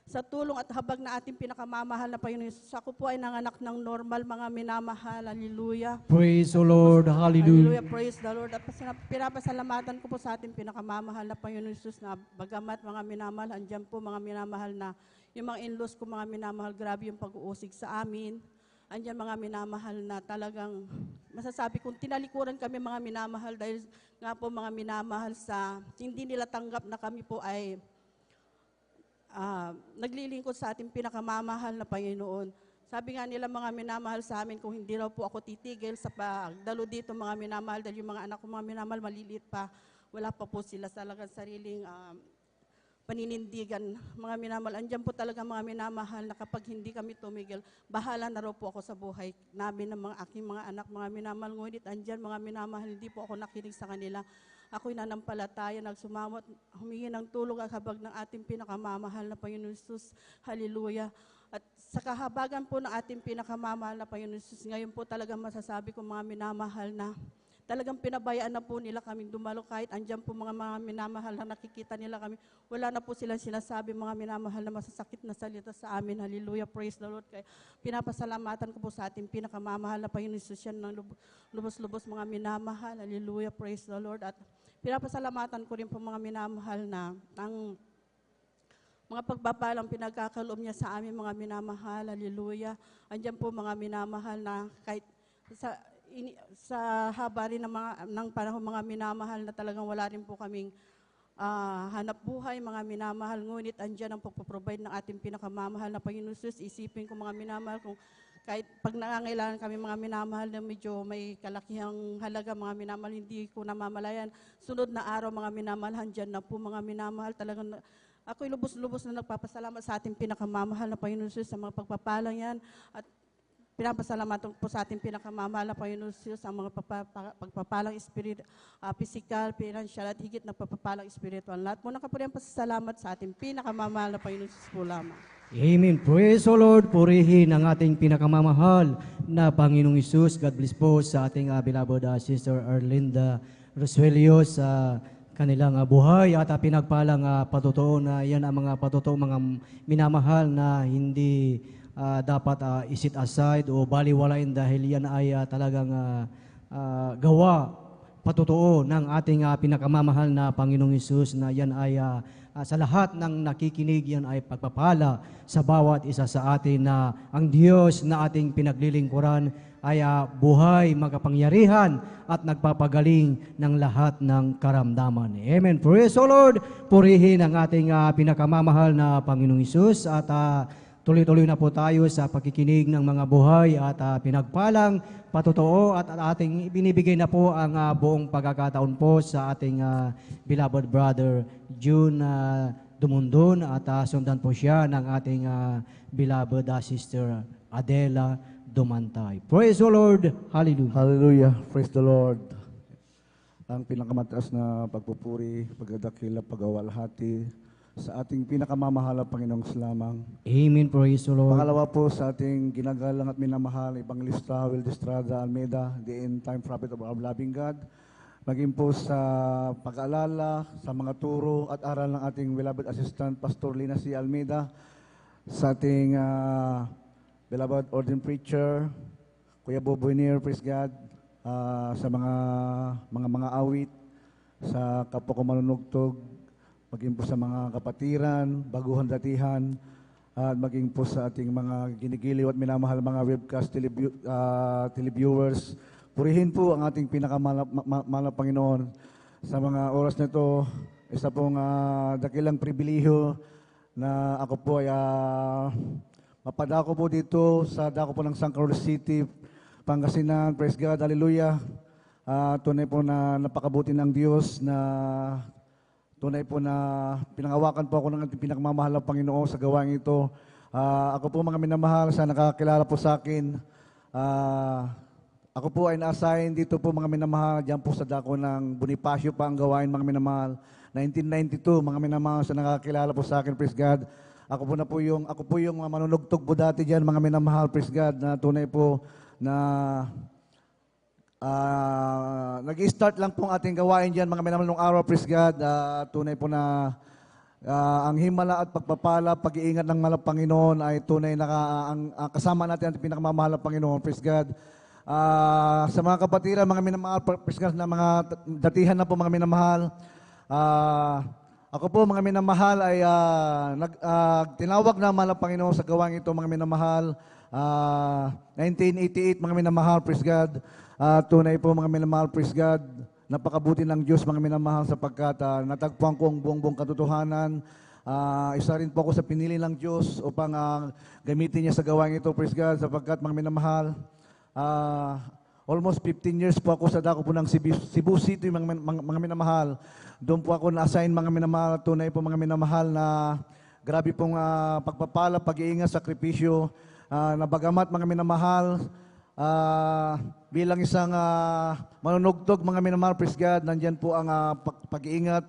sa tulong at habag na ating pinakamamahal na Panginoon Jesus, ako po ay nanganak ng normal, mga minamahal. Hallelujah. Praise the Lord. Hallelujah. Hallelujah, praise the Lord. At pinapasalamatan ko po sa ating pinakamamahal na Panginoon Jesus na bagamat, mga minamahal, andyan po mga minamahal na yung mga in-laws ko, mga minamahal, grabe yung pag-uusig sa amin. Andyan mga minamahal na talagang masasabi kong tinalikuran kami, mga minamahal, dahil nga po, mga minamahal, sa hindi nila tanggap na kami po ay naglilingkod sa ating pinakamamahal na Panginoon. Sabi nga nila, mga minamahal, sa amin, kung hindi raw po ako titigil sa pagdalo dito, mga minamahal, dahil yung mga anak ko, mga minamahal, maliliit pa, wala pa po sila talagang sariling paninindigan, mga minamahal. Andyan po talaga, mga minamahal, na kapag hindi kami tumigil, bahala na raw po ako sa buhay namin ng mga aking mga anak, mga minamahal. Ngunit andyan, mga minamahal, hindi po ako nakinig sa kanila. Ako'y nanampalataya, nagsumamot, humingi ng tulong at habag ng ating pinakamamahal na Panginoon Jesus. Hallelujah. At sa kahabagan po ng ating pinakamamahal na Panginoon Jesus, ngayon po talagang masasabi ko, mga minamahal, na talagang pinabayaan na po nila kaming dumalo, kahit andyan po mga minamahal na nakikita nila kami. Wala na po silang sinasabi, mga minamahal, na masasakit na salita sa amin. Hallelujah, praise the Lord. Kaya pinapasalamatan ko po sa ating pinakamamahal na Panginoon Jesus, yan ng lubos-lubos, mga minamahal. Hallelujah, praise the Lord. At pinapasalamatan ko rin po, mga minamahal, na ang mga pagpapalang pinagkakaloob niya sa amin, mga minamahal. Hallelujah. Andyan po, mga minamahal, na kahit sa haba rin ng panahon, mga minamahal, na talagang wala rin po kaming hanap buhay, mga minamahal. Ngunit andyan ang pagpaprovide ng ating pinakamamahal na Panginoon Jesus. Isipin ko, mga minamahal, kung kahit pag nangangailangan kami, mga minamahal, na medyo may kalakihang halaga, mga minamahal, hindi ko namamalayan. Sunod na araw, mga minamahal, andyan na po, mga minamahal. Talagang ako'y lubos-lubos na nagpapasalamat sa ating pinakamamahal na Panginoon Jesus sa mga pagpapalang yan. At pinapasalamatan po sa ating pinakamamahal na Panginoon Jesus ang mga pagpapalang physical, financial, at higit na pagpapalang spiritual. Lahat po nakapurihan pasasalamat sa ating pinakamamahal na Panginoon Jesus po lamang. Amen. Praise the Lord. Purihin ang ating pinakamamahal na Panginoong Isus. God bless po sa ating beloved Sister Arlinda Rosuelio sa kanilang buhay at pinagpalang patotoo na yan ang mga patotoo, mga minamahal na hindi dapat isit aside o baliwalain dahil yan ay talagang gawa, patotoo ng ating pinakamamahal na Panginoong Hesus, na yan ay sa lahat ng nakikinig, yan ay pagpapala sa bawat isa sa atin, na ang Diyos na ating pinaglilingkuran ay buhay, makapangyarihan at nagpapagaling ng lahat ng karamdaman. Amen. Praise the Lord. Purihin ang ating pinakamamahal na Panginoong Hesus at tuloy-tuloy na po tayo sa pakikinig ng mga buhay at pinagpalang patotoo at ating binibigay na po ang buong pagkakataon po sa ating beloved brother June Dumundon at sundan po siya ng ating beloved sister Adela Dumantay. Praise the Lord. Hallelujah. Hallelujah. Praise the Lord. Ang pinakamataas na pagpupuri, pagdadakila, pagawalhati sa ating pinakamamahal na Panginoong lamang. Amen. Praise the Lord. Pangalawa po sa ating ginagalang at minamahal, Evangelista Will Estrada Almeida, the end-time prophet of our loving God. Maging po sa pag-aalala, sa mga turo at aral ng ating beloved assistant, Pastor Lina C. Almeida, sa ating beloved ordained preacher, Kuya Boboy Nier, praise God, sa mga awit, sa kapwa ko manunugtog, maging po sa mga kapatiran, baguhan datihan, at maging po sa ating mga ginigiliw at minamahal mga webcast televiewers. Purihin po ang ating pinakamahal na Panginoon. Sa mga oras na ito, isa pong dakilang pribiliho na ako po ay mapadako po dito sa dako po ng San Carlos City, Pangasinan. Praise God, hallelujah. Tunay po na napakabuti ng Diyos na tunay po na pinangawakan po ako ng ating pinakamamahal na Panginoon sa gawain ito. Ako po mga minamahal sa nakakilala po sa akin. Ako po ay na-assign dito po mga minamahal, diyan po sa dako ng Bonifacio pa ang gawain mga minamahal. 1992, mga minamahal sa nakakilala po sa akin, praise God. Ako po yung manunugtog po dati diyan mga minamahal, praise God, na tunay po na nag-start lang pong ating gawain diyan mga minamahal nung araw, praise God. Tunay po na ang himala at pagpapala, pag-iingat ng mahal na Panginoon ay tunay na ang kasama natin ang pinakamamahal na Panginoon, praise God. Sa mga kapatiran, mga minamahal, praise God, na mga datihan na po mga minamahal, ako po mga minamahal ay tinawag na mahal na Panginoon sa gawain ito mga minamahal. 1988 mga minamahal, praise God. Tunay po mga minamahal, praise God. Napakabuti ng Diyos mga minamahal sapagkat natagpuan ko ang buong katotohanan. Isa rin po ako sa pinili ng Diyos upang gamitin niya sa gawain ito, praise God, sapagkat mga minamahal, almost 15 years po ako sa dako po ng Cebu City, mga minamahal. Doon po ako na-assign mga minamahal, tunay po mga minamahal na grabe pong pagpapala, pag-iingat, sakripisyo, na bagamat mga minamahal, bilang isang manunugtog mga minamahal, praise God, nandyan po ang pag-iingat,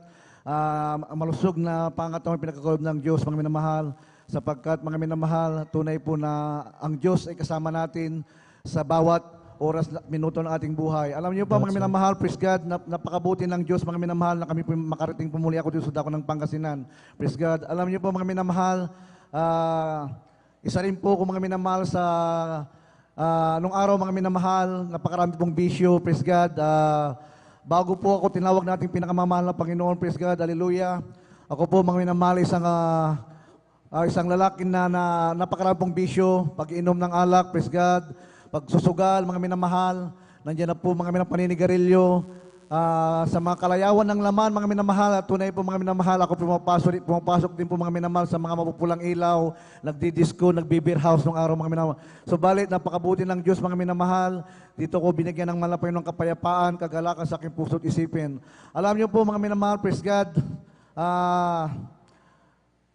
malusog na pangatawang pinagkakalob ng Diyos mga minamahal, sapagkat mga minamahal, tunay po na ang Diyos ay kasama natin sa bawat oras, minuto ng ating buhay. Alam niyo pa mga minamahal, praise God, napakabuti ng Diyos mga minamahal na kami po makarating pumuli ako dito sa dako ng Pangasinan. Praise God. Alam niyo po mga minamahal, isa rin po kung mga minamahal sa nung araw mga minamahal, napakarami pong bisyo, praise God. Bago po ako tinawag nating pinakamamahal na Panginoon, praise God, hallelujah. Ako po mga minamahal, isang lalaki na napakarami pong bisyo, pag-inom ng alak, praise God, pagsusugal, mga minamahal, nandiyan na po mga paninigarilyo, sa mga kalayawan ng laman, mga minamahal, at tunay po mga minamahal, ako pumapasok din po mga minamahal sa mga mapupulang ilaw, nagdi-disco, nagbe-beer house nung araw mga minamahal. So balit, napakabuti ng Diyos mga minamahal, dito ko binigyan ng malapay ng kapayapaan, kagalakan sa aking puso't isipin. Alam niyo po mga minamahal, praise God,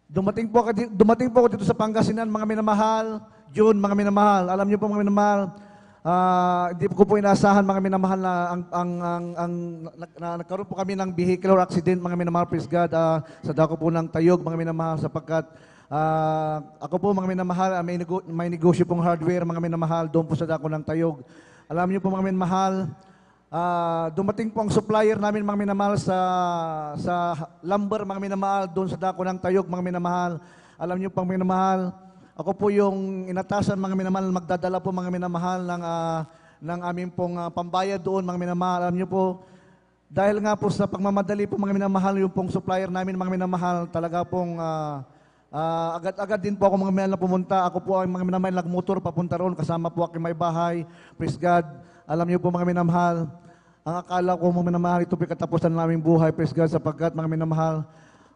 dumating po ako dito sa Pangasinan, mga minamahal, June, mga minamahal. Alam niyo po mga minamahal, hindi ko po inaasahan mga minamahal na nagkaroon po kami ng vehicular accident mga minamahal, praise God, sa dako po ng Tayog mga minamahal, sapagkat ako po mga minamahal, may negosyo pong hardware mga minamahal doon po sa dako ng Tayog. Alam niyo po mga minamahal, dumating po ang supplier namin mga minamahal sa lumber mga minamahal doon sa dako ng Tayog mga minamahal. Alam niyo pang minamahal, ako po yung inatasan mga minamahal, magdadala po mga minamahal ng aming pong pambayad doon mga minamahal. Alam niyo po, dahil nga po sa pagmamadali po mga minamahal, yung pong supplier namin mga minamahal, talaga pong agad-agad din po ako mga minamahal na pumunta. Ako po ay mga minamahal nagmotor papunta roon, kasama po aking may bahay. Praise God. Alam niyo po mga minamahal, ang akala ko mga minamahal, ito po katapusan ng aming buhay. Praise God, sapagkat mga minamahal,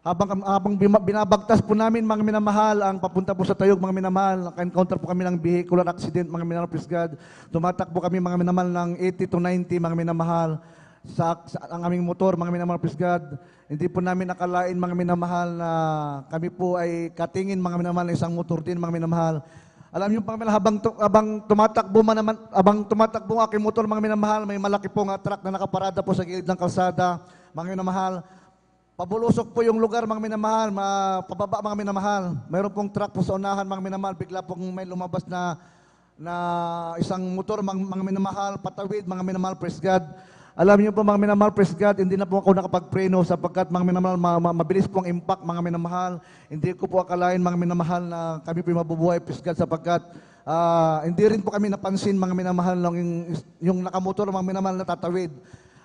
habang binabagtas po namin mga minamahal, ang papunta po sa Tayog mga minamahal, naka-encounter po kami ng vehicular accident mga minamahal, praise God. Tumatakbo kami mga minamahal ng 80 to 90 mga minamahal sa ang aming motor mga minamahal, praise God. Hindi po namin nakalain mga minamahal na kami po ay katingin mga minamahal ng isang motor din mga minamahal. Alam niyo mga minamahal, habang tumatakbo ang aking motor mga minamahal, may malaki pong truck na nakaparada po sa gilid ng kalsada mga minamahal. Pabulusok po yung lugar mga minamahal, pababa mga minamahal. Mayroon pong truck po sa unahan mga minamahal, bigla pong may lumabas na isang motor mga minamahal, patawid mga minamahal, praise God. Alam niyo po mga minamahal, praise God, hindi na po ako nakapagpreno sapagkat mga minamahal, mabilis po ang impact mga minamahal. Hindi ko po akalain mga minamahal na kami po mabubuhay, praise God, sapagkat hindi rin po kami napansin mga minamahal yung nakamotor mga minamahal na tatawid.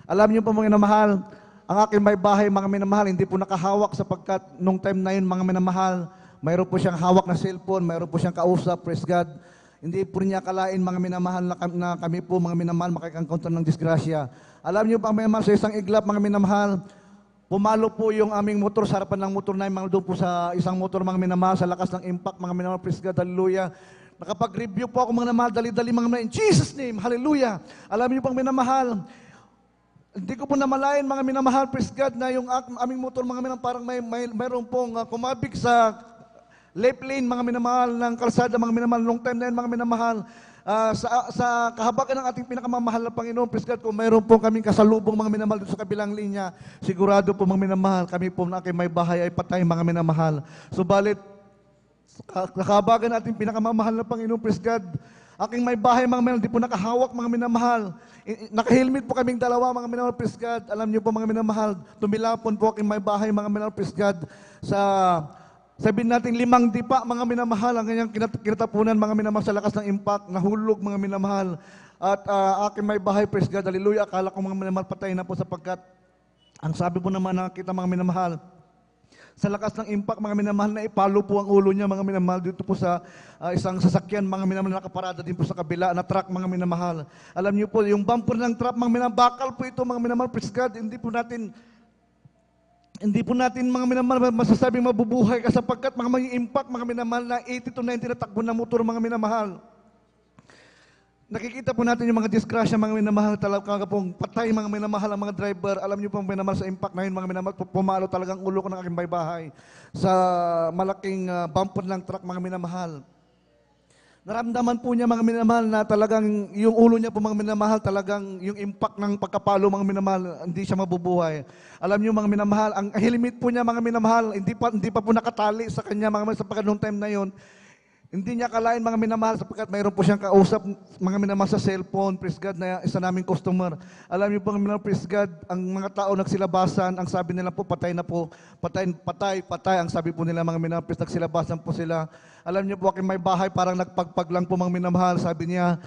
Alam niyo po mga minamahal, ang aking may bahay mga minamahal, hindi po nakahawak sapagkat nung time na yun mga minamahal, mayroon po siyang hawak na cellphone, mayroon po siyang kausap, praise God. Hindi po niya akalain mga minamahal na kami po mga minamahal makaka-encounter ng disgrasya. Alam niyo pa mga minamahal, sa isang iglap mga minamahal, pumalo po yung aming motor sa harapan ng motor na yung doon po sa isang motor mga minamahal, sa lakas ng impact mga minamahal, praise God, hallelujah. Nakapag-review po ako mga minamahal, dali-dali mga minamahal, in Jesus name, hallelujah. Alam niyo pang minamahal, Hindi ko po namalayan mga minamahal, praise God, na yung aming motor mga minamahal, parang mayroon pong kumabig sa left lane mga minamahal ng kalsada mga minamahal. Long time na yun mga minamahal. Sa kahabagan ng ating pinakamamahal na Panginoon, praise God, kung mayroon po kaming kasalubong mga minamahal dito sa kabilang linya, sigurado po mga minamahal, kami po na aking may bahay ay patay mga minamahal. Subalit, kahabagan natin pinakamamahal na Panginoon, praise God, aking may bahay mga minamahal, di po nakahawak mga minamahal. Nakahilmit po kaming dalawa mga minamahal, praise God. Alam niyo po mga minamahal, tumilapon po aking may bahay mga minamahal, praise God, sa sabihin natin 5 dipa mga minamahal ang kanyang kinatapunan mga minamahal sa lakas ng impact, nahulog mga minamahal. At aking may bahay, praise God, hallelujah. Akala ko mga minamahal patay na po sapagkat ang sabi po naman nakita mga minamahal, sa lakas ng impact mga minamahal na ipalo po ang ulo niya mga minamahal dito po sa isang sasakyan mga minamahal na nakaparada din po sa kabila na truck mga minamahal. Alam niyo po yung bumper ng truck mga minamahal, bakal po ito mga minamahal, praise God. Hindi po natin mga minamahal masasabing mabubuhay sapagkat mga may impact mga minamahal na 80 to 90 na takbo na motor mga minamahal. Nakikita po natin yung mga disgrasya mga minamahal, talaga pong patay mga minamahal ang mga driver. Alam niyo po minamahal sa impact na yun mga minamahal, pumalo talagang ulo ko ng aking bahay sa malaking bumper ng truck mga minamahal. Naramdaman po niya mga minamahal na talagang yung ulo niya po mga minamahal, talagang yung impact ng pagkapalo mga minamahal, hindi siya mabubuhay. Alam niyo mga minamahal, ang helmet po niya mga minamahal, hindi pa po nakatali sa kanya mga minamahal, sapagkat noong time na yon. Hindi niya kalain mga minamahal sapagkat mayroon po siyang kausap mga minamahal sa cellphone, praise God, na isa naming customer. Alam niyo po mga minamahal, praise God, ang mga tao nagsilabasan, ang sabi nila po patay na po, patay, ang sabi po nila mga minamahal, praise, nagsilabasan po sila. Alam niyo po aking may bahay, parang nagpagpag lang po mga minamahal, sabi niya,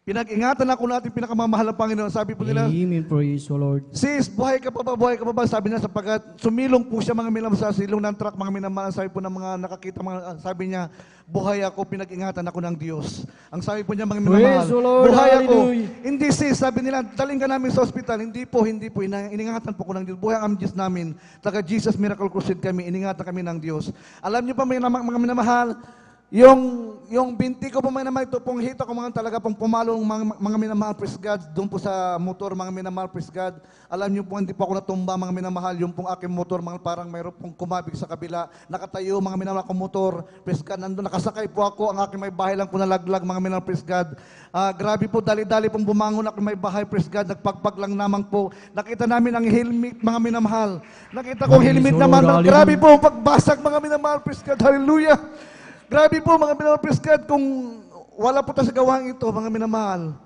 pinag-ingatan ako natin pinakamamahal ng Panginoon. Sabi po nila, Amen, praise the Lord. sis, buhay ka pa ba? Buhay ka pa ba? Sabi niya sapagkat sumilong po siya mga minamahal sa silong ng truck mga minamahal. Sabi po ng mga nakakita, sabi niya, buhay ako, pinag-ingatan ako ng Diyos. Ang sabi po niya mga minamahal, Praise the Lord, buhay ako. hallelujah. Hindi sis, sabi nila, daling ka namin sa ospital. Hindi po, iningatan po ko ng Diyos. Buhay ang Diyos namin. Taga Jesus Miracle Crusade kami, iningatan kami ng Diyos. Alam niyo pa mga minamahal, yung binti ko po mga minamahal, ito pong hita ko mga talaga pong pumalong mga minamahal, praise God, doon po sa motor mga minamahal, praise God. Alam niyo po, hindi po ako natumba mga minamahal, yung pong aking motor, mga parang mayroon pong kumabig sa kabila, nakatayo mga minamahal akong motor, praise God, nandun, nakasakay po ako, ang aking may bahay lang po nalaglag mga minamahal, praise God. Grabe po, dali-dali pong bumangon ako may bahay, praise God, nagpagpag lang naman po. Nakita namin ang helmet mga minamahal. Nakita ko ang helmet naman, grabe po, pagbasag mga minamahal, praise God, hallelujah. Grabe po mga minamahal, praise God, kung wala po tayo sa gawain ito, mga minamahal,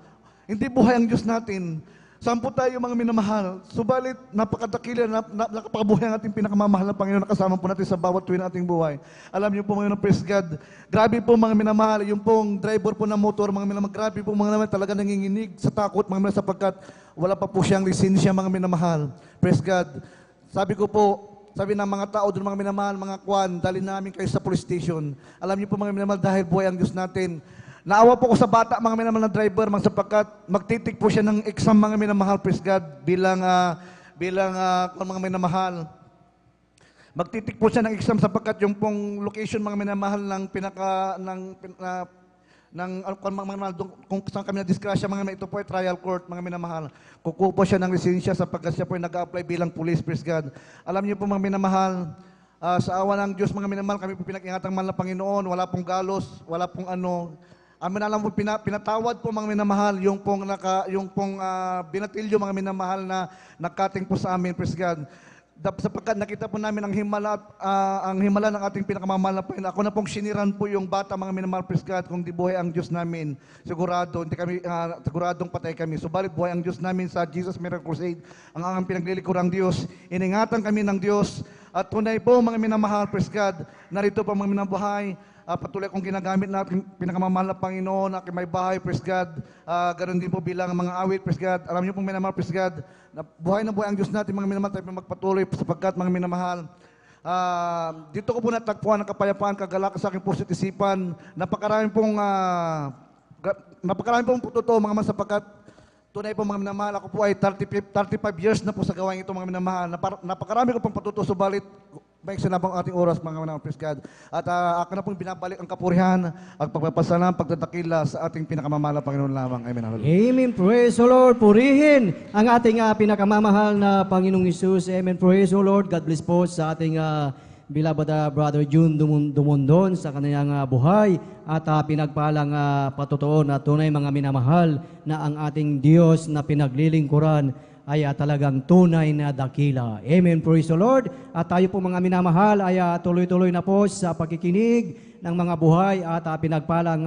hindi buhay ang Diyos natin. Saan po tayo mga minamahal? Subalit, napakadakila, nakapakabuhay ang ating pinakamamahal na Panginoon, nakasama po natin sa bawat tuwin ng ating buhay. Alam niyo po mga praise God, grabe po mga minamahal, yung pong driver po ng motor, mga minamahal, grabe po mga minamahal, talaga nanginginig sa takot mga minamahal, sapagkat wala pa po siyang lisensya mga minamahal. Praise God. Sabi ng mga tao doon mga minamahal, mga kwan, dali namin kayo sa police station. Alam niyo po mga minamahal, dahil buhay ang Diyos natin. Naawa po ko sa bata mga minamahal na driver, sapagkat magtitik po siya ng exam mga minamahal, praise God, bilang mga minamahal. Magtitik po siya ng exam sapagkat yung pong location mga minamahal kung saan kami na-disgrasya mga ito po ay trial court mga minamahal. Kukuha po siya ng lisensya sapagkat siya po ay nag-apply bilang police, praise God. Alam niyo po mga minamahal, sa awa ng Diyos mga minamahal, kami po pinag-ingatan man ng Panginoon, wala pong galos, wala pong ano. Amin alam po, pinatawad po mga minamahal, yung pong binatilyo mga minamahal na nagkating po sa amin, praise God. Sapagkat nakita po namin ang himala ng ating pinakamamahal na Panginoon. Ako na pong siniran po yung bata mga minamahal, praise God, kung di buhay ang Diyos namin. Siguradong patay kami. Subalit buhay ang Diyos namin sa Jesus Miracle Crusade, ang pinaglilikurang Diyos. Iningatan kami ng Diyos. At tunay po mga minamahal, praise God, narito po mga minabuhay. Patuloy kong ginagamit natin pinakamamahal na Panginoon, aking may bahay, praise God. Ganon din po bilang mga awit, praise God. Alam niyo pong minamahal, praise God, na buhay ang Diyos natin, mga minamahal, tayo magpatuloy sapagkat mga minamahal. Dito ko po natagpuan ang kapayapaan, kagalakan sa aking puso't isipan. Napakarami pong totoo mga minamahal, sapagkat tunay po mga minamahal, ako po ay 35 years na po sa gawain ito mga minamahal. Napakarami ko pong patuto, subalit Maiksa na po ang ating oras, mga manang praise God. At ako na pong binabalik ang kapurihan at pagpapasalam, pagtatakila sa ating pinakamamahal na Panginoon lamang. Amen. Hallelujah. Amen. Praise the Lord. Purihin ang ating pinakamamahal na Panginoong Hesus. Amen. Praise the Lord. God bless po sa ating beloved Brother June Dumondon sa kanyang buhay at pinagpalang patotoo na tunay mga minamahal na ang ating Diyos na pinaglilingkuran ay talagang tunay na dakila. Amen. Praise the Lord. At tayo po mga minamahal ay tuloy-tuloy na po sa pagkikinig ng mga buhay at pinagpalang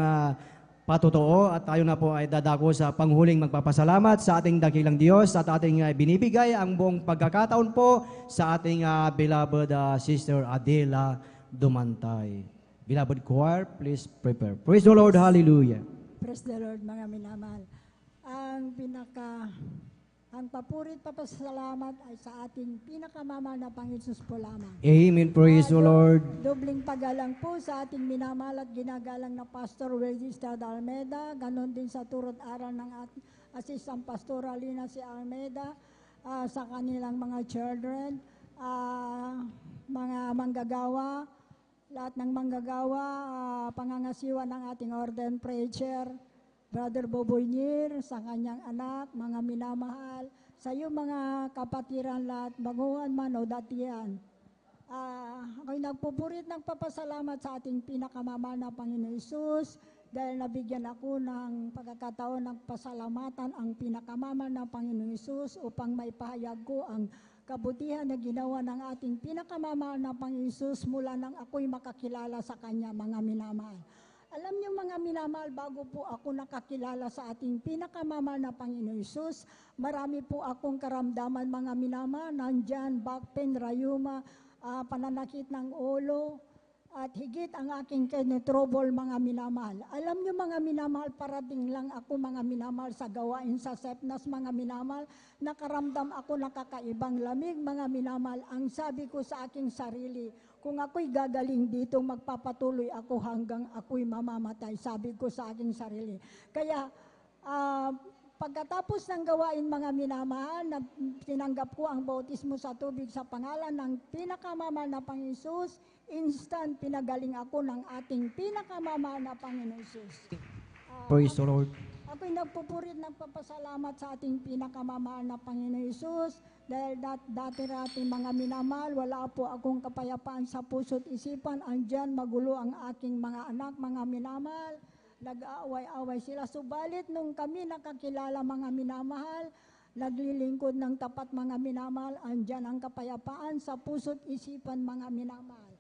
patotoo at tayo na po ay dadako sa panghuling magpapasalamat sa ating dakilang Diyos at ating binibigay ang buong pagkakataon po sa ating beloved Sister Adela Dumantay. Beloved choir, please prepare. Praise the Lord. Hallelujah. Praise the Lord, mga minamahal. Ang papurit papasalamat ay sa ating pinakamamahal na Panginoon po lamang. Amen. Praise the Lord. Dobling paggalang po sa ating minamahal at ginagalang na Pastor Regis Estrada Almeida, ganon din sa turot aral ng ating Assistant Pastor Alina si Almeida, sa kanilang mga children, mga manggagawa, lahat ng manggagawa, pangangasiwa ng ating ordained preacher, Brother Boboy Nir, sa kanyang anak, mga minamahal, sa iyo mga kapatiran lahat, baguhan man o datian. Ako'y nagpupurit ng papasalamat sa ating pinakamamahal na Panginoon Hesus dahil nabigyan ako ng pagkakataon ng pasalamatan ang pinakamamahal na Panginoon Hesus upang maipahayag ko ang kabutihan na ginawa ng ating pinakamamahal na Panginoon Hesus mula nang ako'y makakilala sa Kanya, mga minamahal. Alam niyo mga minamahal, bago po ako nakakilala sa ating pinakamamahal na Panginoon Hesus, marami po akong karamdaman mga minamahal, nandyan, back pain, rayuma, pananakit ng ulo, at higit ang aking kidney trouble mga minamahal. Alam niyo mga minamahal, parating lang ako mga minamahal sa gawain sa Sepnas mga minamahal, nakaramdam ako nakakaibang lamig mga minamahal. Ang sabi ko sa aking sarili, kung ako'y gagaling dito, magpapatuloy ako hanggang ako'y mamamatay, sabi ko sa aking sarili. Kaya pagkatapos ng gawain mga minamahal, tinanggap ko ang bautismo sa tubig sa pangalan ng pinakamamahal na Panginoon Hesus. Instant pinagaling ako ng ating pinakamamahal na Panginoon Hesus. Praise the Lord. Ako'y nagpupurit ng papasalamat sa ating pinakamamahal na Panginoon Hesus dahil dati-rati mga minamahal, wala po akong kapayapaan sa puso't isipan. Andyan magulo ang aking mga anak, mga minamahal. Nag-aaway-away sila. Subalit nung kami nakakilala mga minamahal, naglilingkod ng tapat mga minamahal, andyan ang kapayapaan sa puso't isipan mga minamahal.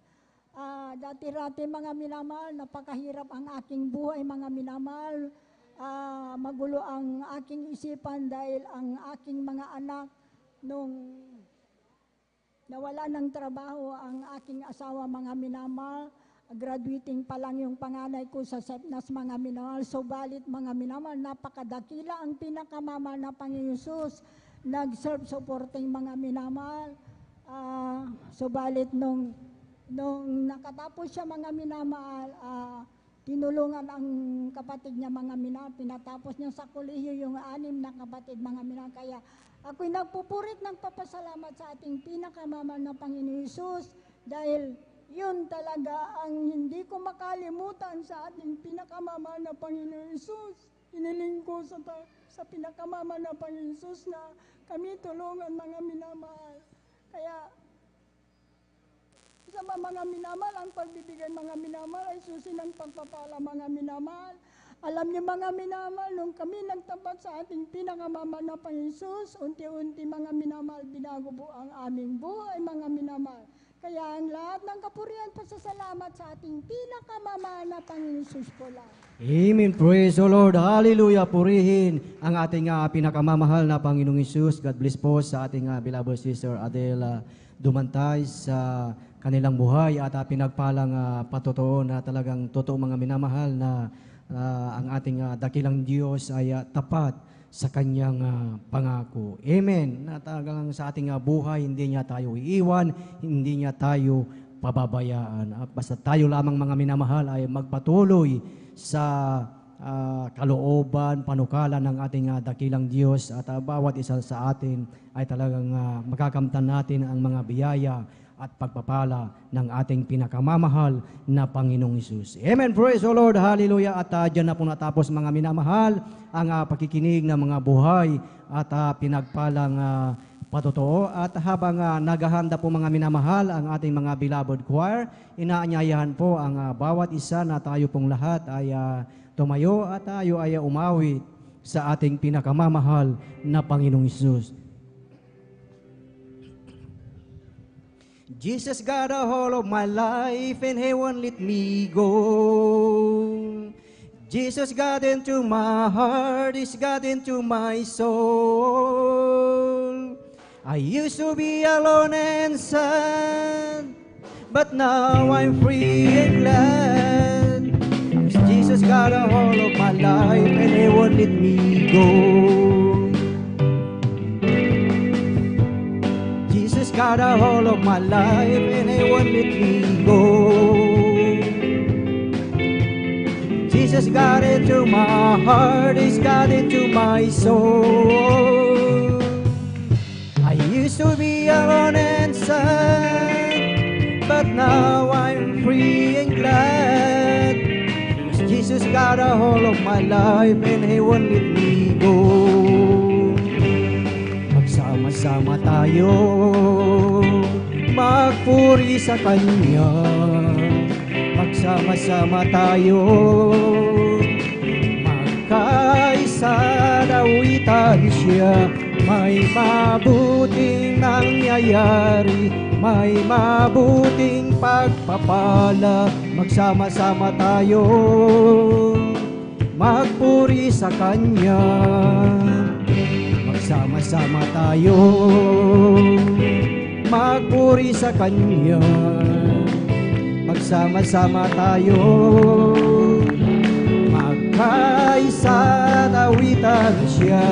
Dati-rati mga minamahal, napakahirap ang aking buhay mga minamahal. Magulo ang aking isipan dahil ang aking mga anak nung nawala ng trabaho ang aking asawa mga minamahal, graduating pa lang yung panganay ko sa Sepnas mga minamahal. Subalit mga minamahal, napakadakila ang pinakamamahal na Panginoon Hesus. Nag-serve supporting mga minamahal. Subalit nung nakatapos siya mga minamahal, tinulungan ang kapatid niya mga minamahal. Pinatapos niya sa kolehiyo yung 6 na kapatid mga minamahal. Kaya ako'y nagpupurit ng papasalamat sa ating pinakamamahal na Panginoon Hesus dahil yun talaga ang hindi ko makalimutan sa ating pinakamamahal na Panginoon Hesus. Hiniling ko sa pinakamamahal na Panginoon Hesus na kami tulungan mga minamahal. Kaya sa mga minamahal, ang pagbibigay mga minamahal ay susi ng pagpapala mga minamahal. Alam niyo mga minamahal, nung kami nagtapat sa ating pinakamamahal na Panginoon Hesus, unti-unti mga minamahal, binago po ang aming buhay mga minamahal. Kaya ang lahat ng kapurihan, pasasalamat sa ating pinakamamahal na Panginoon Hesus po lang. Amen. Praise the Lord. Hallelujah. Purihin ang ating pinakamamahal na Panginoong Hesus. God bless po sa ating beloved Sister Adela Dumantay sa kanilang buhay at pinagpalang patotoo na talagang totoo mga minamahal na ang ating dakilang Diyos ay tapat sa kanyang pangako. Amen. Na talagang sa ating buhay, hindi niya tayo iiwan, hindi niya tayo pababayaan. At basta tayo lamang mga minamahal ay magpatuloy sa kalooban, panukala ng ating dakilang Diyos at bawat isa sa atin ay talagang makakamtan natin ang mga biyaya at pagpapala ng ating pinakamamahal na Panginoong Hesus. Amen. Praise the Lord. Hallelujah. At dyan na po natapos mga minamahal ang pakikinig ng mga buhay at pinagpalang patotoo. At habang naghahanda po mga minamahal ang ating mga beloved choir, inaanyayahan po ang bawat isa na tayo pong lahat ay tumayo at tayo ay umawit sa ating pinakamamahal na Panginoong Hesus. Jesus got a hold of my life and He won't let me go. Jesus got into my heart, He's got into my soul. I used to be alone and sad, but now I'm free and glad. 'Cause Jesus got a hold of my life and He won't let me go. Jesus got a hold of my life and He won't let me go. Jesus got into my heart, He's got into my soul. I used to be alone and sad, but now I'm free and glad. 'Cause Jesus got a hold of my life and He won't let me go. Magsama-sama tayo, magpuri sa Kanya. Magsama-sama tayo, magkaisa dawitan siya. May mabuting nangyayari, may mabuting pagpapala. Magsama-sama tayo, magpuri sa Kanya. Magsama-sama tayo, magpuri sa Kanya. Magsama-sama tayo, magkaisa dawitan siya.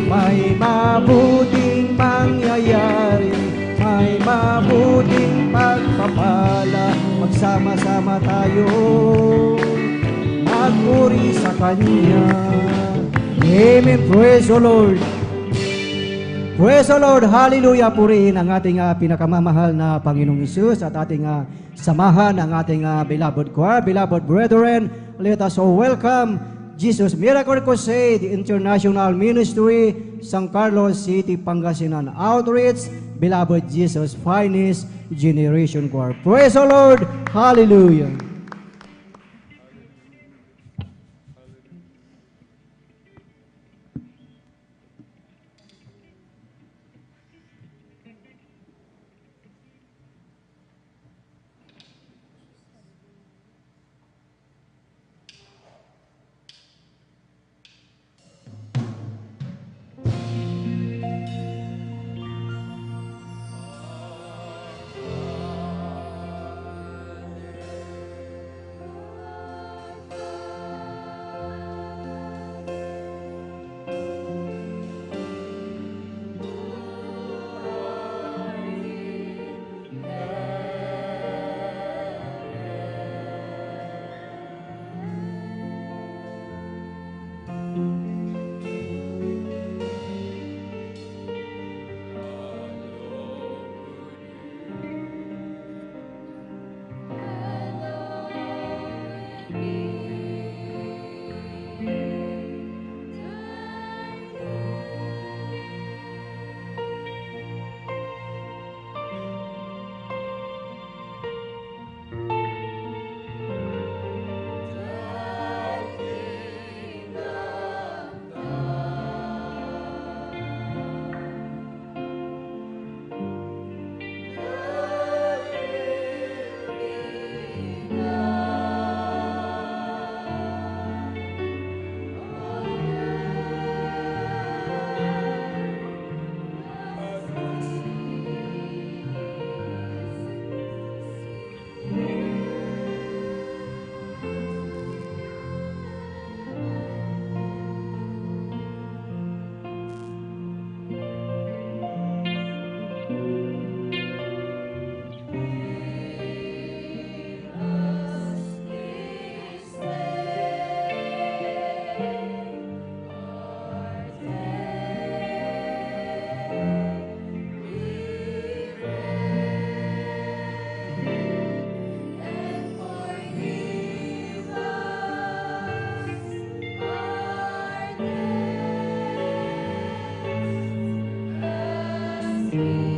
May mabuting mangyayari, may mabuting pagpapala. Magsama-sama tayo, magpuri sa Kanya. Amen. Praise the Lord. Praise the Lord. Hallelujah. Purihin ang ating pinakamamahal na Panginoong Hesus at ating samahan ang ating beloved choir, beloved brethren. Let us all welcome Jesus Miracle Crusade International Ministry, San Carlos City, Pangasinan Outreach, beloved Jesus Finest Generation Choir. Praise the Lord. Hallelujah. Thank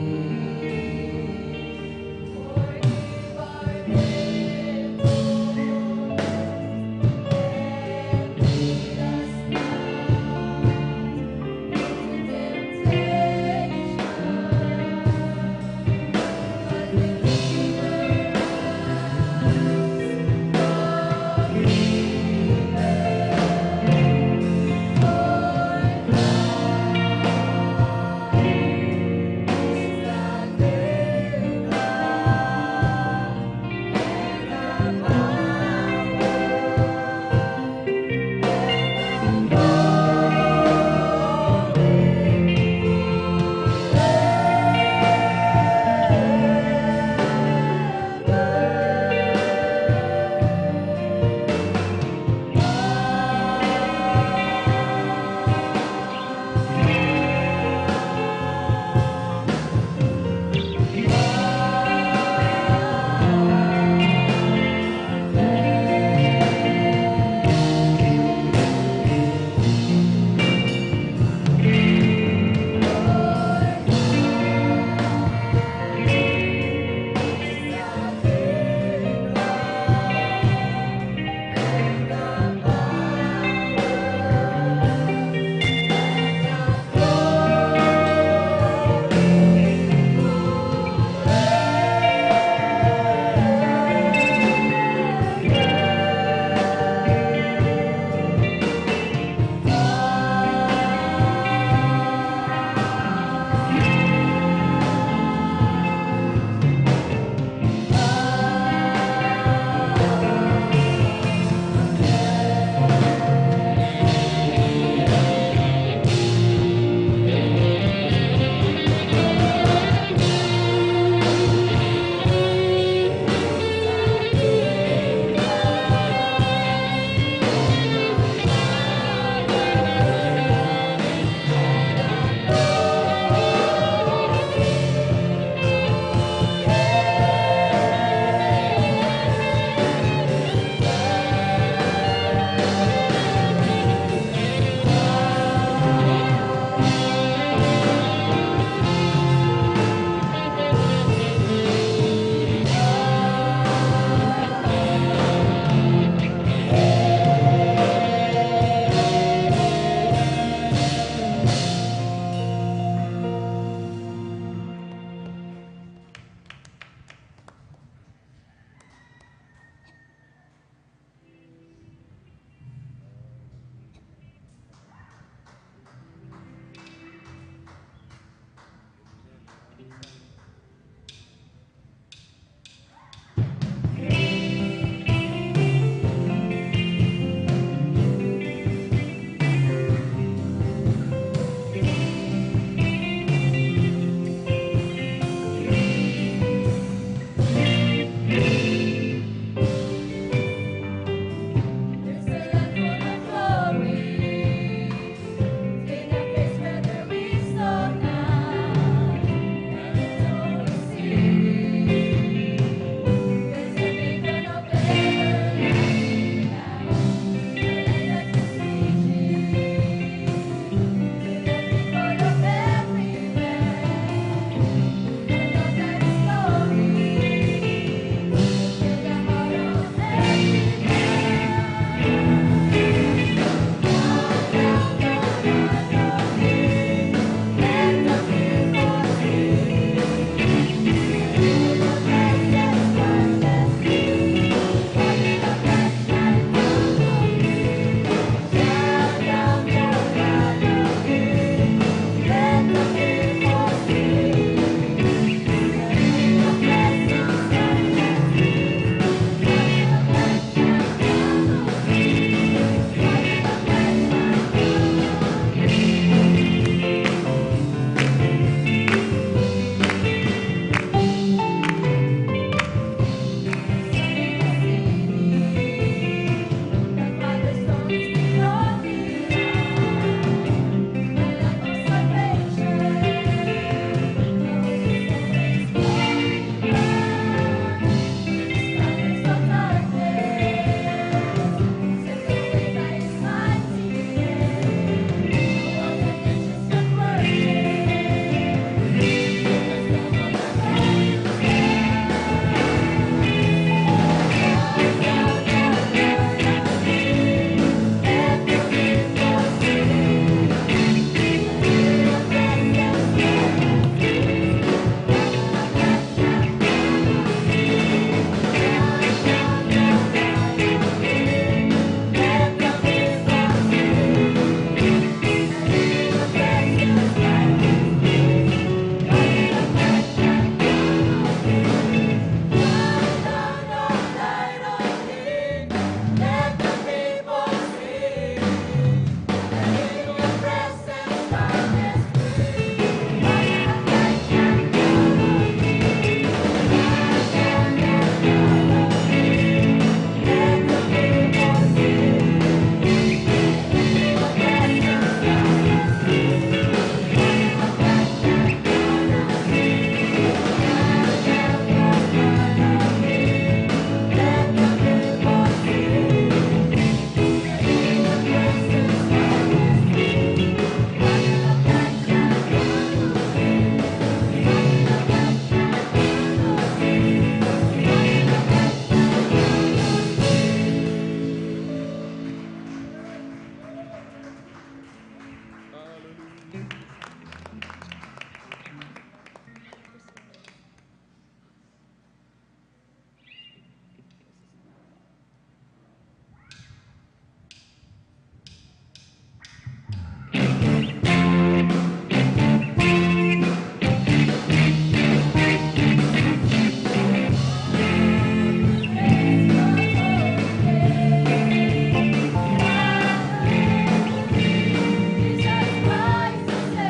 Jesus Christ,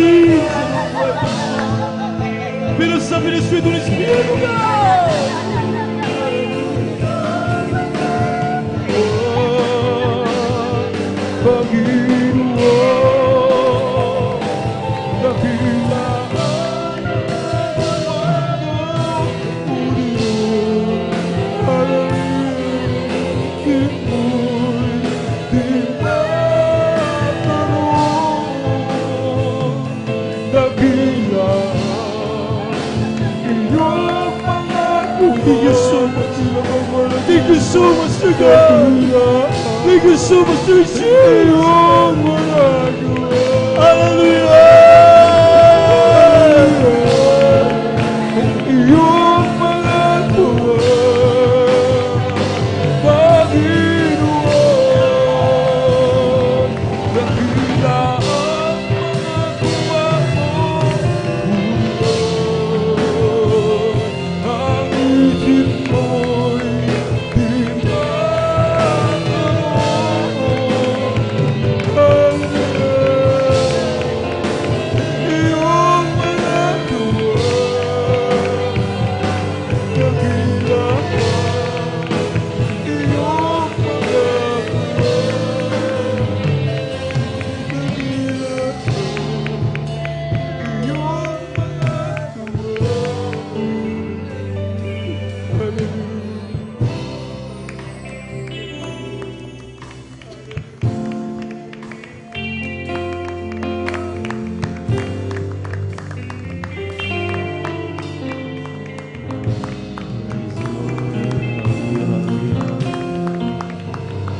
receive. Fill us up in the Spirit, Holy Spirit, oh God. Panginoon, dakilaan Thank you so much. Thank you so much to God. Thank you so much to Jesus. Hallelujah. Iyong mga tuwa, Panginoon, dakila ang mga tuwa mo, ang isip mo'y iyong mga tuwa, dakila iyong mga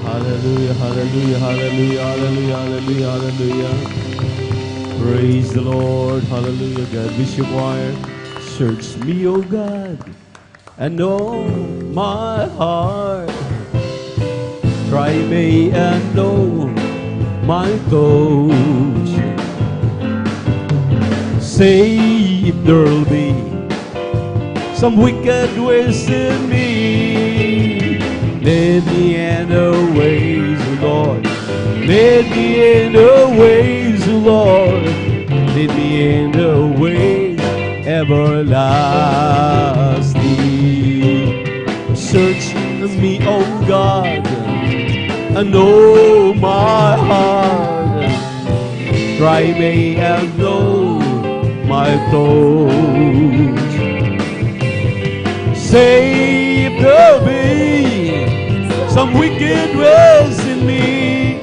Hallelujah, hallelujah, hallelujah, hallelujah, hallelujah, hallelujah. Praise the Lord, hallelujah. God bless you, choir. Search me, O God, and know my heart. Try me and know my thoughts. Say if there'll be some wicked ways in me. Lead me in the ways, O Lord. Lead me in the ways, O Lord. Lead me in the ways everlasting. Search me, O God, and know my heart. Try me and know my thoughts. Say if there be some wicked ways in me,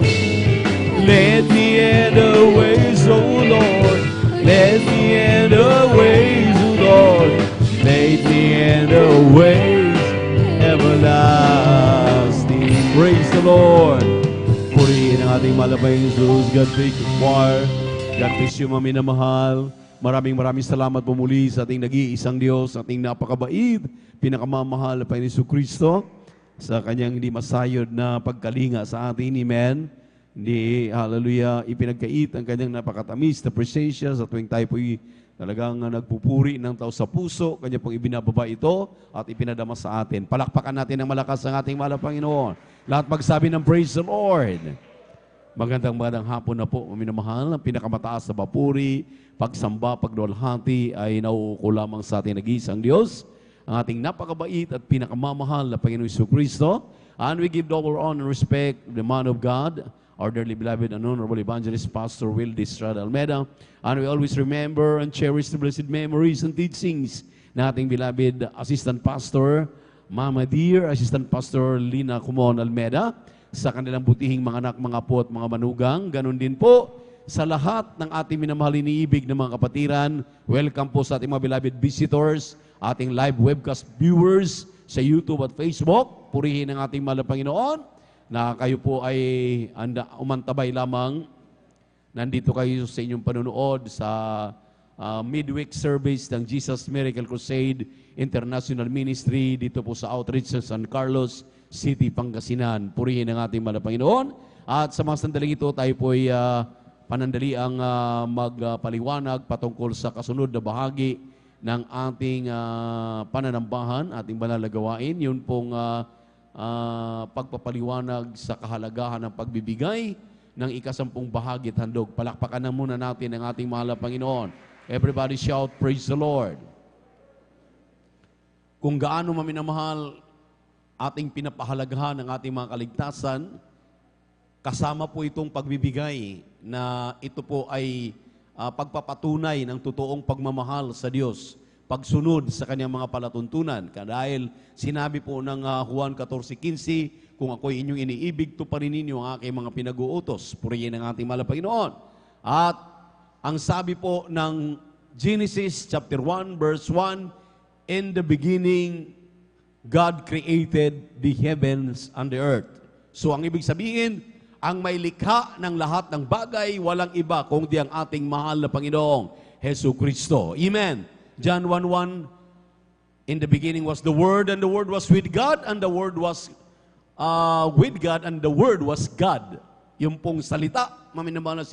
lead me in the ways, O Lord. Lead me in the ways, O Lord. Lead me in the ways everlasting. Praise the Lord. Purihin ang ating malabay Jesus. God bless you, choir. God bless you, mami na mahal. Maraming salamat po muli sa ating nag-iisang Diyos, ating napakabait, pinakamamahal na Panginoon Kristo, sa kanyang hindi masayod na pagkalinga sa atin. Amen. Hindi, hallelujah, ipinagkait ang kanyang napakatamis na presensya sa tuwing tayo po'y talagang nagpupuri ng tao sa puso. Kanya pong ibinababa ito at ipinadama sa atin. Palakpakan natin ng malakas ang ating mahal na Panginoon. Lahat magsabi ng praise the Lord. Magandang hapon na po, minamahal. Ang pinakamataas na papuri, pagsamba, pagdolhati ay nauuko lamang sa ating nag-iisang Diyos, ang ating napakabait at pinakamamahal na Panginoon Jesucristo. And we give double honor and respect to the man of God, our dearly beloved and honorable evangelist, Pastor Will Estrada Almeida. And we always remember and cherish the blessed memories and teachings na ating beloved Assistant Pastor, Mama Dear, Assistant Pastor Lina Kumon Almeida, sa kanilang butihing mga anak, mga apo at mga manugang. Ganon din po sa lahat ng ating minamahal iniibig ng mga kapatiran. Welcome po sa ating mga beloved visitors, ating live webcast viewers sa YouTube at Facebook. Purihin ang ating mahal na Panginoon na kayo po ay umantabay lamang. Nandito kayo sa inyong panunood sa midweek service ng Jesus Miracle Crusade International Ministry dito po sa Outreach sa San Carlos City, Pangasinan. Purihin ang ating mahal na Panginoon. At sa mga sandaling ito, tayo po ay panandaliang magpaliwanag patungkol sa kasunod na bahagi ng ating pananambahan, ating banal na gawain. Yun pong pagpapaliwanag sa kahalagahan ng pagbibigay ng ikasampung bahagi at handog. Palakpakan na muna natin ang ating mahal na Panginoon. Everybody shout, praise the Lord. Kung gaano maminamahal ating pinapahalagahan ng ating mga kaligtasan, kasama po itong pagbibigay na ito po ay pagpapatunay ng totoong pagmamahal sa Diyos, pagsunod sa kanyang mga palatuntunan. Dahil sinabi po ng Juan 14:15, kung ako'y inyong iniibig, tuparin ninyo ang aking mga pinag-uutos. Purihin ang ating mahal na Panginoon. At ang sabi po ng Genesis chapter 1 verse 1, in the beginning, God created the heavens and the earth. So ang ibig sabihin, ang may likha ng lahat ng bagay, walang iba kundi ang ating mahal na Panginoong Hesus Kristo. Amen. John 1:1, in the beginning was the Word, and the Word was with God, and the Word was with God, and the Word was God. Yung pong salita, maminamahal na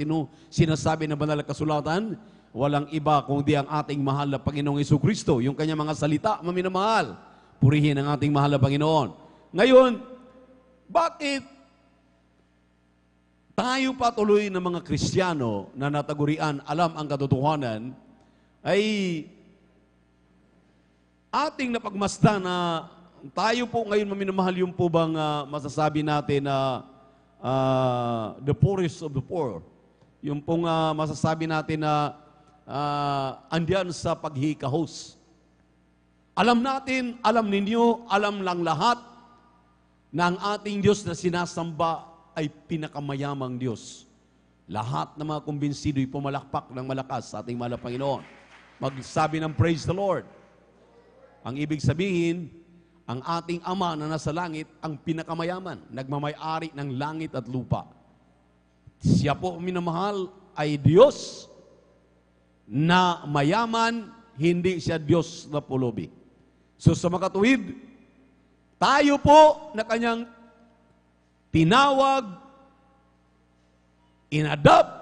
sinasabi ng banal na kasulatan, walang iba kundi ang ating mahal na Panginoong Hesus Kristo. Yung kanyang mga salita, maminamahal. Purihin ang ating mahal na Panginoon. Ngayon, bakit tayo patuloy ng mga Kristiyano na natagurian, alam ang katotohanan, ay ating napagmasdan na tayo po ngayon maminamahal yung po bang masasabi natin na the poorest of the poor. Yung pong masasabi natin na andyan sa paghikahos. Alam natin, alam ninyo, alam lang lahat na ang ating Diyos na sinasamba ay pinakamayamang Diyos. Lahat ng mga kumbinsido'y pumalakpak ng malakas sa ating mahal na Panginoon. Magsabi ng praise the Lord. Ang ibig sabihin, ang ating Ama na nasa langit, ang pinakamayaman, nagmamay-ari ng langit at lupa. Siya po minamahal ay Diyos na mayaman, hindi siya Diyos na pulubi. So sa makatuwid, tayo po na kanyang tinawag, inadapt,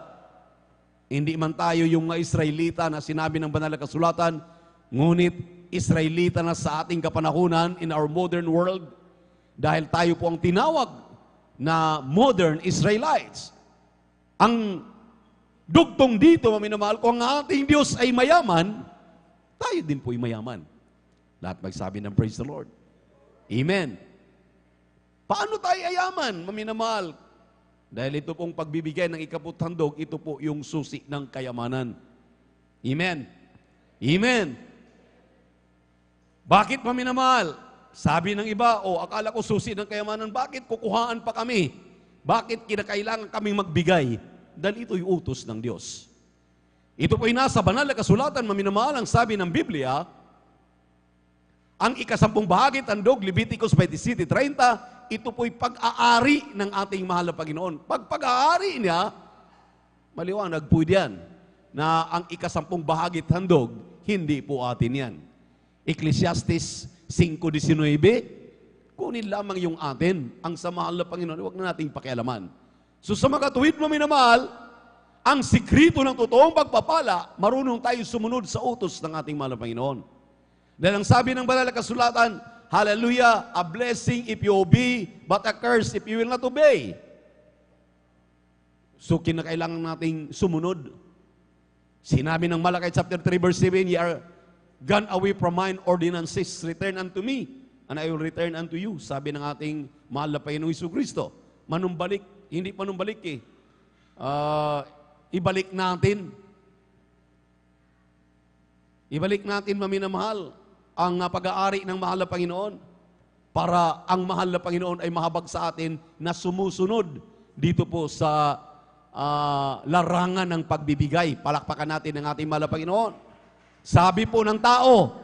hindi man tayo yung mga Israelita na sinabi ng banal na kasulatan, ngunit Israelita na sa ating kapanahunan in our modern world, dahil tayo po ang tinawag na modern Israelites. Ang dugtong dito, maminamahal, kung ang ating Diyos ay mayaman, tayo din po ay mayaman. Lahat magsabi ng praise the Lord. Amen. Paano tayo ayaman, maminamahal? Dahil ito pong pagbibigay ng ikaputhandog, ito po yung susi ng kayamanan. Amen. Amen. Bakit maminamahal? Sabi ng iba, akala ko susi ng kayamanan, bakit kukuhaan pa kami? Bakit kinakailangan kaming magbigay? Dahil ito'y utos ng Diyos. Ito po'y nasa banal na kasulatan, maminamahal, ang sabi ng Biblia, ang ikasampung bahagi, tandog, Leviticus 27:30, ito po'y pag-aari ng ating mahal na Panginoon. Pag-aari niya, maliwanag po yan, na ang ikasampung bahagi, tandog, hindi po atin yan. Ecclesiastes 5:19, kunin lamang yung atin, ang sa mahal na Panginoon, huwag na nating pakialaman. So sa mga katuwid mo minamahal, ang sikrito ng totoong pagpapala, marunong tayo sumunod sa utos ng ating mahal na Panginoon. Dahil ang sabi ng banal na kasulatan, hallelujah, a blessing if you obey, but a curse if you will not obey. So kinakailangan nating sumunod. Sinabi ng Malakay chapter 3 verse 7, ye are gone away from mine ordinances, return unto me, and I will return unto you. Sabi ng ating mahal na Panginoong Hesus Kristo. Manumbalik, hindi manumbalik ibalik natin. Ibalik natin, maminamahal, ang pag-aari ng mahal na Panginoon para ang mahal na Panginoon ay mahabag sa atin na sumusunod dito po sa larangan ng pagbibigay. Palakpakan natin ang ating mahal na Panginoon. Sabi po ng tao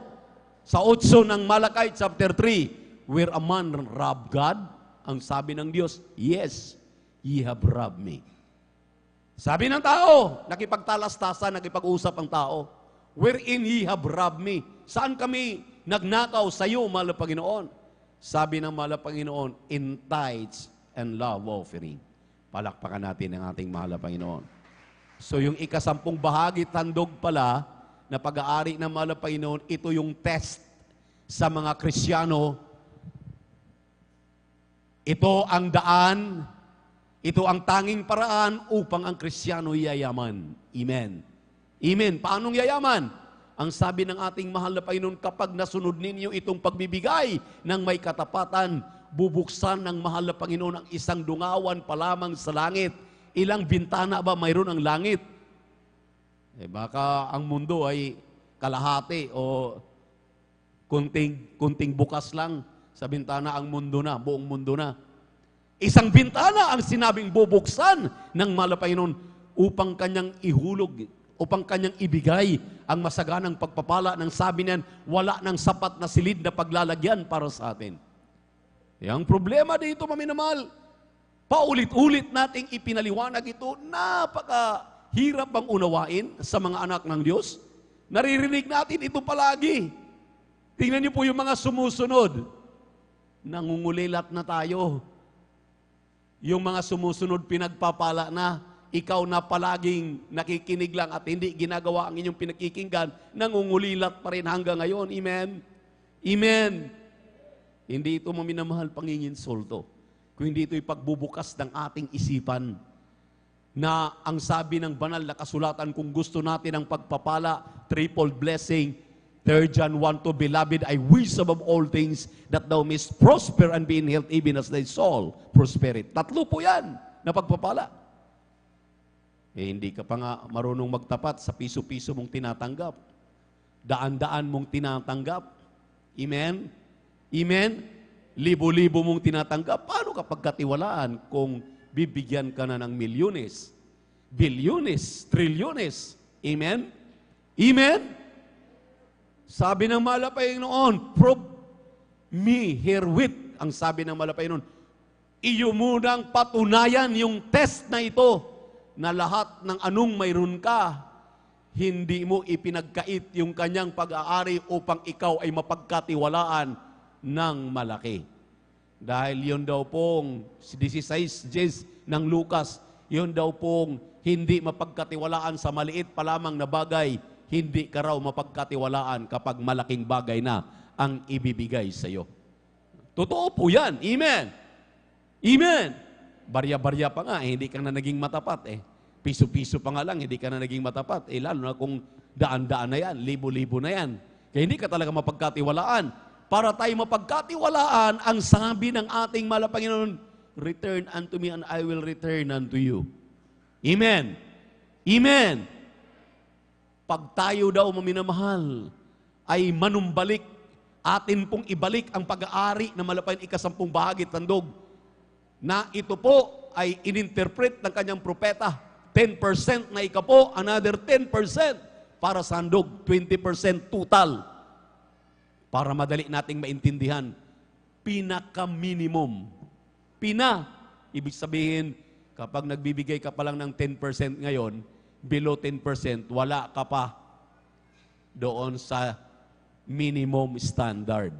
sa 8 ng Malakay chapter 3, where a man rob God, ang sabi ng Diyos, yes, ye have robbed me. Sabi ng tao, nakipagtalastasan, nakipag-usap ang tao, wherein ye have robbed me. Saan kami nagnakaw sa iyo, mahal na Panginoon? Sabi ng mahal na Panginoon, in tithes and love offering. Palakpakan natin ang ating mahal na Panginoon. So yung ikasampung bahagi, tandog pala, na pag-aari ng mahal na Panginoon, ito yung test sa mga Kristiyano. Ito ang daan Ito ang tanging paraan upang ang Kristiyano yayaman. Amen. Amen. Paanong yayaman? Ang sabi ng ating mahal na Panginoon, kapag nasunod ninyo itong pagbibigay ng may katapatan, bubuksan ng mahal na Panginoon ang isang dungawan pa lamang sa langit. Ilang bintana ba mayroon ang langit? Baka ang mundo ay kalahati o kunting bukas lang sa bintana ang mundo na, buong mundo na. Isang bintana ang sinabing bubuksan ng mahal na Panginoon upang kanyang ihulog, upang kanyang ibigay ang masaganang pagpapala ng sabi niyan, wala ng sapat na silid na paglalagyan para sa atin. Ang problema dito, maminamahal, paulit-ulit nating ipinaliwanag ito, napakahirap bang unawain sa mga anak ng Diyos? Naririnig natin ito palagi. Tingnan niyo po yung mga sumusunod. Nangungulilat na tayo. Yung mga sumusunod pinagpapala na, ikaw na palaging nakikinig lang at hindi ginagawa ang inyong pinakikinggan, nangungulilat pa rin hanggang ngayon. Amen? Amen? Hindi ito maminamahal panginginsulto. Kung hindi ito'y pagbubukas ng ating isipan na ang sabi ng banal na kasulatan, kung gusto natin ang pagpapala, triple blessing, 3 John 1:2, Beloved, I wish above all things that thou mayest prosper and be in health even as thy soul prospereth. 3 po yan na pagpapala. Hindi ka pa nga marunong magtapat sa piso-piso mong tinatanggap. Daan-daan mong tinatanggap. Amen? Amen? Libo-libo mong tinatanggap. Paano ka pagkatiwalaan kung bibigyan ka na ng milyones, bilyones, trilyones? Amen? Amen? Sabi ng malapay noon, prove me herewith. Ang sabi ng malapay noon, iyo munang patunayan yung test na ito na lahat ng anong mayroon ka, hindi mo ipinagkait yung kanyang pag-aari upang ikaw ay mapagkatiwalaan ng malaki. Dahil yun daw pong 16:10 ng Lucas, yun daw pong hindi mapagkatiwalaan sa maliit pa lamang na bagay, hindi ka raw mapagkatiwalaan kapag malaking bagay na ang ibibigay sa iyo. Totoo po yan. Amen. Amen. Barya-barya pa nga, hindi ka na naging matapat eh. Piso-piso pa nga lang, hindi ka na naging matapat. Lalo na kung daan-daan na yan, libo-libo na yan. Kaya hindi ka talaga mapagkatiwalaan. Para tayo mapagkatiwalaan, ang sabi ng ating mahal na Panginoon, return unto me and I will return unto you. Amen. Amen. Pag tayo daw maminamahal, ay manumbalik, atin pong ibalik ang pag-aari na malapain ika-10 bahagi tandog, na ito po ay ininterpret ng kanyang propeta, 10% na ika po, another 10% para sa handog, 20% total. Para madali nating maintindihan, pinaka-minimum. Ibig sabihin, kapag nagbibigay ka pa lang ng 10% ngayon, below 10%, wala ka pa doon sa minimum standard.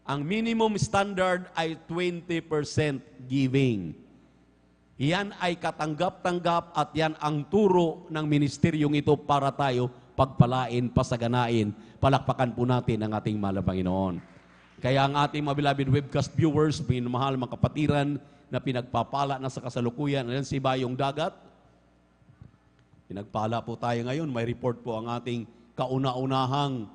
Ang minimum standard ay 20% giving. Yan ay katanggap-tanggap at yan ang turo ng ministeryong ito para tayo pagpalain, pasaganain. Palakpakan po natin ang ating mahal na Panginoon. Kaya ang ating mga beloved webcast viewers, minamahal mga kapatiran na pinagpapala na sa kasalukuyan, ayan si Bayong Dagat. Pinagpala po tayo ngayon. May report po ang ating kauna-unahang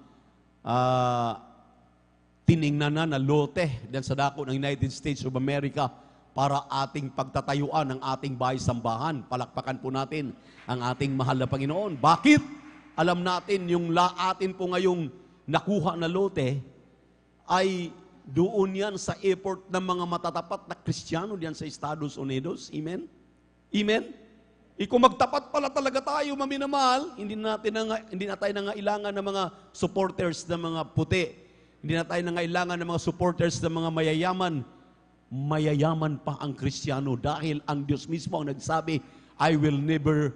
tiningnan na lote dyan sa dako ng United States of America para ating pagtatayuan ng ating bahay-sambahan. Palakpakan po natin ang ating mahal na Panginoon. Bakit? Alam natin yung atin po ngayong nakuha na lote ay doon yan sa effort ng mga matatapat na Kristiyano diyan sa Estados Unidos. Amen? Amen? Kung magtapat pala talaga tayo, maminamahal, hindi na tayo nangailangan ng mga supporters ng mga puti. Hindi na tayo nangailangan ng mga supporters ng mga mayayaman. Mayayaman pa ang Kristiyano dahil ang Diyos mismo ang nagsabi, I will never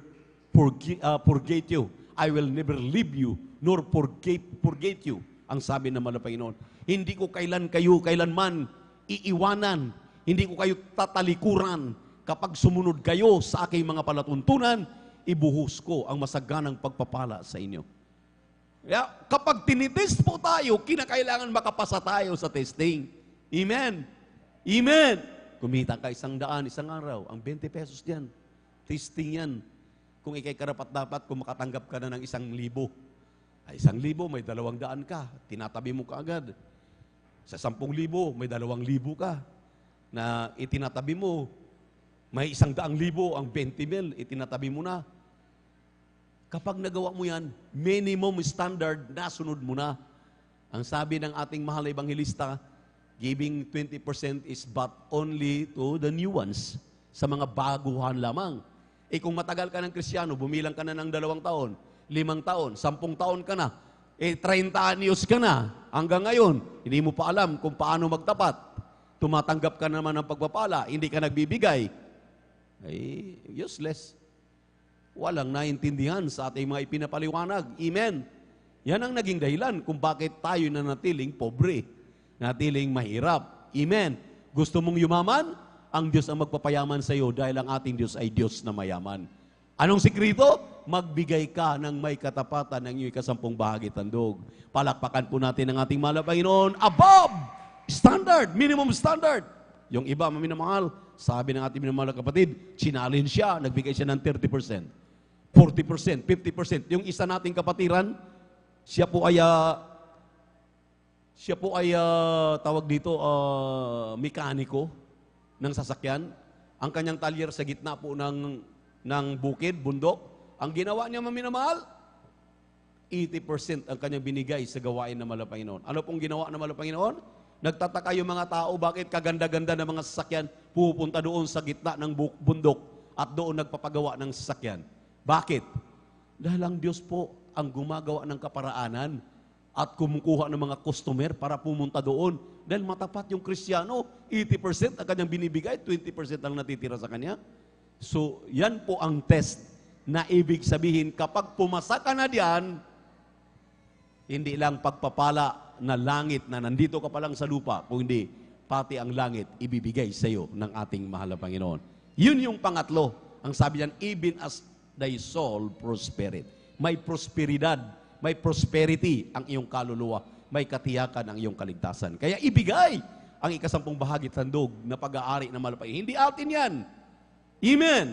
forget you. I will never leave you, nor forget you. Ang sabi naman ng Panginoon. Hindi ko kailanman iiwanan. Hindi ko kayo tatalikuran. Kapag sumunod kayo sa aking mga palatuntunan, ibuhos ko ang masaganang pagpapala sa inyo. Kaya, kapag tinitest po tayo, kinakailangan makapasa tayo sa testing. Amen. Amen. Kumita ka 100 isang araw, ang 20 pesos diyan. Testing yan. Kung ikay karapat-dapat, kung makatanggap ka na ng 1,000, ay 1,000, may 200 ka, tinatabi mo ka agad. Sa 10,000, may 2,000 ka, na itinatabi mo. May 100,000, ang 20,000, itinatabi mo na. Kapag nagawa mo yan, minimum standard, nasunod mo na. Ang sabi ng ating mahal na ebanghelista, giving 20% is but only to the new ones, sa mga baguhan lamang. Kung matagal ka ng Kristiyano, bumilang ka na ng 2 taon, 5 taon, 10 taon ka na, 30 anyos ka na, hanggang ngayon, hindi mo pa alam kung paano magtapat. Tumatanggap ka naman ng pagpapala, hindi ka nagbibigay, ay useless. Walang naintindihan sa ating mga ipinapaliwanag. Amen. Yan ang naging dahilan kung bakit tayo nanatiling pobre, natiling mahirap. Amen. Gusto mong yumaman? Ang Diyos ang magpapayaman sa iyo dahil ang ating Diyos ay Diyos na mayaman. Anong sikreto? Magbigay ka ng may katapatan ng iyong 10 bahagi tandog. Palakpakan po natin ang ating mahal na Panginoon above standard, minimum standard. Yung iba, maminamahal, sabi ng ating minamahal na kapatid, challenge siya, nagbigay siya ng 30%, 40%, 50%. Yung isa nating kapatiran, siya po ay tawag dito, mekaniko ng sasakyan. Ang kanyang talyer sa gitna po ng bukid, bundok. Ang ginawa niya, maminamahal, 80% ang kanyang binigay sa gawain ng mahal na Panginoon. Ano pong ginawa ng mahal na Panginoon? Nagtataka yung mga tao, bakit kaganda-ganda ng mga sasakyan pupunta doon sa gitna ng bundok at doon nagpapagawa ng sasakyan. Bakit? Dahil ang Diyos po ang gumagawa ng kaparaanan at kumukuha ng mga customer para pumunta doon. Dahil matapat yung Kristiyano, 80% ang kanyang binibigay, 20% ang natitira sa kanya. So, yan po ang test na ibig sabihin, kapag pumasa ka na diyan, hindi lang pagpapala na langit na nandito ka pa lang sa lupa, kung hindi, pati ang langit ibibigay sa iyo ng ating mahal na Panginoon. Yun yung pangatlo. Ang sabi niyan, even as thy soul prospereth. May prosperidad, may prosperity ang iyong kaluluwa, may katiyakan ang iyong kaligtasan. Kaya ibigay ang 10 bahagi tandog na pag-aari ng mahal na Panginoon. Hindi atin yan. Amen.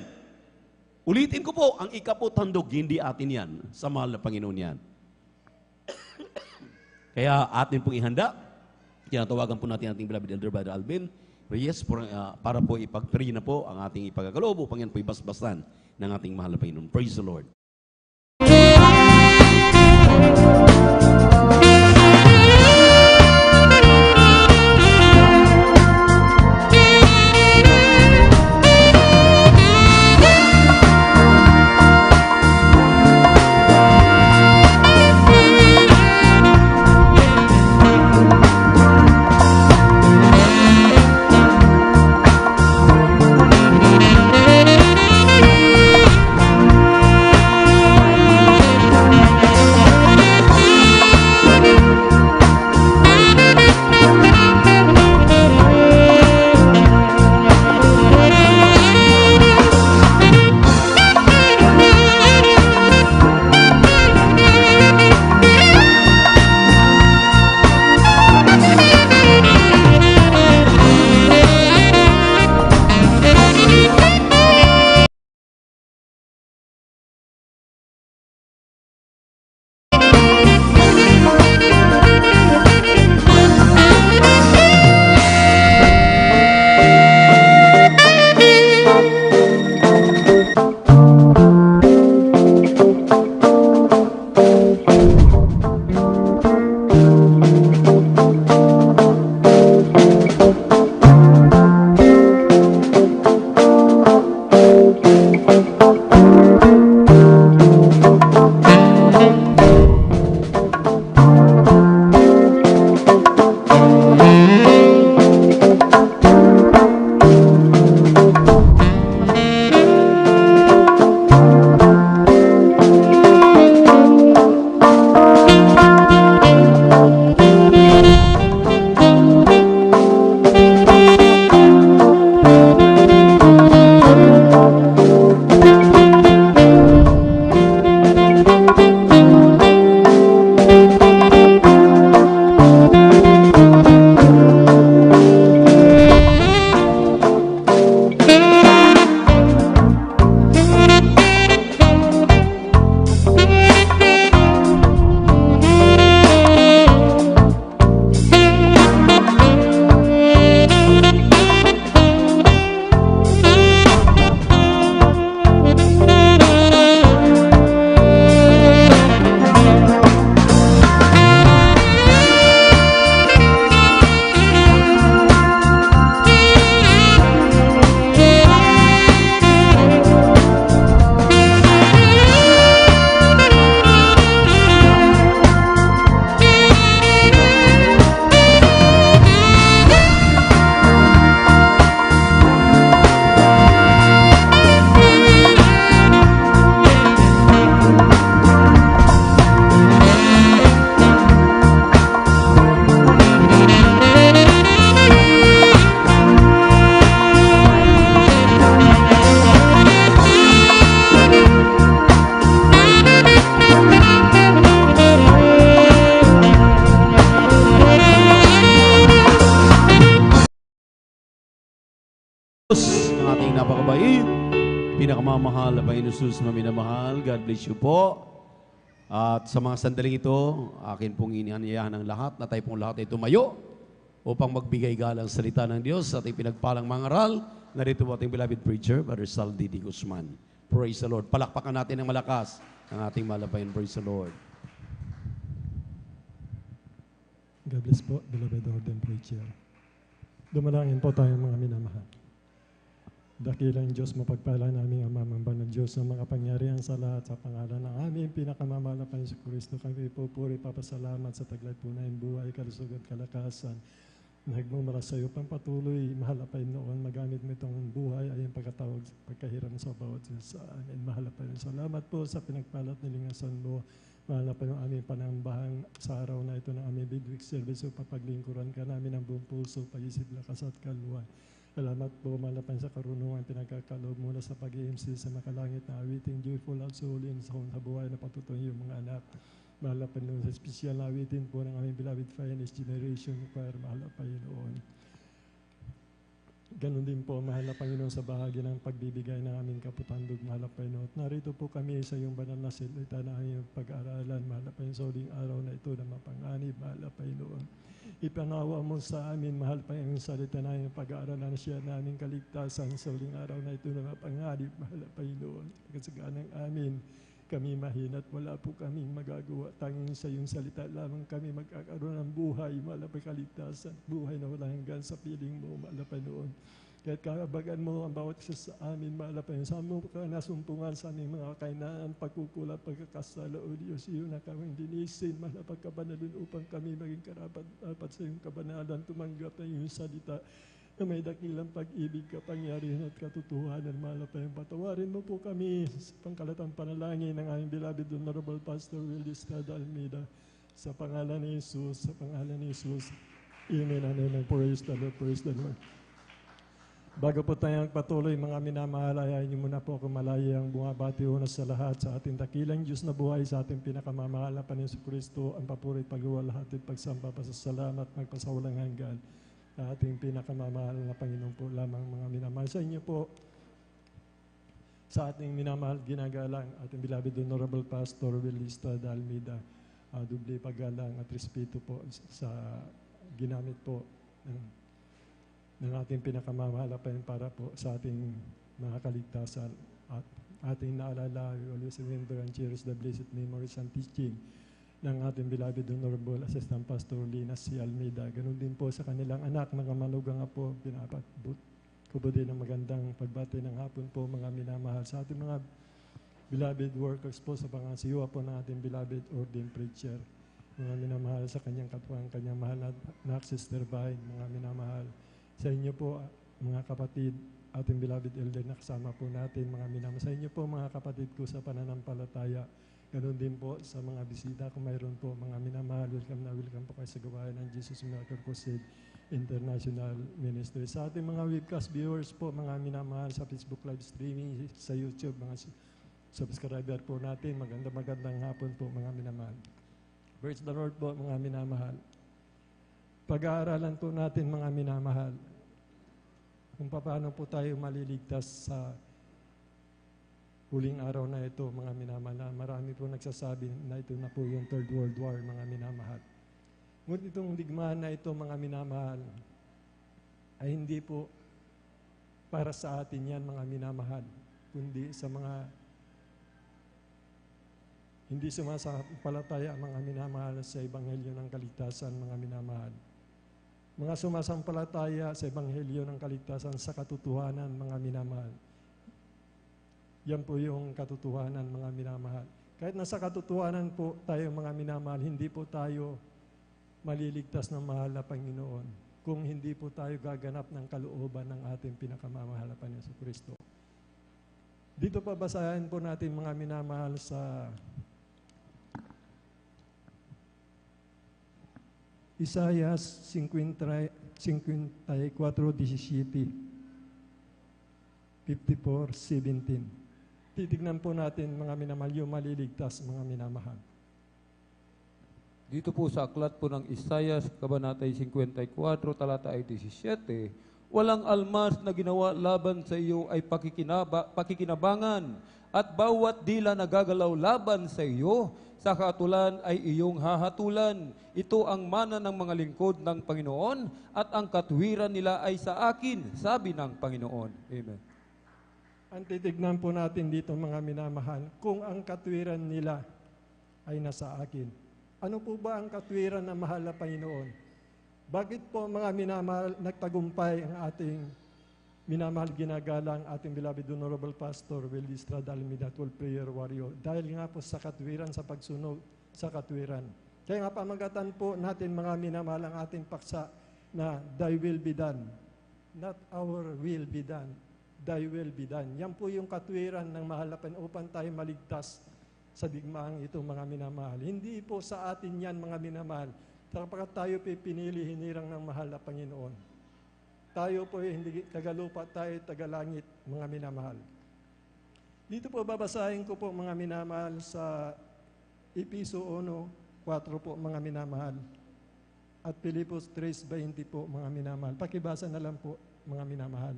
Ulitin ko po, ang 10 tandog, hindi atin yan. Sa mahal na Panginoon yan. Kaya atin pong ihanda, tinatawagan po natin ating beloved Elder Brother Alvin Reyes para po ipag-pray na po ang ating ipagkakalob upang yan po ibasbasan ng ating mahal na Panginoon. Praise the Lord. Pinakamamahal na Panginoon Jesus na minamahal, God bless you po. At sa mga sandaling ito, akin pong inianyayahan ng lahat na tayo pong lahat ay tumayo upang magbigay galang salita ng Diyos sa ating pinagpalang mangaral. Narito po ating beloved preacher, Brother Saldi D. Guzman. Praise the Lord. Palakpakan natin ng malakas ang ating malabayan. Praise the Lord. God bless po, beloved ordained preacher. Dumalangin po tayo mga minamahal. Dakilang Diyos, mapagpala namin ang mamambang ng Diyos ng mga pangyarihan sa lahat sa pangalan ng aming pinakamamahal na Panginoon Kristo. Kami pupuri, papasalamat sa taglay tunay buhay, kalusugan, kalakasan. Nagmumara sa iyo pang patuloy, mahal na Panginoon, magamit mo itong buhay ay ang pagkatawag, pagkahiram sa bawat isa sa amin. Mahal na Panginoon, salamat po sa pinagpalat nilingasan mo. Mahal na Panginoon, aming panambahang sa araw na ito ng aming bigwik service upang paglingkuran ka namin ng buong puso, pag-isip, lakas at kaluway. Salamat po, malapan sa karunungan, pinagkakaloob mula sa pag-iimsi sa makalangit na awiting joyful at solin sa buhay na patutunin yung mga anak. Malapan nun sa espesyal na awitin po ng aming beloved finest generation choir, malapan yun. Ganon din po, mahal na Panginoon, sa bahagi ng pagbibigay ng aming kaputandog, mahal na Panginoon. At narito po kami sa iyong banal na salita na aming pag-aaralan, mahal na Panginoon, sa huling araw na ito na mapanganib, mahal na Panginoon. Ipanawa mo sa amin, mahal Panginoon, salita na iyong pag-aaralan siya na aming kaligtasan sa huling araw na ito na mapanganib, mahal na Panginoon. Kasaganang amin, kami mahina at wala po kaming magagawa. Tanging sa iyong salita lamang kami magkakaroon ng buhay, mahal na kaligtasan, buhay na walang hanggan sa piling mo, mahal na Panginoon. Kahit kahabagan mo ang bawat isa sa amin, mahal na Panginoon. Saan mo ka nasumpungan sa aming mga kainaan, pagkukulat, pagkakasala, o Diyos, iyo na kaming linisin, mahal na pagkabanalin upang kami maging karapat-dapat sa iyong kabanalan, tumanggap na iyong salita na may dakilang pag-ibig, kapangyarihan at katotohanan, mahal na Panginoon. Patawarin mo po kami sa pangkalatang panalangin ng aming beloved Honorable Pastor Willie Estrada Almeida. Sa pangalan ni Jesus, sa pangalan ni Jesus. Amen and amen. Praise the Lord, praise the Lord. Bago po tayong patuloy, mga minamahal, ayayin niyo muna po akong malayang bumabati una sa lahat sa ating dakilang Diyos na buhay, sa ating pinakamamahal na Panginoon Kristo, ang papuri, pagluwalhati, pagsamba, pasasalamat, magpasawalang hanggan. Ating pinakamamahal na Panginoon po lamang, mga minamahal. Sa inyo po, sa ating minamahal, ginagalang, ating beloved Honorable Pastor Willie Estrada Almeida, doble paggalang at respeto po sa ginamit po ng ating pinakamamahal para po sa ating mga kaligtasan, at ating naalala, we always remember and cherish the blessed memories and teaching ng ating beloved Honorable Assistant Pastor Lina C. Almeida. Ganun din po sa kanilang anak, mga manugang po, pinapatbut ko po din ng magandang pagbati ng hapon po, mga minamahal. Sa ating mga beloved workers po, sa pangasiwa po ng ating beloved ordained preacher, mga minamahal sa kanyang katuwang, kanyang mahal na Sister Vine, mga minamahal. Sa inyo po, mga kapatid, ating beloved elder na kasama po natin, mga minamahal. Sa inyo po, mga kapatid ko sa pananampalataya, ganoon din po sa mga bisita kung mayroon po, mga minamahal, welcome po kayo sa gawain ng Jesus Miracle Crusade International Ministry. Sa ating mga webcast viewers po, mga minamahal, sa Facebook live streaming, sa YouTube, mga subscriber po natin, magandang hapon po, mga minamahal. Praise the Lord po, mga minamahal. Pag-aaralan po natin, mga minamahal, kung paano po tayo maliligtas sa huling araw na ito, mga minamahal. Marami po nagsasabi na ito na po yung Third World War, mga minamahal. Ngunit itong digmaan na ito, mga minamahal, ay hindi po para sa atin yan, mga minamahal, kundi sa mga hindi sumasampalataya, mga minamahal, sa Ebanghelyo ng Kaligtasan, mga minamahal. Mga sumasampalataya sa Ebanghelyo ng Kaligtasan sa katotohanan, mga minamahal. Yan po yung katotohanan, mga minamahal. Kahit nasa katotohanan po tayo, mga minamahal, hindi po tayo maliligtas ng mahal na Panginoon kung hindi po tayo gaganap ng kalooban ng ating pinakamamahal na Panginoon Kristo. Dito pa basahin po natin, mga minamahal, sa Isaiah 54:17, 54:17. Titignan po natin, mga minamahal, yung maliligtas, mga minamahal. Dito po sa aklat po ng Isaiah, Kabanatay 54, talata ay 17, Walang almas na ginawa laban sa iyo ay pakikinabangan, at bawat dila na gagalaw laban sa iyo, sa katulan ay iyong hahatulan. Ito ang mana ng mga lingkod ng Panginoon, at ang katwiran nila ay sa akin, sabi ng Panginoon. Amen. Ang titignan po natin dito mga minamahal, kung ang katwiran nila ay nasa akin. Ano po ba ang katwiran na mahal na Panginoon? Bakit po mga minamahal nagtagumpay ang ating minamahal ginagalang ating beloved Honorable Pastor Willie Estrada Almeida, 12 prayer warrior? Dahil nga po sa katwiran, sa pagsunog sa katwiran. Kaya nga pamagatan po natin mga minamahal ang ating paksa na thy will be done. Not our will be done. Thy will be done. Yan po yung katwiran ng mahal na Panginoon upang tayo maligtas sa digmaang ito mga minamahal. Hindi po sa atin yan mga minamahal. Sapagkat tayo po pinili hinirang ng mahal na Panginoon. Tayo po hindi tagalupa, tayo tagalangit mga minamahal. Dito po babasahin ko po mga minamahal sa Episo 1:4 po mga minamahal. At Filipos 3:20 po mga minamahal. Pakibasa na lang po mga minamahal.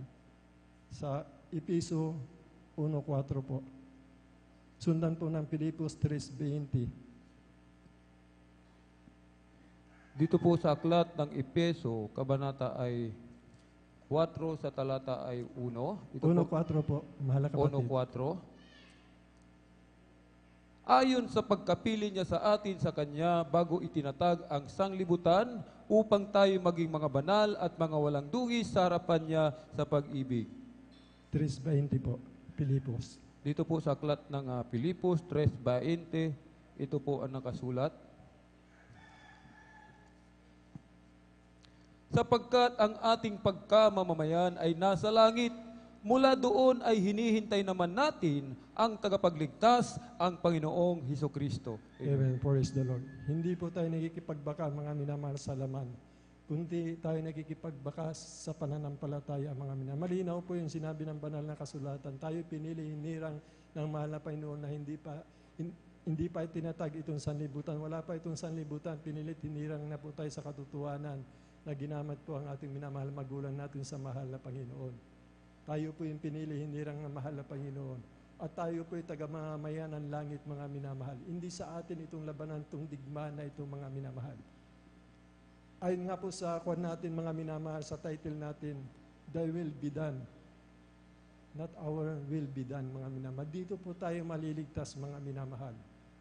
Sa Episo 1:4 po. Sundan po ng Filipos 3:20. Dito po sa aklat ng Efeso, kabanata ay 4 sa talata ay 1. 1:4 po, mahal na kapatid. 1:4. Ayon sa pagkapili niya sa atin sa Kanya bago itinatag ang sanglibutan upang tayo maging mga banal at mga walang dungis sa harapan niya sa pag-ibig. 3:20 po, Filipos. Dito po sa aklat ng Filipos 3:20, ito po ang nakasulat. Sapagkat ang ating pagkamamamayan ay nasa langit, mula doon ay hinihintay naman natin ang tagapagligtas, ang Panginoong Hesukristo. Amen. Praise the Lord. Hindi po tayo nakikipagbaka mga minamahal sa laman, kundi tayo nakikipagbaka sa pananampalataya mga minamahal. Malinaw po yung sinabi ng banal na kasulatan. Tayo pinili hinirang ng mahal na Panginoon na hindi pa tinatag itong sanlibutan. Wala pa itong sanlibutan. Pinilit hinirang na po tayo sa katotohanan na ginamit po ang ating minamahal magulang natin sa mahal na Panginoon. Tayo po yung pinili hinirang ng mahal na Panginoon. At tayo po yung taga-mamamayan ng langit mga minamahal. Hindi sa atin itong labanan, itong digma na itong mga minamahal. Ayon nga po sa kwan natin mga minamahal, sa title natin, Thy will be done. Not our will be done mga minamahal. Dito po tayo maliligtas mga minamahal.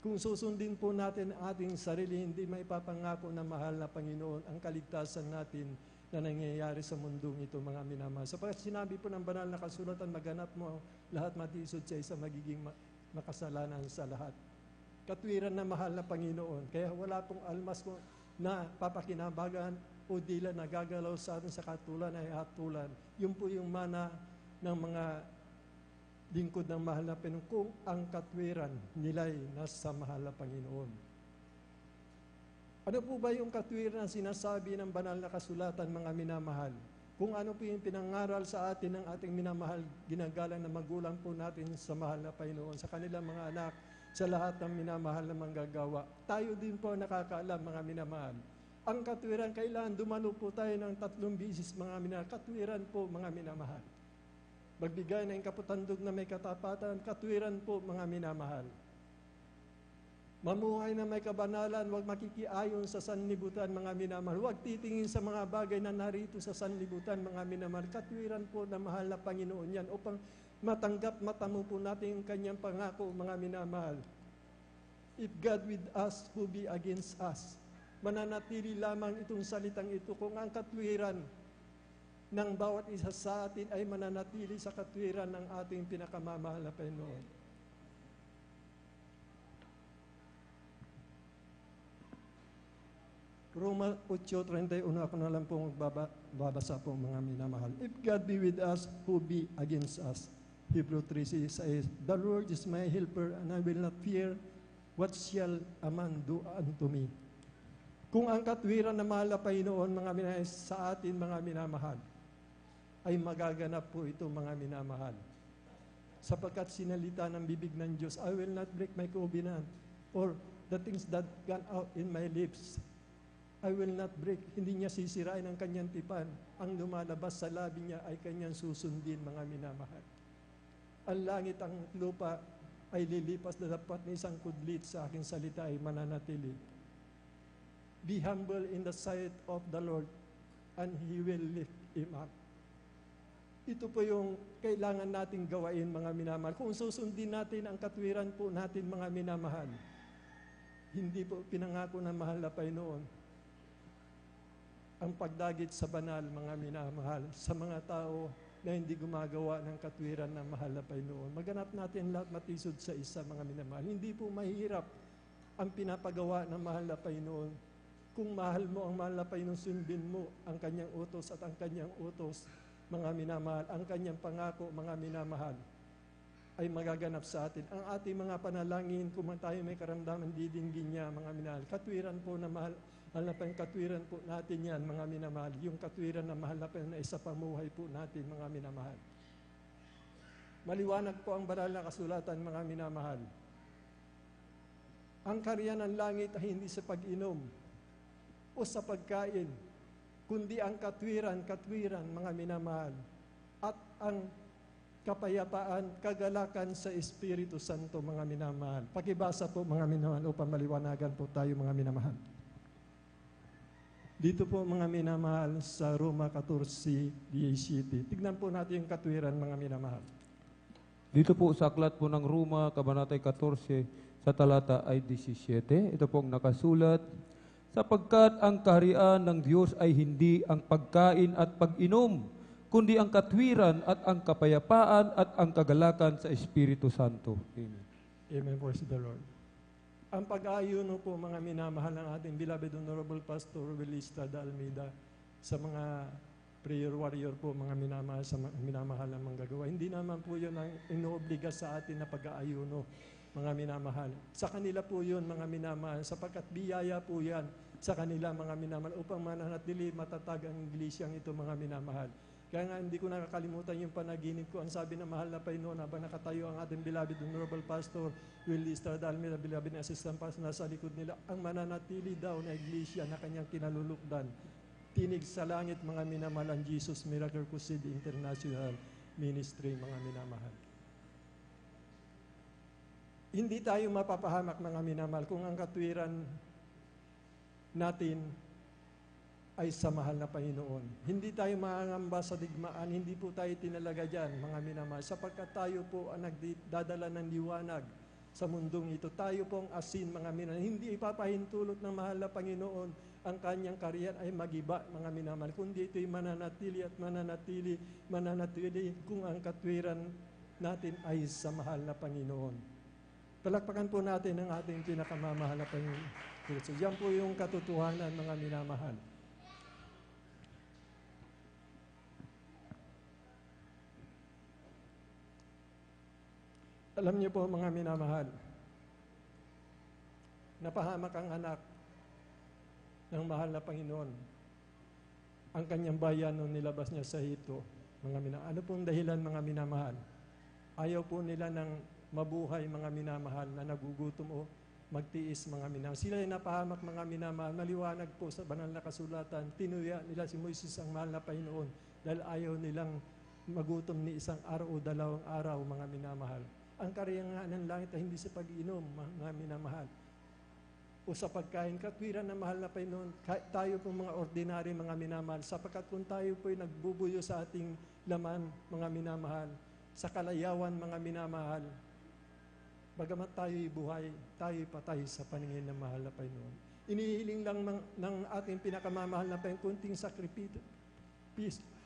Kung susundin po natin ang ating sarili, hindi maipapangako na mahal na Panginoon ang kaligtasan natin na nangyayari sa mundong ito, mga minamahal. Sapagkat sinabi po ng banal na kasulatan, maganap mo lahat matisod siya sa magiging makasalanan sa lahat. Katwiran na mahal na Panginoon. Kaya wala pong almas ko na papakinabagan o dila na gagalaw sa atin sa katulan ay hatulan. Yun po yung mana ng mga lingkod ng mahal na Panginoon kung ang katwiran nila'y nasa mahal na Panginoon. Ano po ba yung katwiran na sinasabi ng banal na kasulatan, mga minamahal? Kung ano po yung pinangaral sa atin ng ating minamahal, ginagalang na magulang po natin sa mahal na Panginoon, sa kanilang mga anak, sa lahat ng minamahal na manggagawa. Tayo din po nakakaalam, mga minamahal. Ang katwiran, kailangan dumalo po tayo ng 3 bisis, mga minamahal. Katwiran po, mga minamahal. Magbigay ng kapatandog na may katapatan, katwiran po mga minamahal. Mamuhay na may kabanalan, huwag makikiayon sa sanlibutan mga minamahal. Huwag titingin sa mga bagay na narito sa sanlibutan mga minamahal. Katwiran po na mahal na Panginoon yan upang matanggap, matamo po natin yung kanyang pangako mga minamahal. If God with us, who be against us? Mananatili lamang itong salitang ito kung ang katwiran ng bawat isa sa atin ay mananatili sa katwiran ng ating pinakamamahal na Panginoon. Roma 8:31, ako na lang po magbabasa po mga minamahal. If God be with us, who be against us? Hebrew 3:6 says, the Lord is my helper and I will not fear what shall a man do unto me. Kung ang katwiran na mahal na Panginoon mga minamahal sa atin mga minamahal, ay magaganap po ito mga minamahal. Sapagkat sinalita ng bibig ng Diyos, I will not break my covenant or the things that gone out in my lips I will not break. Hindi niya sisirain ang kanyang tipan. Ang lumalabas sa labi niya ay kanyang susundin, mga minamahal. Ang langit, ang lupa ay lilipas na dapat na isang kudlit sa aking salita ay mananatili. Be humble in the sight of the Lord and He will lift him up. Ito po yung kailangan nating gawain, mga minamahal. Kung susundin natin ang katwiran po natin, mga minamahal, hindi po pinangako ng mahal na Panginoon ang pagdagit sa banal, mga minamahal, sa mga tao na hindi gumagawa ng katwiran ng mahal na Panginoon. Maganap natin lahat matisod sa isa, mga minamahal. Hindi po mahirap ang pinapagawa ng mahal na Panginoon. Kung mahal mo ang mahal na Panginoon, sundin mo ang kanyang utos at ang kanyang utos, mga minamahal, ang kanyang pangako, mga minamahal, ay magaganap sa atin. Ang ating mga panalangin, kung tayo may karamdaman, didinggin niya, mga minamahal. Katwiran po na mahal na Panginoon, katwiran po natin yan, mga minamahal. Yung katwiran na mahal na Panginoon na isa pamuhay po natin, mga minamahal. Maliwanag po ang banal na kasulatan, mga minamahal. Ang karya ng langit ay hindi sa pag-inom o sa pagkain, kundi ang katwiran, mga minamahal, at ang kapayapaan, kagalakan sa Espiritu Santo, mga minamahal. Pakibasa po, mga minamahal, upang maliwanagan po tayo, mga minamahal. Dito po, mga minamahal, sa Roma 14:17. Tignan po natin yung katwiran, mga minamahal. Dito po sa aklat po ng Roma, Kabanatay 14, sa talata ay 17. Ito pong nakasulat, sapagkat ang kaharian ng Diyos ay hindi ang pagkain at pag-inom, kundi ang katwiran at ang kapayapaan at ang kagalakan sa Espiritu Santo. Amen. Amen, praise the Lord. Ang pag-aayuno po, mga minamahal, ng ating beloved Honorable Pastor Willis Estrada Almeida, sa mga prayer warrior po, mga minamahal, sa mga minamahal ang manggagawa. Hindi naman po yun ang inoobliga sa atin na pag-aayuno, mga minamahal. Sa kanila po yun, mga minamahal, sapagkat biyaya po yan sa kanila, mga minamahal, upang mananatili matatag ang iglesyang ito, mga minamahal. Kaya nga hindi ko nakakalimutan yung panaginip ko. Ang sabi ng mahal na Panginoon habang nakatayo ang ating beloved Honorable Pastor Willie Estrada Almeida, beloved na assistant pastor, nasa likod nila, ang mananatili daw na iglesia na kanyang kinalulukdan. Tinig sa langit, mga minamahal, ang Jesus Miracle Crusade International Ministry, mga minamahal. Hindi tayo mapapahamak, mga minamahal, kung ang katwiran natin ay sa mahal na Panginoon. Hindi tayo mangangamba sa digmaan, hindi po tayo tinalaga dyan, mga minamahal, sapagkat tayo po ang nagdadala ng liwanag sa mundong ito. Tayo pong asin, mga minamahal. Hindi ipapahintulot ng mahal na Panginoon ang kanyang karyan ay magiba, mga minamahal, kundi ito'y mananatili at mananatili kung ang katwiran natin ay sa mahal na Panginoon. Palakpakan po natin ang ating pinakamamahal na Panginoon. So, yan po yung katotohanan, mga minamahal. Alam niyo po, mga minamahal, napahamak ang anak ng mahal na Panginoon. Ang kanyang bayan nung nilabas niya sa hito, mga minamahal. Ano pong dahilan, mga minamahal? Ayaw po nila ng mabuhay, mga minamahal, na nagugutom o magtiis, mga minamahal. Sila ay napahamak, mga minamahal. Maliwanag po sa banal na kasulatan, tinuya nila si Moises ang mahal na Panginoon dahil ayaw nilang magutom ni isang araw o dalawang araw, mga minamahal. Ang karyangan ng langit ay hindi sa pag-inom, mga minamahal, o sa pagkain. Katwiran na mahal na Panginoon, tayo po mga ordinary, mga minamahal, sapagkat kung tayo po ay nagbubuyo sa ating laman, mga minamahal, sa kalayawan, mga minamahal, bagamat tayo'y buhay, tayo'y patay sa paningin ng mahal na Panginoon. Inihiling lang ng ating pinakamamahal na Panginoon, kunting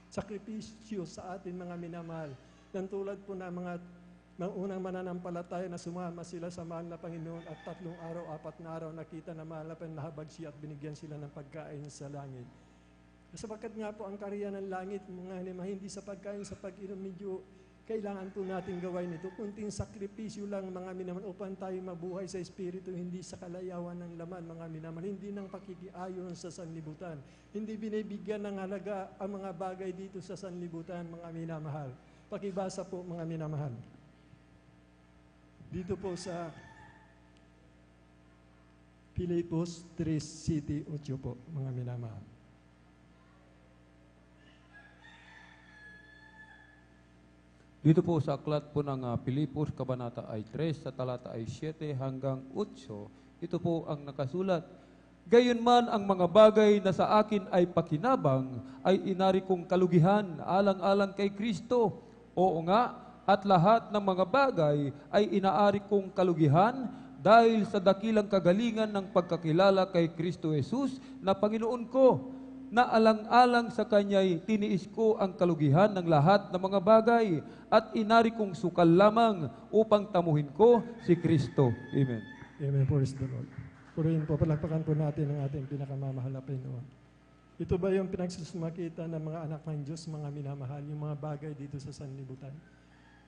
sakripisyo sa atin, mga minamahal, ng tulad po na mga unang mananampalataya na sumama sila sa mahal na Panginoon at 3 araw, 4 na araw nakita na mahal na Panginoon, nahabag siya at binigyan sila ng pagkain sa langit. Sapagkat nga po ang karya ng langit, mga hindi sa pagkain, sa pag-inom, medyo kailangan po natin gawain ito. Kunting sakripisyo lang, mga minamahal, upang tayo mabuhay sa Espiritu, hindi sa kalayawan ng laman, mga minamahal, hindi ng pakikiayon sa sanlibutan. Hindi binibigyan ng halaga ang mga bagay dito sa sanlibutan, mga minamahal. Pakibasa po, mga minamahal. Dito po sa Filipos 3:8 po, mga minamahal. Dito po sa aklat po ng Pilipos, Kabanata ay 3, sa talata ay 7 hanggang 8, ito po ang nakasulat. Gayunman ang mga bagay na sa akin ay pakinabang, ay inari kong kalugihan, alang-alang kay Kristo. Oo nga, at lahat ng mga bagay ay inaari kong kalugihan, dahil sa dakilang kagalingan ng pagkakilala kay Kristo Jesus na Panginoon ko, na alang-alang sa Kanya'y tiniis ko ang kalugihan ng lahat ng mga bagay at inari kong sukal lamang upang tamuhin ko si Kristo. Amen. Amen. Praise the Lord. Purihin po, palakpakan po natin ang ating pinakamamahal na Panginoon. Ito ba yung pinagsusumakita ng mga anak ng Diyos, mga minamahal, yung mga bagay dito sa sanlibutan?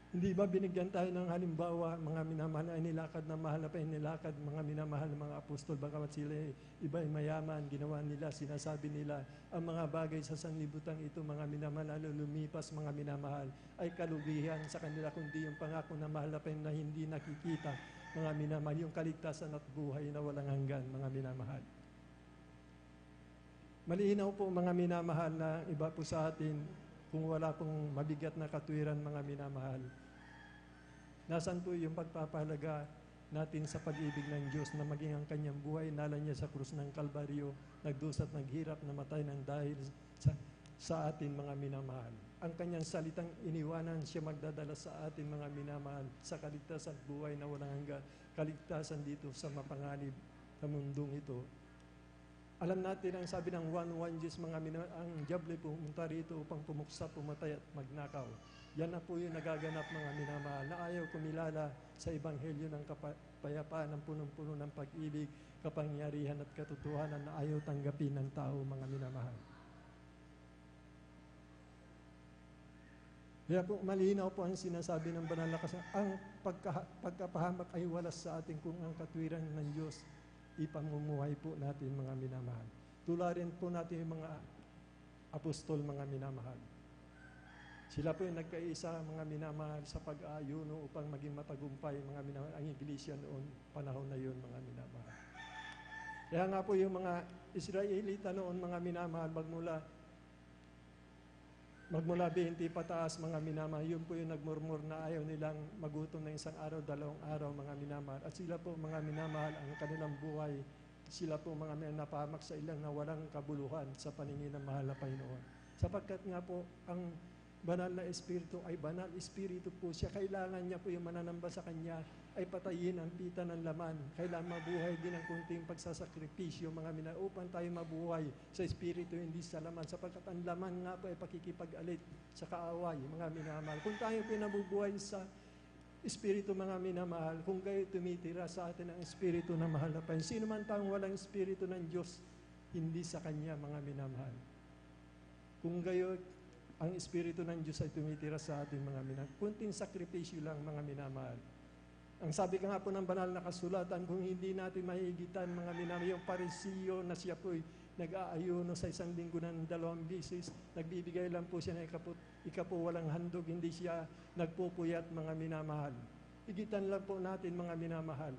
Hindi ba binigyan tayo ng halimbawa, mga minamahal ay nilakad na mahal na nilakad, mga minamahal ng mga apostol, bagamat sila iba ay mayaman, ginawa nila, sinasabi nila, ang mga bagay sa sanlibutan ito, mga minamahal, lalo lumipas, mga minamahal, ay kalugihan sa kanila, kundi yung pangako na mahal na hindi nakikita, mga minamahal, yung kaligtasan at buhay na walang hanggan, mga minamahal. Malinaw po, mga minamahal, na iba po sa atin, kung wala pong mabigat na katwiran, mga minamahal. Nasaan po yung pagpapahalaga natin sa pag-ibig ng Diyos na maging ang kanyang buhay, nala niya sa krus ng Kalbaryo, nagdusat, naghirap, namatay ng dahil sa atin, mga minamahal. Ang kanyang salitang iniwanan, siya magdadala sa atin, mga minamahal, sa kaligtasan at buhay na walang hanggan, kaligtasan dito sa mapanganib na mundong ito. Alam natin ang sabi ng 1:1 Diyos, mga minamahal, ang diable pumunta rito upang pumuksa, pumatay at magnakaw. Yan na po yung nagaganap, mga minamahal, na ayaw kumilala sa ebanghelyo ng kapayapaan, ng punong-puno ng pag-ibig, kapangyarihan at katotohanan na ayaw tanggapin ng tao, mga minamahal. Kaya po malinaw po ang sinasabi ng banal na kasal, ang pagkapahamak ay walas sa atin kung ang katwiran ng Diyos ipamumuhay po natin, mga minamahal. Tularin po natin yung mga apostol, mga minamahal. Sila po yung nagkaisa, mga minamahal, sa pag-aayuno upang maging matagumpay, mga minamahal, ang iglesia noon, panahon na yun, mga minamahal. Kaya nga po yung mga Israelita noon, mga minamahal, magmula 20 pataas, mga minamahal, yun po yung nagmurmur na ayaw nilang magutom na isang araw, 2 araw, mga minamahal. At sila po, mga minamahal, ang kanilang buhay, sila po mga napahamak sa ilang na walang kabuluhan sa paningin ng mahal na Panginoon. Sapagkat nga po, ang banal na espiritu ay banal espiritu po siya. Kailangan niya po yung mananamba sa kanya ay patayin ang pita ng laman. Kailangan mabuhay din ang kunting pagsasakripisyo, mga minamahal, upang tayo mabuhay sa espiritu, hindi sa laman. Sapagkat ang laman nga po ay pakikipag-alit sa kaaway, mga minamahal. Kung tayo pinabubuhay sa espiritu, mga minamahal, kung kayo tumitira sa atin ang espiritu na mahal na Panginoon, sino man taong walang espiritu ng Diyos, hindi sa Kanya, mga minamahal. Kung kayo ang espiritu ng Diyos ay tumitira sa atin, mga minamahal, kunting sakripisyo lang, mga minamahal. Ang sabi ka nga po ng banal na kasulatan, kung hindi natin mahigitan, mga minamahal, yung Parisiyo na siya po'y nag-aayuno sa isang linggo ng 2 bisis, nagbibigay lang po siya ng ikapo walang handog, hindi siya nagpupuyat, mga minamahal. Higitan lang po natin, mga minamahal.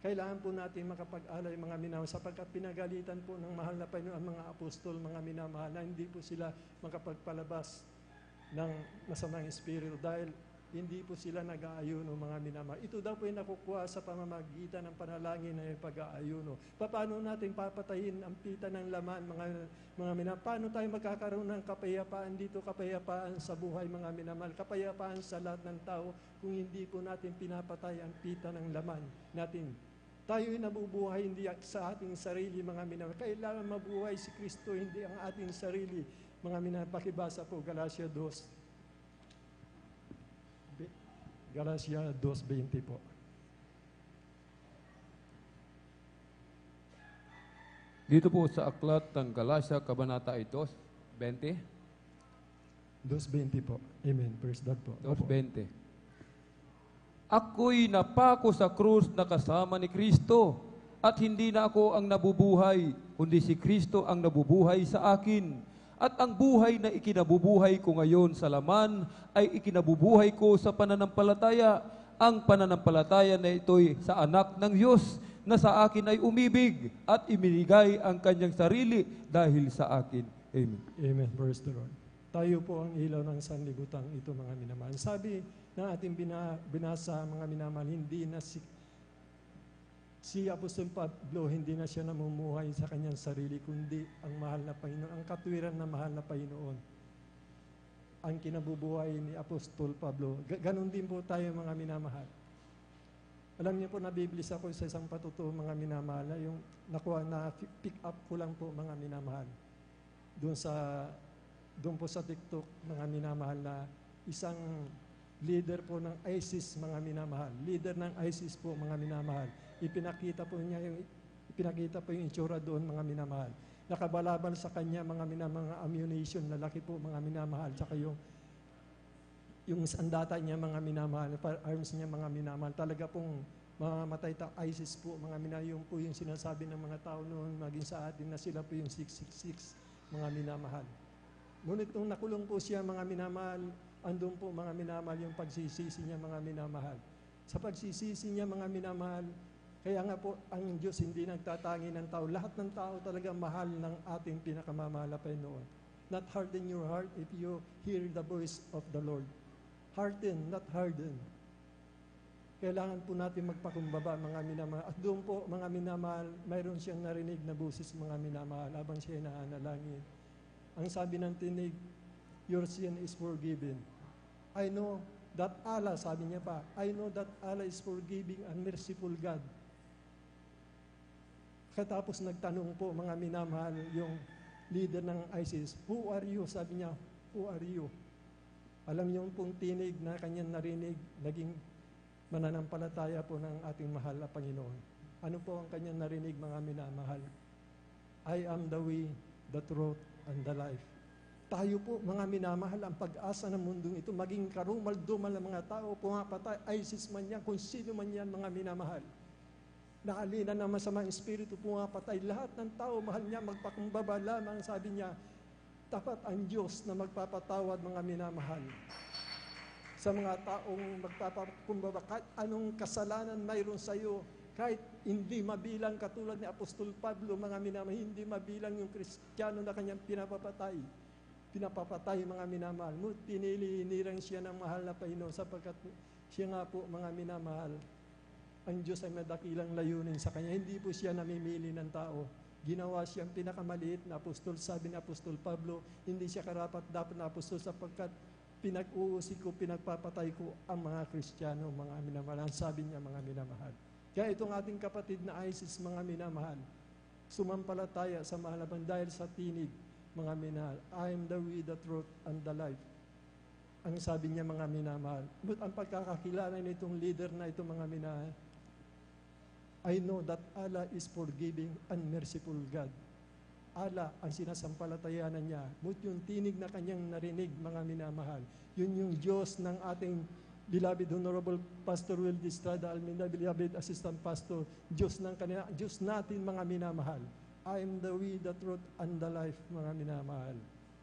Kailangan po natin makapag-alay, mga minamahal, sapagkat pinagalitan po ng mahal na Panginoon ang mga apostol, mga minamahal, na hindi po sila makapagpalabas ng masamang espiritu dahil hindi po sila nag-aayuno, mga minamahal. Ito daw po yung nakukuha sa pamamagitan ng panalangin na yung pag-aayuno. Paano natin papatayin ang pita ng laman, mga minamahal? Paano tayo magkakaroon ng kapayapaan dito, kapayapaan sa buhay, mga minamahal, kapayapaan sa lahat ng tao kung hindi po natin pinapatay ang pita ng laman natin? Tayo'y nabubuhay hindi sa ating sarili, mga minamahal. Kailangan mabuhay si Kristo, hindi ang ating sarili, mga minamahal. Pakibasa po, Galatia 2. Galatia 2:20 po. Dito po sa aklat ng Galatia, Kabanata 2:20. 2:20 po. Amen. Praise God po. 2:20. Ako'y napako sa krus na kasama ni Kristo, at hindi na ako ang nabubuhay, kundi si Kristo ang nabubuhay sa akin. At ang buhay na ikinabubuhay ko ngayon sa laman ay ikinabubuhay ko sa pananampalataya. Ang pananampalataya na ito'y sa anak ng Diyos na sa akin ay umibig at iminigay ang kanyang sarili dahil sa akin. Amen. Amen. Praise the Lord. Tayo po ang ilaw ng sanlibutan, ito mga minamahal. Sabi ng ating binasa, mga minamahal, hindi na si Apostol Pablo, hindi na siya namumuhay sa kanyang sarili, kundi ang mahal na Panginoon, ang katwiran na mahal na Panginoon, ang kinabubuhay ni Apostol Pablo. Ganon din po tayo, mga minamahal. Alam niyo po, nabiblis ako sa isang patutuo, mga minamahal, yung nakuha na pick up ko lang po, mga minamahal. Doon po sa TikTok, mga minamahal, na isang leader po ng ISIS, mga minamahal. Leader ng ISIS po, mga minamahal. Ipinakita po yung itsura doon, mga minamahal. Nakabalabal sa kanya, mga ammunition, lalaki po, mga minamahal. Tsaka yung sandata niya, mga minamahal, arms niya, mga minamahal. Talaga pong mamamatay ISIS po, mga minamahal. Yung po yung sinasabi ng mga tao noon, maging sa atin, na sila po yung 666, mga minamahal. Ngunit nung nakulong po siya, mga minamahal, andun po, mga minamahal, yung pagsisisi niya, mga minamahal. Sa pagsisisi niya, mga minamahal, kaya nga po, ang Diyos hindi nagtatangi ng tao. Lahat ng tao talaga mahal ng ating pinakamamahal na Panginoon. Not harden your heart if you hear the voice of the Lord. Harden, not harden. Kailangan po natin magpakumbaba, mga minamahal. At doon po, mga minamahal, mayroon siyang narinig na boses, mga minamahal, habang siya naanalangin. Ang sabi ng tinig, your sin is forgiven. I know that Allah, sabi niya pa, I know that Allah is forgiving and merciful God. Katapos nagtanong po, mga minamahal, yung leader ng ISIS, who are you? Sabi niya, who are you? Alam niyo pong tinig na kanyang narinig, naging mananampalataya po ng ating mahal na Panginoon. Ano po ang kanyang narinig, mga minamahal? I am the way, the truth, and the life. Tayo po, mga minamahal, ang pag-asa ng mundong ito, maging karumal-dumal ng mga tao, pumapatay, ISIS man yan, kung sino man yan, mga minamahal. Naalina ng masamang espiritu, pumapatay, lahat ng tao, mahal niya, magpakumbaba lamang, sabi niya, tapat ang Diyos na magpapatawad, mga minamahal. Sa mga taong magpapakumbaba, kahit anong kasalanan mayroon sa iyo, kahit hindi mabilang katulad ni Apostol Pablo, mga minamahal, hindi mabilang yung Kristiyano na kanyang pinapapatay. Pinapapatay, mga minamahal. Pinili-inirang siya ng mahal na Panginoon sapagkat siya nga po, mga minamahal, ang Diyos ay madakilang layunin sa kanya. Hindi po siya namimili ng tao. Ginawa siyang pinakamaliit na apostol. Sabi ni Apostol Pablo, hindi siya karapat-dapat na apostol sapagkat pinag-uusig ko, pinagpapatay ko ang mga Kristiyano, mga minamahal. Sabi niya, mga minamahal. Kaya itong ating kapatid na ISIS, mga minamahal, sumampalataya sa mahal na Panginoon dahil sa tinig, mga minamahal, I am the way, the truth, and the life. Ang sabi niya, mga minamahal. But ang pagkakakilala nitong leader na ito, mga minamahal, I know that Allah is forgiving and merciful God. Allah ang sinasampalatayanan niya. But yung tinig na kanyang narinig, mga minamahal, yun yung Diyos ng ating beloved Honorable Pastor Will Distrada Almeida, beloved Assistant Pastor, Diyos ng kanila, Diyos natin, mga minamahal. I am the way, the truth, and the life, mga minamahal.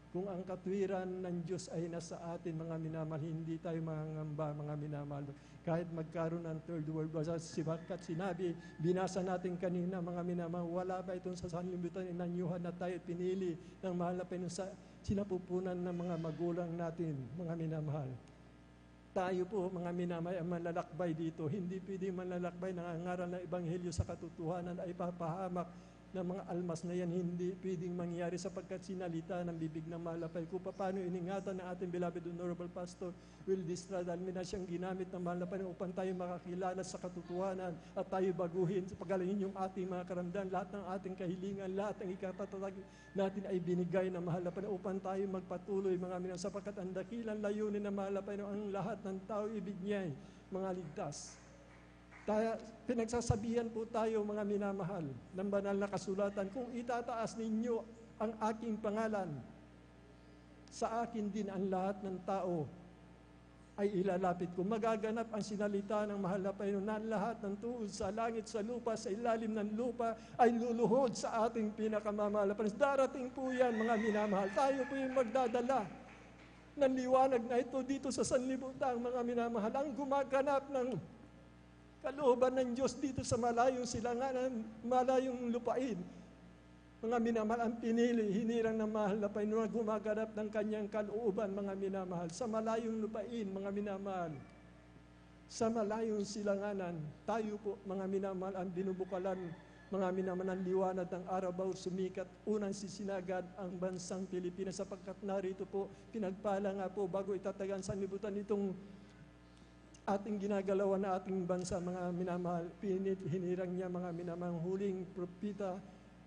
Kung ang katwiran ng Diyos ay nasa atin, mga minamahal, hindi tayo mangangamba, mga minamahal. Kahit magkaroon ng third world war, sibakat sinabi, binasa natin kanina, mga minamahal, wala ba itong sa sanlibutan, inanyuhan na tayo pinili ng mahal na Panginoon sa sinapupunan ng mga magulang natin, mga minamahal. Tayo po, mga minamahal, ang manlalakbay dito, hindi pwedeng manlalakbay ng ngaral ng Ebanghelyo sa katotohanan ay papahamak ng mga almas na yan, hindi pwedeng mangyari sapagkat sinalita ng bibig ng malapay. Kung paano iningatan ng ating beloved Honorable Pastor Will Distrada Almeida, siyang ginamit ng malapay upang tayo makakilala sa katotohanan at tayo baguhin, pagalingin yung ating mga karamdaman, lahat ng ating kahilingan, lahat ng ikatatag natin ay binigay ng mahal na Panginoon upang tayo magpatuloy, mga minamahal, sapagkat ang dakilang layunin ng mahal na Panginoon, ang lahat ng tao ibig niya, mga ligtas. Pinagsasabihan po tayo, mga minamahal, ng banal na kasulatan, kung itataas ninyo ang aking pangalan, sa akin din ang lahat ng tao ay ilalapit ko. Magaganap ang sinalita ng mahal na Panginoon na lahat ng tuod sa langit, sa lupa, sa ilalim ng lupa ay luluhod sa ating pinakamamahal na Panginoon. Darating po yan, mga minamahal. Tayo po yung magdadala ng liwanag na ito dito sa sanlibutan, mga minamahal. Ang gumaganap ng kalooban ng Diyos dito sa malayong silanganan, malayong lupain. Mga minamahal, ang pinili, hinirang ng mahal na Panginoon na gumaganap ng kanyang kalooban, mga minamahal. Sa malayong lupain, mga minamahal. Sa malayong silanganan, tayo po, mga minamahal, ang binubukalan, mga minamahal, ang liwanag ng araw bawat sumikat, unang sisinagad ang bansang Pilipinas, sapagkat narito po, pinagpala nga po, bago itatagan sa libutan itong ating ginagalawan na ating bansa, mga minamahal, hinirang niya, mga minamahal, huling propita,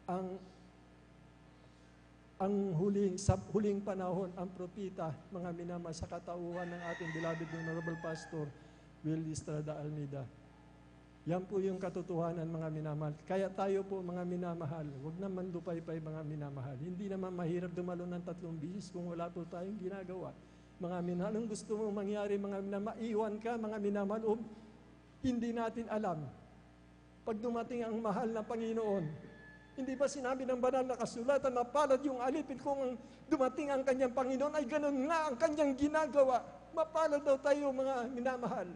ang huling panahon, ang propita, mga minamahal, sa katauhan ng ating beloved Honorable Pastor Will Estrada Almeida. Yan po yung katotohanan, mga minamahal. Kaya tayo po, mga minamahal, huwag naman lupay-pay, mga minamahal. Hindi naman mahirap dumalo ng 3 bisis kung wala po tayong ginagawa. Mga minamahal, anong gusto mong mangyari, mga minamahal? Maiwan ka, mga minamahal, hindi natin alam. Pag dumating ang mahal na Panginoon, hindi ba sinabi ng banal na kasulatan, mapalad yung alipin kung dumating ang kanyang Panginoon, ay ganun nga ang kanyang ginagawa. Mapalad daw tayo, mga minamahal.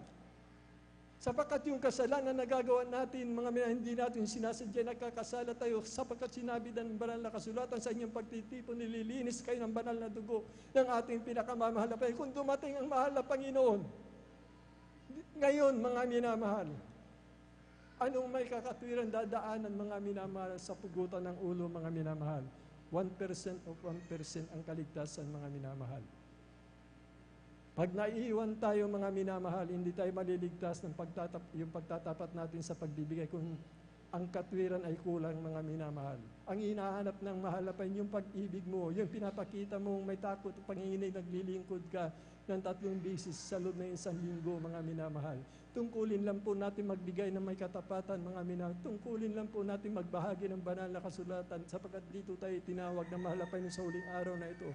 Sapagkat yung kasalanan na nagagawa natin, mga minamahal, hindi natin sinasadya, nagkakasala tayo, sapagkat sinabi ng banal na kasulatan, sa inyong pagtitipon, nililinis kayo ng banal na dugo ng ating pinakamamahal na Panginoon. Kung dumating ang mahal na Panginoon, ngayon, mga minamahal, anong may kakatwiran dadaanan, mga minamahal, sa pugutan ng ulo, mga minamahal? 1% of 1% ang kaligtasan, mga minamahal. Pag naiiwan tayo, mga minamahal, hindi tayo maliligtas ng yung pagtatapat natin sa pagbibigay kung ang katwiran ay kulang, mga minamahal. Ang hinahanap ng mahal na Panginoon, yung pag-ibig mo, yung pinapakita mong may takot, panginginig, naglilingkod ka ng 3 beses sa loob ng 1 linggo, mga minamahal. Tungkulin lang po natin magbigay ng may katapatan, mga minamahal. Tungkulin lang po natin magbahagi ng banal na kasulatan, sapagkat dito tayo tinawag na mahal na Panginoon sa huling araw na ito.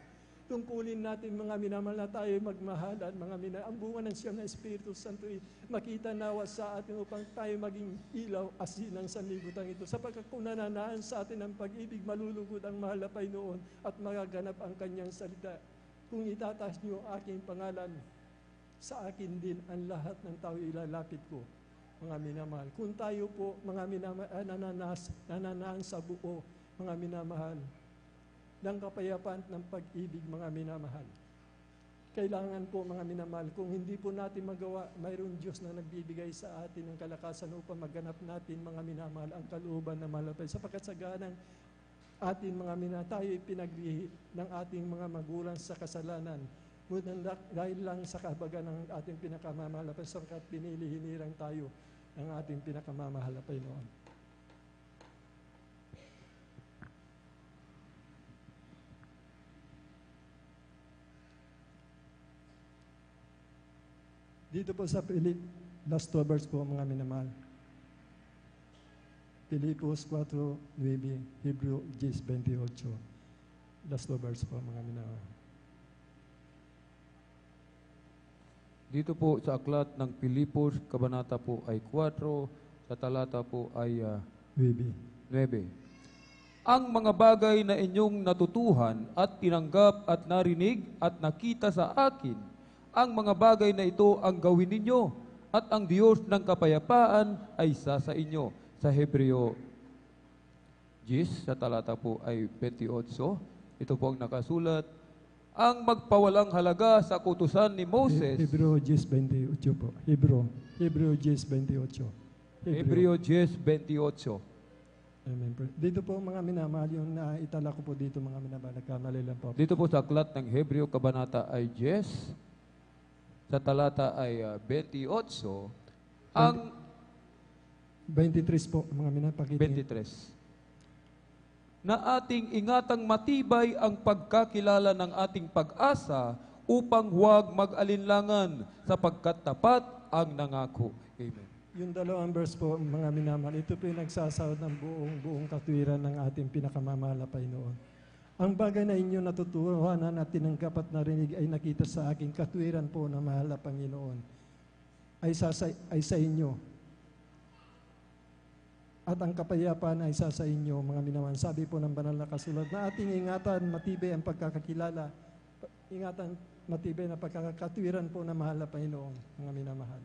Tungkulin natin, mga minamahal, na tayo magmahalan, mga minamahal. Ang bunga ng siyam na Espiritu Santo ay makita nawa sa atin upang tayo maging ilaw, asin ng sanlibutan ito. Sapagkat kung nananaan sa atin ang pag-ibig, malulugod ang mahal na Panginoon at magaganap ang kanyang salita. Kung itataas niyo ang aking pangalan, sa akin din ang lahat ng tao ilalapit ko, mga minamahal. Kung tayo po, mga minamahal, nananaan sa buo, mga minamahal, ng kapayapaan ng pag-ibig, mga minamahal. Kailangan po, mga minamahal, kung hindi po natin magawa, mayroong Diyos na nagbibigay sa atin ng kalakasan upang maganap natin, mga minamahal, ang kalooban na malapit. Sapagkat sa ganang atin, mga minamahal, tayo ipinaglihi ng ating mga magulang sa kasalanan. Ngunit dahil lang sa kahabagan ng ating pinakamamahal na Panginoon, sapagkat pinili, hinirang tayo ng ating pinakamamahal na Panginoon. Dito po sa last 2 verse po, mga minamahal. Filipos 4:9, Hebrew 10:28. Last 2 verse po, mga minamahal. Dito po sa aklat ng Pilipos, kabanata po ay 4, sa talata po ay 9. Ang mga bagay na inyong natutuhan at tinanggap at narinig at nakita sa akin, ang mga bagay na ito ang gawin ninyo, at ang Diyos ng kapayapaan ay isa sa inyo. Sa Hebreo 10, sa talata po ay 28. Ito po ang nakasulat. Ang magpawalang halaga sa kutusan ni Moses. Hebreo 10:28 po. Hebreo 10:28. Hebreo 10:28. Amen. Dito po, mga minamahal, yung naitala ko po dito, mga minamahal, nagkamali lang po. Dito po sa aklat ng Hebreo, kabanata ay 10, sa talata ay 28, ang 23 po, mga minamahal, pakita. 23. Na ating ingatang matibay ang pagkakilala ng ating pag-asa upang huwag mag-alinlangan sapagkat tapat ang nangako. Amen. Yung 2 verse po, mga minamahal, ito po yung nagsasahod ng buong katwiran ng ating pinakamamahal na Panginoon. Ang bagay na inyo natutuhanan at tinanggap at narinig ay nakita sa aking katwiran po na mahal na Panginoon ay sa inyo. At ang kapayapaan ay isa sa inyo, mga minamahal. Sabi po ng banal na kasulat na ating ingatan matibay ang pagkakakilala, ingatan matibay na pagkakatwiran po na mahal na Panginoon, mga minamahal.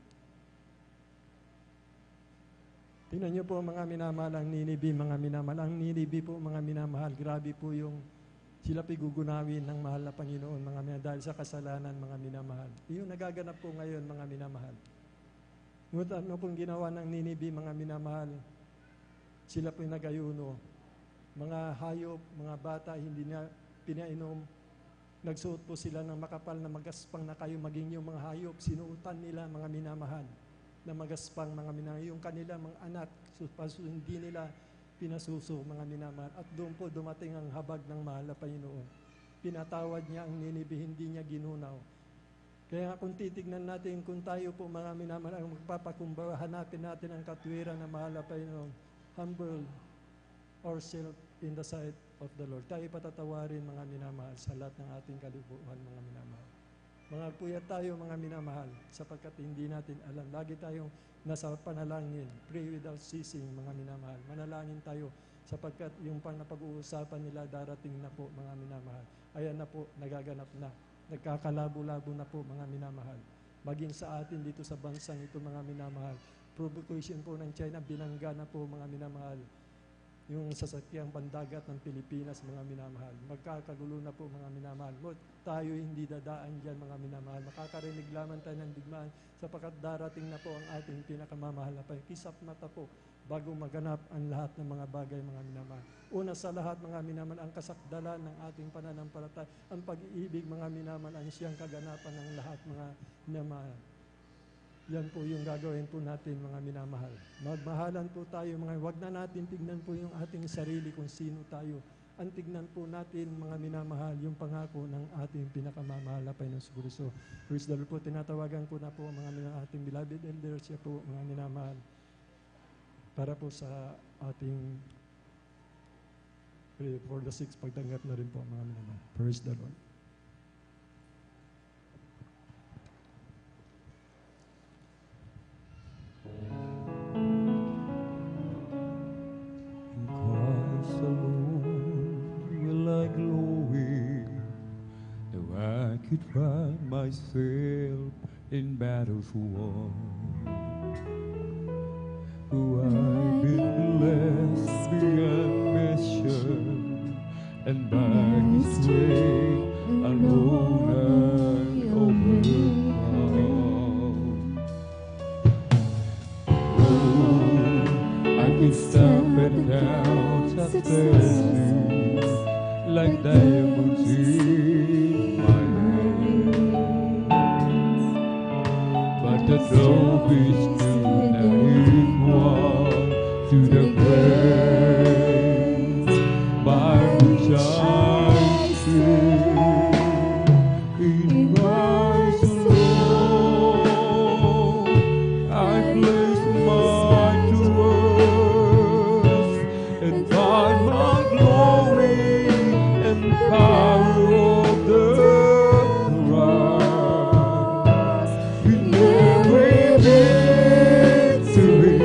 Tingnan niyo po mga minamahal ang Ninibe, mga minamahal. Ang Ninibe po mga minamahal, grabe po yung sila pigugunawin ng mahal na Panginoon, mga minamahal, dahil sa kasalanan, mga minamahal. Yung nagaganap po ngayon, mga minamahal. Ngunit ano pong ginawa ng Ninibe, mga minamahal? Sila po yung nagayuno. Mga hayop, mga bata, hindi na pinainom. Nagsuot po sila ng makapal na magaspang na kayo maging yung mga hayop. Sinuutan nila, mga minamahal, na magaspang, mga minamahal. Yung kanila, mga anak, hindi nila pinasuso, mga minamahal. At doon po dumating ang habag ng mahal na Panginoon. Pinatawad niya ang Ninibe, hindi niya ginunaw. Kaya kung titignan natin, kung tayo po mga minamahal ang magpapakumbaba, hanapin natin ang katwiran ng mahal na Panginoon. Humble ourselves in the sight of the Lord. Tayo patatawarin, mga minamahal, sa lahat ng ating kalibuan, mga minamahal. Mga puyat tayo, mga minamahal, sapagkat hindi natin alam. Lagi tayong nasa panalangin, pray without ceasing, mga minamahal. Manalangin tayo, sapagkat yung napag-uusapan nila darating na po, mga minamahal. Ayan na po, nagaganap na. Nagkakalabo-labo na po, mga minamahal. Maging sa atin dito sa bansang ito, mga minamahal. Provocation po ng China, binangga na po, mga minamahal. Yung sasakyang pandagat ng Pilipinas, mga minamahal. Magkakagulo na po, mga minamahal. Tayo hindi dadaan dyan, mga minamahal. Makakarinig lamang tayo ng digmaan sapagkat darating na po ang ating pinakamamahal na Panginoon. Kisap mata po bago maganap ang lahat ng mga bagay, mga minamahal. Una sa lahat, mga minamahal, ang kasakdalan ng ating pananampalataya. Ang pag-iibig, mga minamahal, ang siyang kaganapan ng lahat, mga minamahal. Yan po yung gagawin po natin, mga minamahal. Magmahalan po tayo, wag na natin tignan po yung ating sarili kung sino tayo. Ang tignan po natin, mga minamahal, yung pangako ng ating pinakamamahal na Panginoon Kristo. Praise the Lord po, tinatawagan po na po mga ating beloved elders, siya po, mga minamahal, para po sa ating for the 6 pagtanggap na rin po, mga minamahal. Praise the Lord. Christ alone will I glory, though I could find myself in battles won. Who I've been blessed beyond measure, and by His way alone I overcome. I can stop at doubts of blessings like diamonds in my hands. But the drove is still not equal to the grace by which I stand. In Christ alone I place my trust and find my glory and power of the cross. In every victory,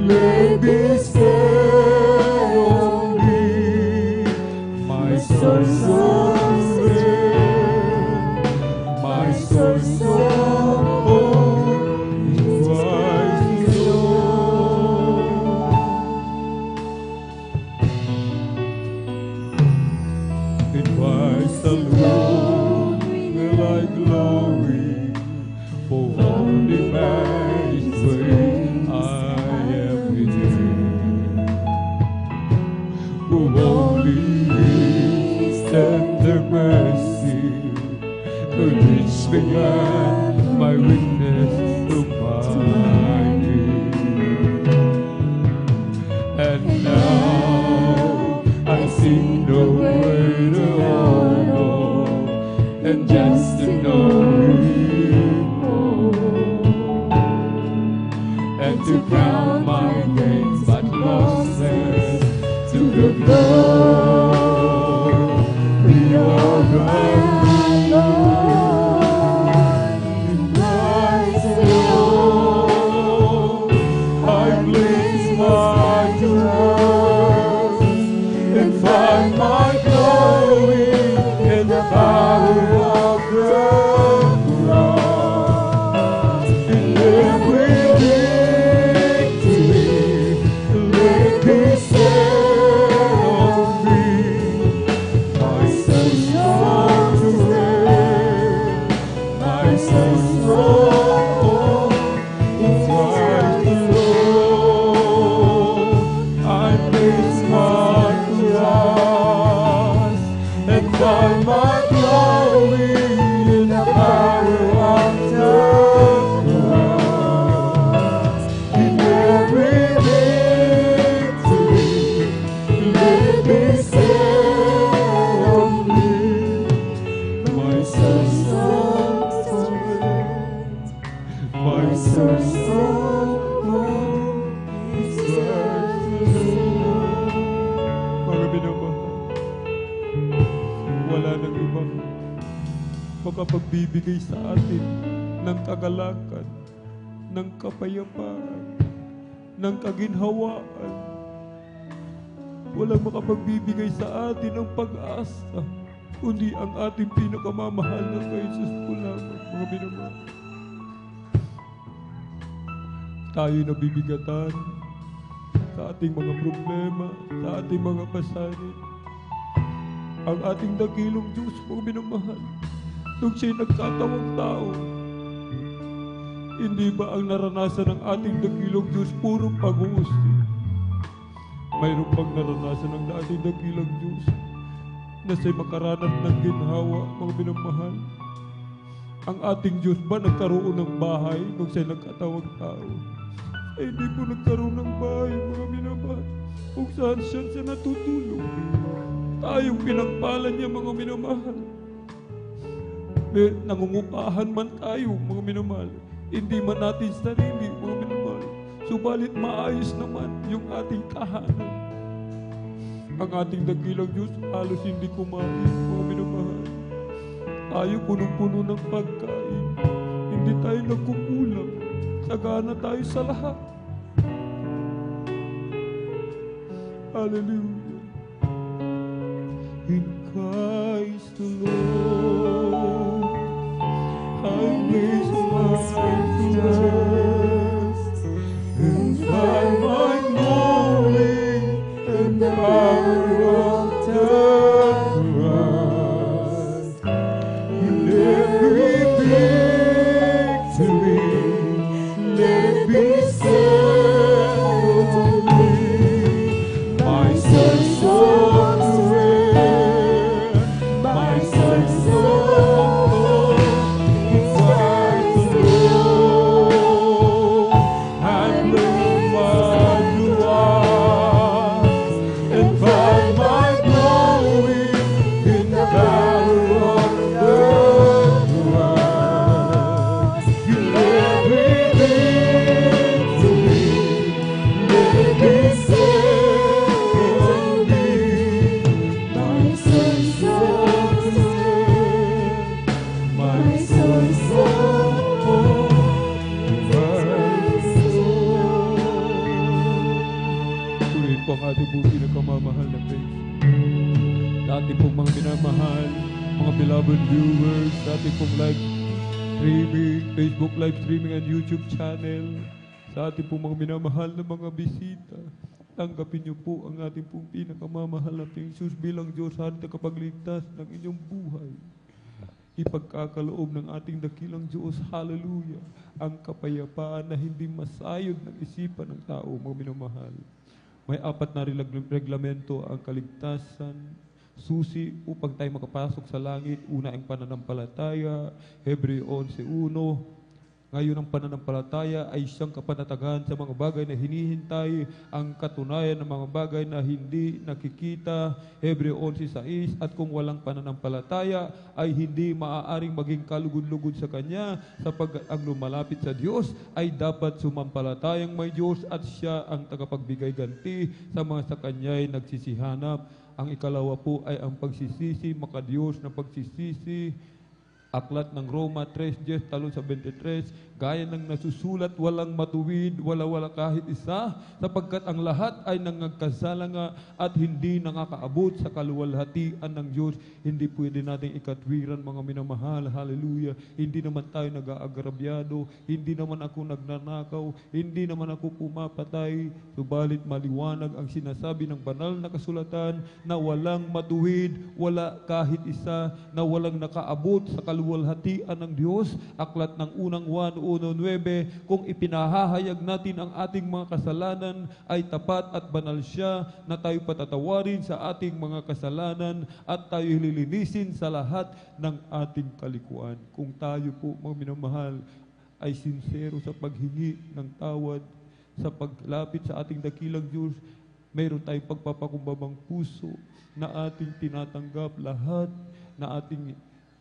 let me stand on thee, my source of strength, my source of hope, in Christ alone. In Christ alone will I glory, for only by His way I am redeemed. For only His tender mercy could reach beyond my weakness to my need. And now I see no greater honor than just to know Him more, and to count my gains but losses to the glory of my Lord. In Christ alone I place my trust and find my glory in the power of the cross. In every victory, makapagbibigay sa atin ng kagalakan, ng kapayapaan, ng kaginhawaan. Walang makapagbibigay sa atin ng pag-asa, kundi ang ating pinakamamahal na kay Jesus po lamang, mga minamahal. Tayo nabibigatan sa ating mga problema, sa ating mga pasanin. Ang ating dakilong Diyos, mga minamahal, nung siya'y nagkatawang tao, hindi ba ang naranasan ng ating dakilong Diyos puro pag-uusti? Mayroon pang naranasan ng ating dakilang Diyos na siya'y makaranas ng ginhawa, mga minamahal. Ang ating Diyos ba nagkaroon ng bahay nung siya'y nagkatawang tao? Ay hindi po nagkaroon ng bahay, mga minamahal, kung saan siya natutulog. Tayong pinagpalan niya, mga minamahal. Nangungupahan man tayo, mga minamahal. Hindi man natin sarili, mga minamahal. Subalit maayos naman yung ating tahanan. Ang ating dakilang Diyos halos hindi kumain, mga minamahal. Tayo punong-puno ng pagkain. Hindi tayo nagkukulang. Sagana tayo sa lahat. Hallelujah. In Christ alone, I raise my trust and find my glory in the power of the cross. In every victory, let it be said to me, my son's soul. ating pong pinakamamahal na faith. Sa ating pong mga minamahal, mga beloved viewers, sa ating pong live streaming, Facebook live streaming and YouTube channel, sa ating pong mga minamahal na mga bisita, tanggapin niyo po ang ating pong pinakamamahal na Jesus bilang Diyos at tagapagligtas ng inyong buhay. Ipagkakaloob ng ating dakilang Diyos, hallelujah, ang kapayapaan na hindi masayod ng isipan ng tao, mga minamahal. May 4 na reglamento ang kaligtasan, susi upang tayo makapasok sa langit. Una ang pananampalataya, Hebreo 11:1. Ngayon ang pananampalataya ay siyang kapanatagan sa mga bagay na hinihintay, ang katunayan ng mga bagay na hindi nakikita, Hebreo 11:6. At kung walang pananampalataya ay hindi maaaring maging kalugod-lugod sa Kanya, sapagkat ang lumalapit sa Diyos ay dapat sumampalatayang may Diyos at siya ang tagapagbigay ganti sa mga sa Kanya'y nagsisihanap. Ang ikalawa po ay ang pagsisisi, makadiyos na pagsisisi. Aklat ng Roma 3:10 talon sa 23, gaya ng nasusulat, walang matuwid, wala kahit isa, sapagkat ang lahat ay nangagkasala nga at hindi nakakaabot sa kaluwalhatian ng Diyos. Hindi pwede nating ikatwiran, mga minamahal, hallelujah. Hindi naman tayo nag-aagrabyado, hindi naman ako nagnanakaw, hindi naman ako pumapatay, subalit maliwanag ang sinasabi ng banal na kasulatan na walang matuwid, wala kahit isa, na walang nakaabot sa kaluwalhatian ng Diyos. Aklat ng unang 1:9, kung ipinahahayag natin ang ating mga kasalanan, ay tapat at banal siya na tayo patatawarin sa ating mga kasalanan at tayo lilinisin sa lahat ng ating kalikuan. Kung tayo po, mga minamahal, ay sincero sa paghingi ng tawad, sa paglapit sa ating dakilang Diyos, mayroon tayong pagpapakumbabang puso na ating tinatanggap lahat, na ating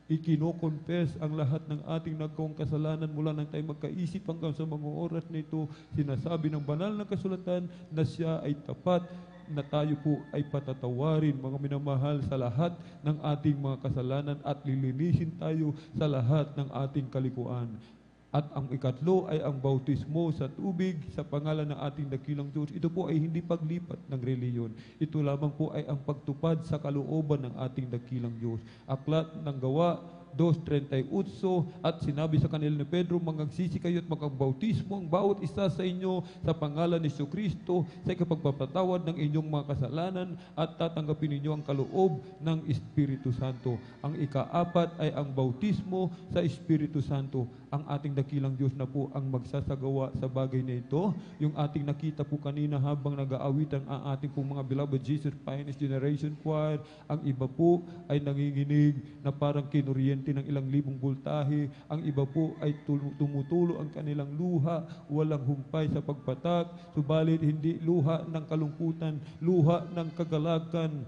ikino-confess ang lahat ng ating nagawang kasalanan mula nang tayo magkaisip hanggang sa mga oras na ito. Sinasabi ng banal na kasulatan na siya ay tapat na tayo po ay patatawarin, mga minamahal, sa lahat ng ating mga kasalanan at lilinisin tayo sa lahat ng ating kalikuan. At ang ikatlo ay ang bautismo sa tubig sa pangalan ng ating dakilang Diyos. Ito po ay hindi paglipat ng reliyon. Ito lamang po ay ang pagtupad sa kalooban ng ating dakilang Diyos. Aklat ng Gawa 2:38 at sinabi sa kanila ni Pedro, mangagsisi kayo at magkabautismo ang bawat isa sa inyo sa pangalan ni Jesucristo sa ikapagpapatawad ng inyong mga kasalanan at tatanggapin ninyo ang kaloob ng Espiritu Santo. Ang ikaapat ay ang bautismo sa Espiritu Santo. Ang ating dakilang Diyos na po ang magsasagawa sa bagay na ito. Yung ating nakita po kanina habang nag-aawitan ang ating pong mga beloved Jesus Finest Generation Choir, ang iba po ay nanginginig na parang kinuryente ng ilang libong voltahe. Ang iba po ay tumutulo ang kanilang luha, walang humpay sa pagpatak, subalit hindi luha ng kalungkutan, luha ng kagalakan.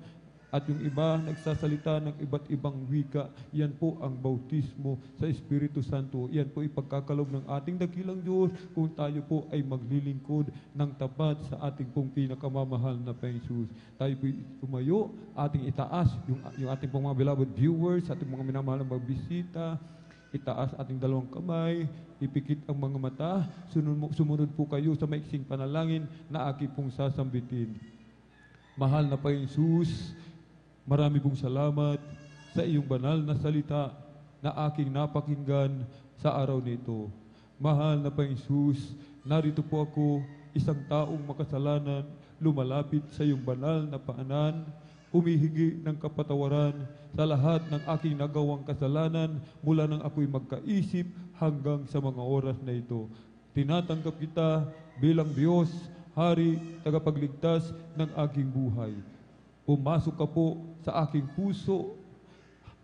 At yung iba nagsasalita ng iba't ibang wika. Yan po ang bautismo sa Espiritu Santo. Yan po ipagkakalob ng ating dakilang Diyos kung tayo po ay maglilingkod ng tapat sa ating pong pinakamamahal na Jesus. Tayo po tumayo, ating itaas yung ating pong mga beloved viewers, ating mga minamahal na magbisita. Itaas ating dalawang kamay, ipikit ang mga mata, sumunod po kayo sa maiksing panalangin na aking pong sasambitin. Mahal na Panginoon Jesus, marami pong salamat sa iyong banal na salita na aking napakinggan sa araw nito. Mahal na Panginoon Jesus, narito po ako, isang taong makasalanan, lumalapit sa iyong banal na paanan, humihingi ng kapatawaran sa lahat ng aking nagawang kasalanan mula nang ako'y magkaisip hanggang sa mga oras na ito. Tinatanggap kita bilang Diyos, Hari, tagapagligtas ng aking buhay. Pumasok ka po sa aking puso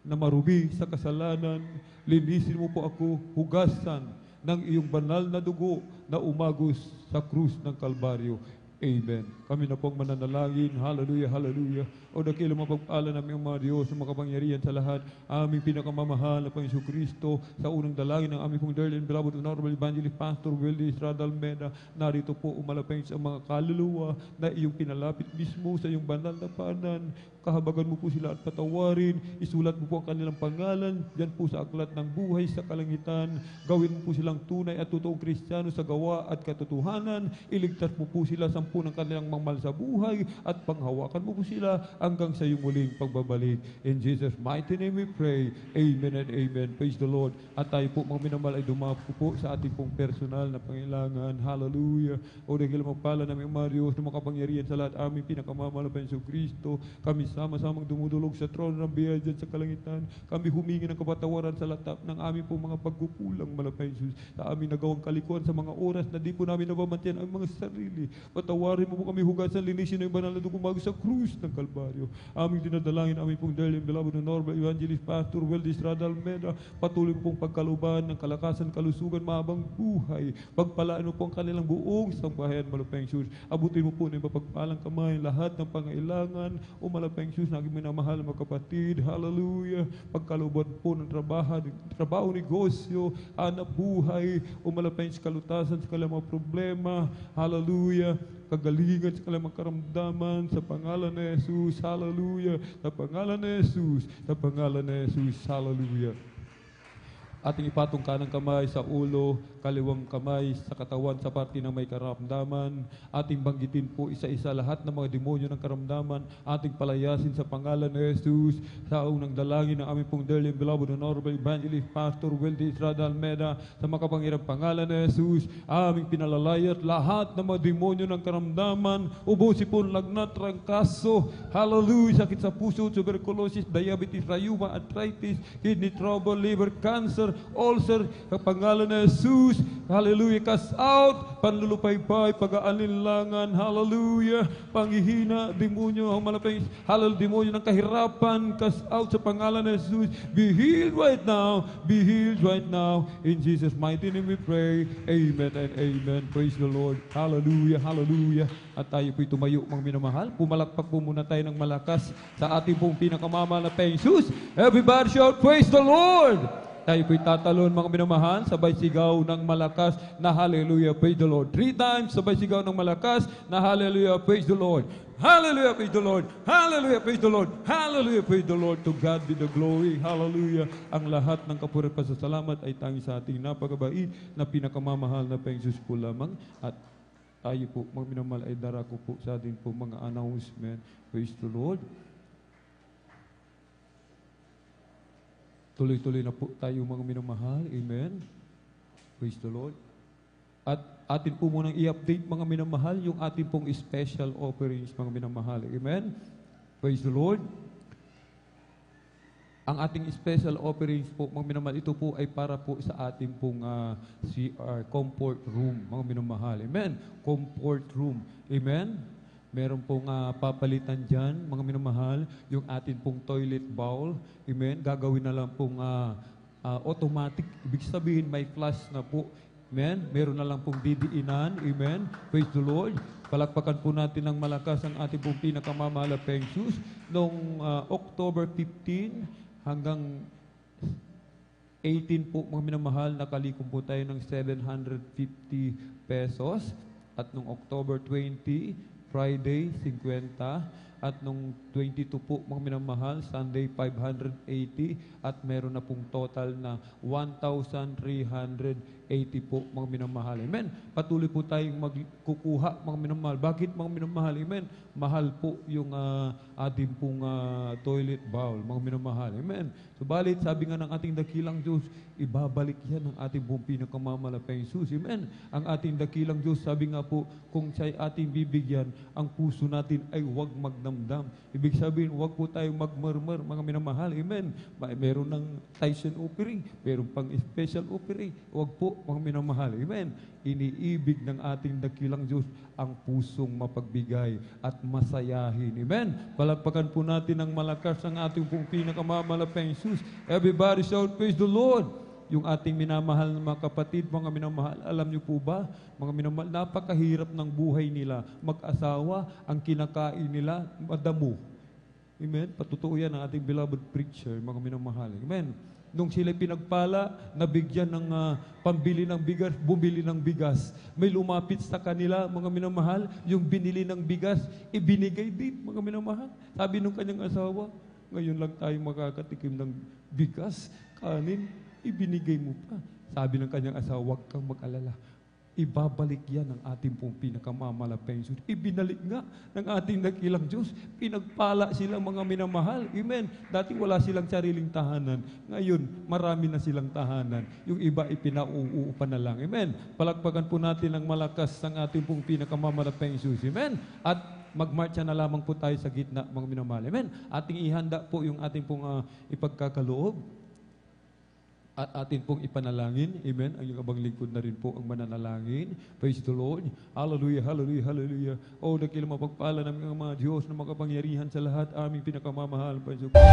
na marumi sa kasalanan. Linisin mo po ako, hugasan ng iyong banal na dugo na umagos sa krus ng Kalbaryo. Amen. Kami na pong mananalangin. Hallelujah, hallelujah. O dakilang mapagpala namin ang mga Diyos na makapangyarihan sa lahat. Aming pinakamamahal na Panginoon Kristo sa unang dalangin ng aming pong dearly and beloved Honorable Evangelist Pastor Willie Estrada Almeida. Narito po umalapin sa mga kaluluwa na iyong pinalapit mismo sa iyong banal na paanan. Kahabagan mo po sila at patawarin. Isulat mo po ang kanilang pangalan diyan po sa aklat ng buhay sa kalangitan. Gawin mo po silang tunay at totoong Kristiyano sa gawa at katotohanan. Iligtas mo po sila sa ng kanilang mangmal sa buhay at panghawakan mo po sila hanggang sa iyong muling pagbabalik. In Jesus' mighty name we pray. Amen and amen. Praise the Lord. At tayo po mga minamahal ay dumako po sa ating pong personal na pangailangan. Hallelujah. O dakilang magpala namin mga Diyos na makapangyarihan sa lahat aming pinakamamahal na Panginoon Kristo. Kami sama-samang dumudulog sa trono ng biyaya dyan sa kalangitan. Kami humingi ng kapatawaran sa lahat ng aming pong mga pagkukulang, malapay Jesus, sa aming nagawang kalikuan sa mga oras na di po namin nababantayan ang mga sarili. Patawarin mo po kami, hugasan, linisin na yung banal na dugo sa krus ng Kalbaryo. Aming dinadalangin, aming pong dearly and beloved Honorable Evangelist Pastor Willie Estrada Almeida. Patuloy mo pong pagkaluban ng kalakasan, kalusugan, mahabang buhay. Pagpalaan mo po ang kanilang buong sambahayan, malapay Jesus. Abutin mo po na yung papagpalang kamay, lahat ng pangailangan, o malapay Jesus, naging minamahal mga kapatid. Hallelujah. Pagkaluban po ng trabaho, negosyo, hanap buhay, o malapay sa kalutasan sa kanilang mga problema. Hallelujah. Kagalingan sa kanilang karamdaman sa pangalan ni Jesus. Hallelujah. Sa pangalan ni Jesus. Sa pangalan ni Jesus. Hallelujah. Ating ipatong kanang kamay sa ulo, kaliwang kamay sa katawan sa parte ng may karamdaman. Ating banggitin po isa-isa lahat ng mga demonyo ng karamdaman. Ating palayasin sa pangalan ni Jesus. Sa unang dalangin ng aming pong dearly and beloved Honorable Evangelist Pastor Willie Estrada Almeida, sa makapangirang pangalan ni Jesus, aming pinalalayat lahat ng mga demonyo ng karamdaman. Ubusin po lagnat, trangkaso, hallelujah, sakit sa puso, tuberculosis, diabetes, rheuma, arthritis, kidney trouble, liver cancer, ulcer, sa pangalan ni Jesus, hallelujah, cast out, panlulupaypay, pag-aalinlangan, hallelujah, panghihina, demonyo, malapay, hallelujah, demonyo ng kahirapan, cast out sa pangalan ni Jesus, be healed right now, be healed right now, in Jesus' mighty name we pray, amen and amen, praise the Lord, hallelujah, hallelujah. At tayo po'y tumayo, mga minamahal, pumalakpak po muna tayo ng malakas sa ating pong pinakamamahal na Panginoon Jesus. Everybody shout, praise the Lord! Tayo po'y tatalon, mga minamahal, sabay sigaw ng malakas na hallelujah, praise the Lord. 3 times, sabay sigaw ng malakas na hallelujah, praise the Lord. Hallelujah, praise the Lord. Hallelujah, praise the Lord. Hallelujah, praise the Lord. To God be the glory. Hallelujah. Ang lahat ng kapuri at pasasalamat ay tangi sa ating napakabait na pinakamamahal na Panginoon po lamang. At tayo po, mga minamahal, ay darako po sa ating po mga announcement. Praise the Lord. Tuloy-tuloy na po tayo mga minamahal. Amen. Praise the Lord. At atin po munang i-update mga minamahal yung ating pong special offerings mga minamahal. Amen? Praise the Lord. Ang ating special offerings po mga minamahal, ito po ay para po sa ating pong CR, comfort room mga minamahal. Amen? Comfort room. Amen? Meron pong papalitan dyan mga minamahal, yung ating pong toilet bowl. Amen? Gagawin na lang pong automatic. Ibig sabihin may flush na po. Amen. Meron na lang pong didiinan. Amen. Praise the Lord. Palakpakan po natin ng malakas ang ating pong pinakamamahal na Pengsus. Noong October 15 hanggang 18 po mga minamahal, nakalikom po tayo ng 750 pesos. At noong October 20, Friday, 50. At nung 22 po, mga minamahal, Sunday, 580. At meron na pong total na 1,380 po, mga minamahal. Amen. Patuloy po tayong magkukuha, mga minamahal. Bakit, mga minamahal? Amen. Mahal po yung ating pong toilet bowl, mga minamahal. Amen. Subalit, sabi nga ng ating dakilang Diyos, ibabalik yan ng ating pong pinakamamalaking Jesus. Amen. Ang ating dakilang Diyos, sabi nga po, kung siya'y ating bibigyan, ang puso natin ay huwag magdamdam. Ibig sabihin, huwag po tayong magmurmur, mga minamahal. Amen. Meron ng Tyson offering, meron pang special offering. Huwag po, mga minamahal. Amen. Iniibig ng ating dakilang Diyos ang pusong mapagbigay at masayahin. Amen. Palakpakan po natin ng malakas ang ating pong pinakamamalaking Jesus. Everybody shout, praise the Lord. Yung ating minamahal na mga kapatid, mga minamahal, alam niyo po ba, mga minamahal, napakahirap ng buhay nila. Mag-asawa, ang kinakain nila, madamo. Amen? Patutuo yan ang ating beloved preacher, mga minamahal. Amen? Nung sila pinagpala, nabigyan ng pambili ng bigas, bumili ng bigas. May lumapit sa kanila, mga minamahal, yung binili ng bigas, ibinigay din, mga minamahal. Sabi nung kanyang asawa, ngayon lang tayo makakatikim ng bigas, kanin, ibinigay mo pa. Sabi ng kanyang asawa, huwag kang mag-alala. Ibabalik yan ng ating pong pinakamamalaking Diyos. Ibinalik nga ng ating dakilang Diyos. Pinagpala sila mga minamahal. Amen. Dati wala silang sariling tahanan. Ngayon, marami na silang tahanan. Yung iba ipinauupa na lang. Amen. Palakpakan po natin ng malakas ng ating pong pinakamamalaking Diyos. Amen. At magmarcha na lamang po tayo sa gitna mga minamahal. Amen. Ating ihanda po yung ating pong ipagkakaloob. At atin pong ipanalangin. Amen. Ang yung abang lingkod na rin po ang mananalangin. Praise the Lord. Hallelujah, hallelujah, hallelujah. O, dakilang mapagpala ng mga Diyos na makapangyarihan sa lahat, aming pinakamamahal. Praise the Lord.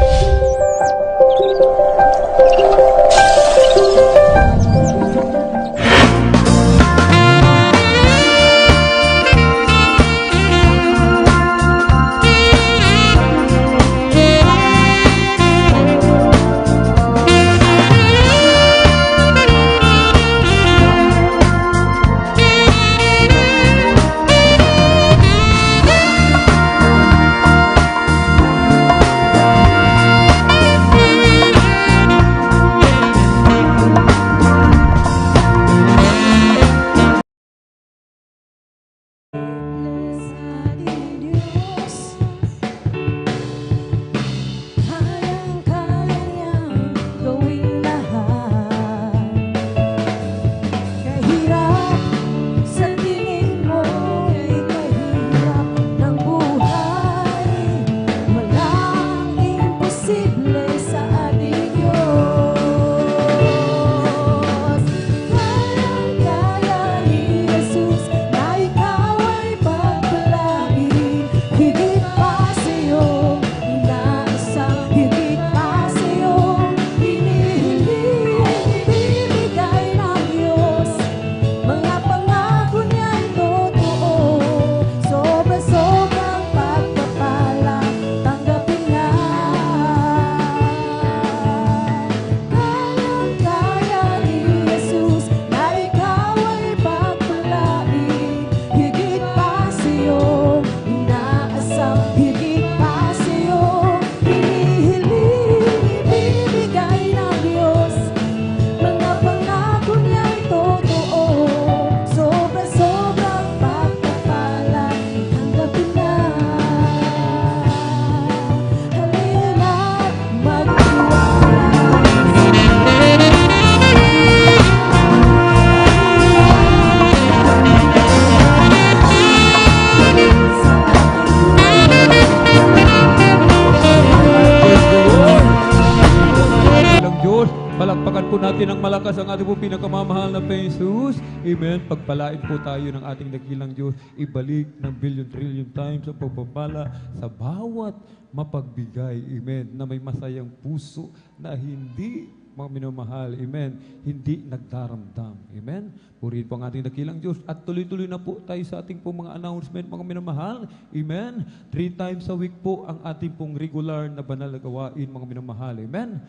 natin ng malakas ang ating po pinakamamahal na Jesus. Amen. Pagpalain po tayo ng ating dakilang Diyos. Ibalik ng billion-trillion times ang pagpapala sa bawat mapagbigay. Amen. Na may masayang puso na hindi mga minamahal, amen, hindi nagdaramdam, amen. Purihin po ang ating dakilang Diyos at tuloy-tuloy na po tayo sa ating pong mga announcement, mga minamahal, amen. 3 times a week po ang ating pong regular na banal na gawain, mga minamahal, amen.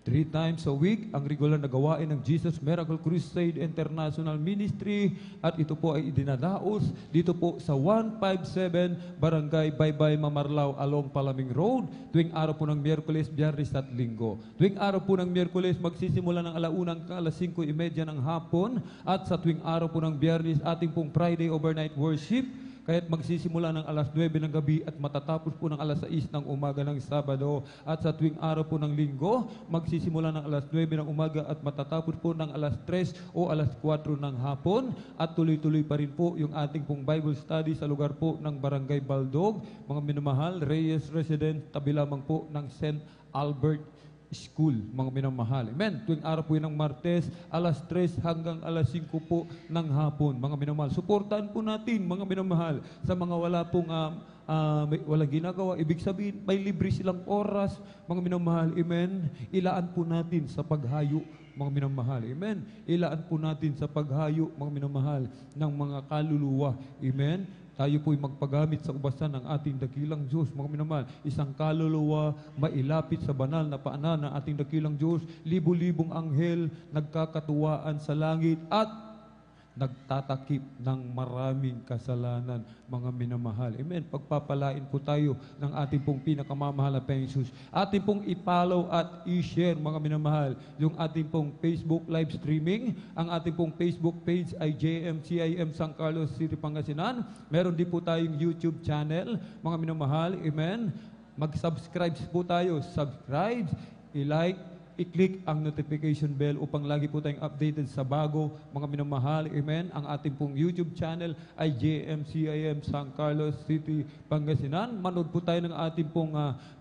3 times a week ang regular na gawain ng Jesus Miracle Crusade International Ministry at ito po ay idinadaos dito po sa 157 Barangay Baybay Mamarlao along Palaming Road tuwing araw po ng Miyerkules, Biyernes at Linggo. Tuwing araw po ng Miyerkules magsisimula ng alaunang alas 5:30 ng hapon at sa tuwing araw po ng Biyernes ating pong Friday overnight worship. Kaya't magsisimula ng alas 9 ng gabi at matatapos po ng alas 6 ng umaga ng Sabado. At sa tuwing araw po ng Linggo, magsisimula ng alas 9 ng umaga at matatapos po ng alas 3 o alas 4 ng hapon. At tuloy-tuloy pa rin po yung ating pong Bible study sa lugar po ng Barangay Baldog. Mga minamahal, Reyes Residence, tabi lamang po ng St. Albert School, mga minamahal. Amen. Tuwing araw po yun ng Martes, alas 3 hanggang alas 5 po ng hapon, mga minamahal. Suportahan po natin, mga minamahal, sa mga wala pong walang ginagawa. Ibig sabihin, may libre silang oras, mga minamahal. Amen. Ilaan po natin sa paghayo, mga minamahal. Amen. Ilaan po natin sa paghayo, mga minamahal, ng mga kaluluwa. Amen. Tayo po'y magpagamit sa ubasan ng ating dakilang Diyos. Mga minamahal, isang kaluluwa mailapit sa banal na paanan ng ating dakilang Diyos. Libo-libong anghel nagkakatuwaan sa langit at nagtatakip ng maraming kasalanan, mga minamahal. Amen. Pagpapalain po tayo ng ating pong pinakamamahal na Jesus. Ating pong i-follow at i-share, mga minamahal, yung ating pong Facebook live streaming. Ang ating pong Facebook page ay JMCIM San Carlos City, Pangasinan. Meron din po tayong YouTube channel, mga minamahal. Amen. Mag-subscribe po tayo. Subscribe, i-like, i-click ang notification bell upang lagi po tayong updated sa bago, mga minamahal. Amen. Ang ating pong YouTube channel ay JMCIM San Carlos City, Pangasinan. Manood po tayo ng ating pong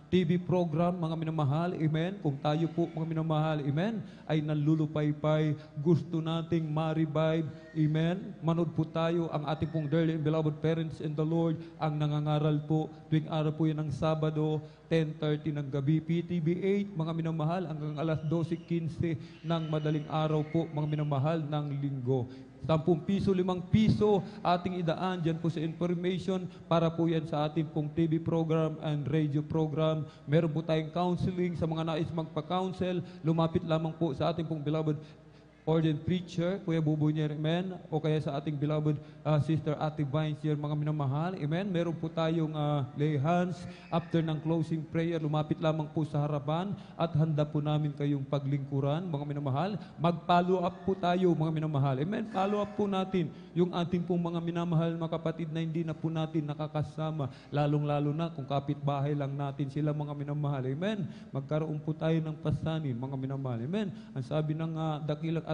TV program, mga minamahal, amen. Kung tayo po, mga minamahal, amen, ay nanlulupaypay, gusto nating ma-revive, amen. Manood po tayo, ang ating pong dearly and beloved parents in the Lord, ang nangangaral po, tuwing araw po yan ng Sabado, 10:30 ng gabi, PTV 8, mga minamahal, hanggang alas 12:15 ng madaling araw po, mga minamahal, ng linggo. 10 piso, 5 piso, ating idaan dyan po sa information para po yan sa ating pong TV program and radio program. Meron po tayong counseling sa mga nais magpa-counsel. Lumapit lamang po sa ating pong beloved ordained preacher, Kuya Buboy niya, amen, o kaya sa ating beloved Sister Ate Vines here, mga minamahal, amen. Meron po tayong lay hands after ng closing prayer, lumapit lamang po sa harapan at handa po namin kayong paglingkuran, mga minamahal. Mag-follow up po tayo, mga minamahal, amen. Follow up po natin yung ating pong mga minamahal, mga kapatid na hindi na po natin nakakasama, lalong-lalo na kung kapitbahay lang natin sila, mga minamahal, amen. Magkaroon po tayo ng pasanin, mga minamahal, amen. Ang sabi ng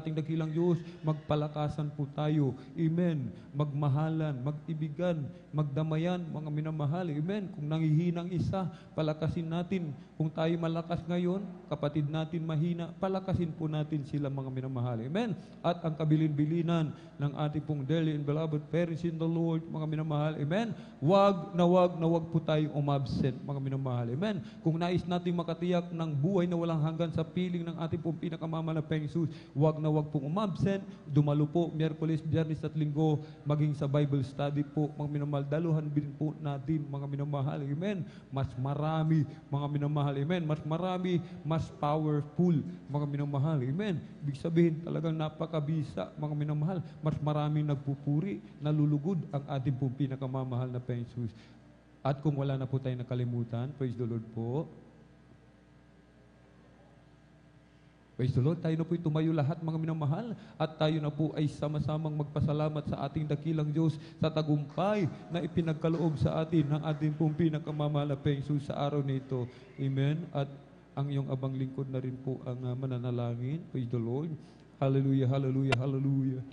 ating dakilang Diyos, magpalakasan po tayo. Amen. Magmahalan, mag-ibigan, magdamayan, mga minamahal. Amen. Kung nangihinang isa, palakasin natin. Kung tayo malakas ngayon, kapatid natin mahina, palakasin po natin sila, mga minamahal. Amen. At ang kabilin-bilinan ng ating pong dearly and beloved parents in the Lord, mga minamahal. Amen. Wag na wag po tayong umabsent, mga minamahal. Amen. Kung nais natin makatiyak ng buhay na walang hanggan sa piling ng ating pong pinakamamahal na Jesus, wag pong umabsent, dumalo po, Miyerkules, Biyernes at Linggo, maging sa Bible study po, mga minamahal, daluhan din po natin, mga minamahal, amen. Mas marami, mga minamahal, amen. Mas marami, mas powerful, mga minamahal, amen. Ibig sabihin, talagang napakabisa, mga minamahal, mas maraming nagpupuri, nalulugod ang ating pong pinakamamahal na Jesus. At kung wala na po tayong nakalimutan, praise the Lord po. Praise the Lord, tayo na po'y tumayo lahat, mga minamahal, at tayo na po ay sama-samang magpasalamat sa ating dakilang Diyos sa tagumpay na ipinagkaloob sa atin ng ating pong pinakamamahal na Jesus sa araw nito. Amen. At ang iyong abang lingkod na rin po ang mananalangin. Praise the Lord. Hallelujah, hallelujah, hallelujah.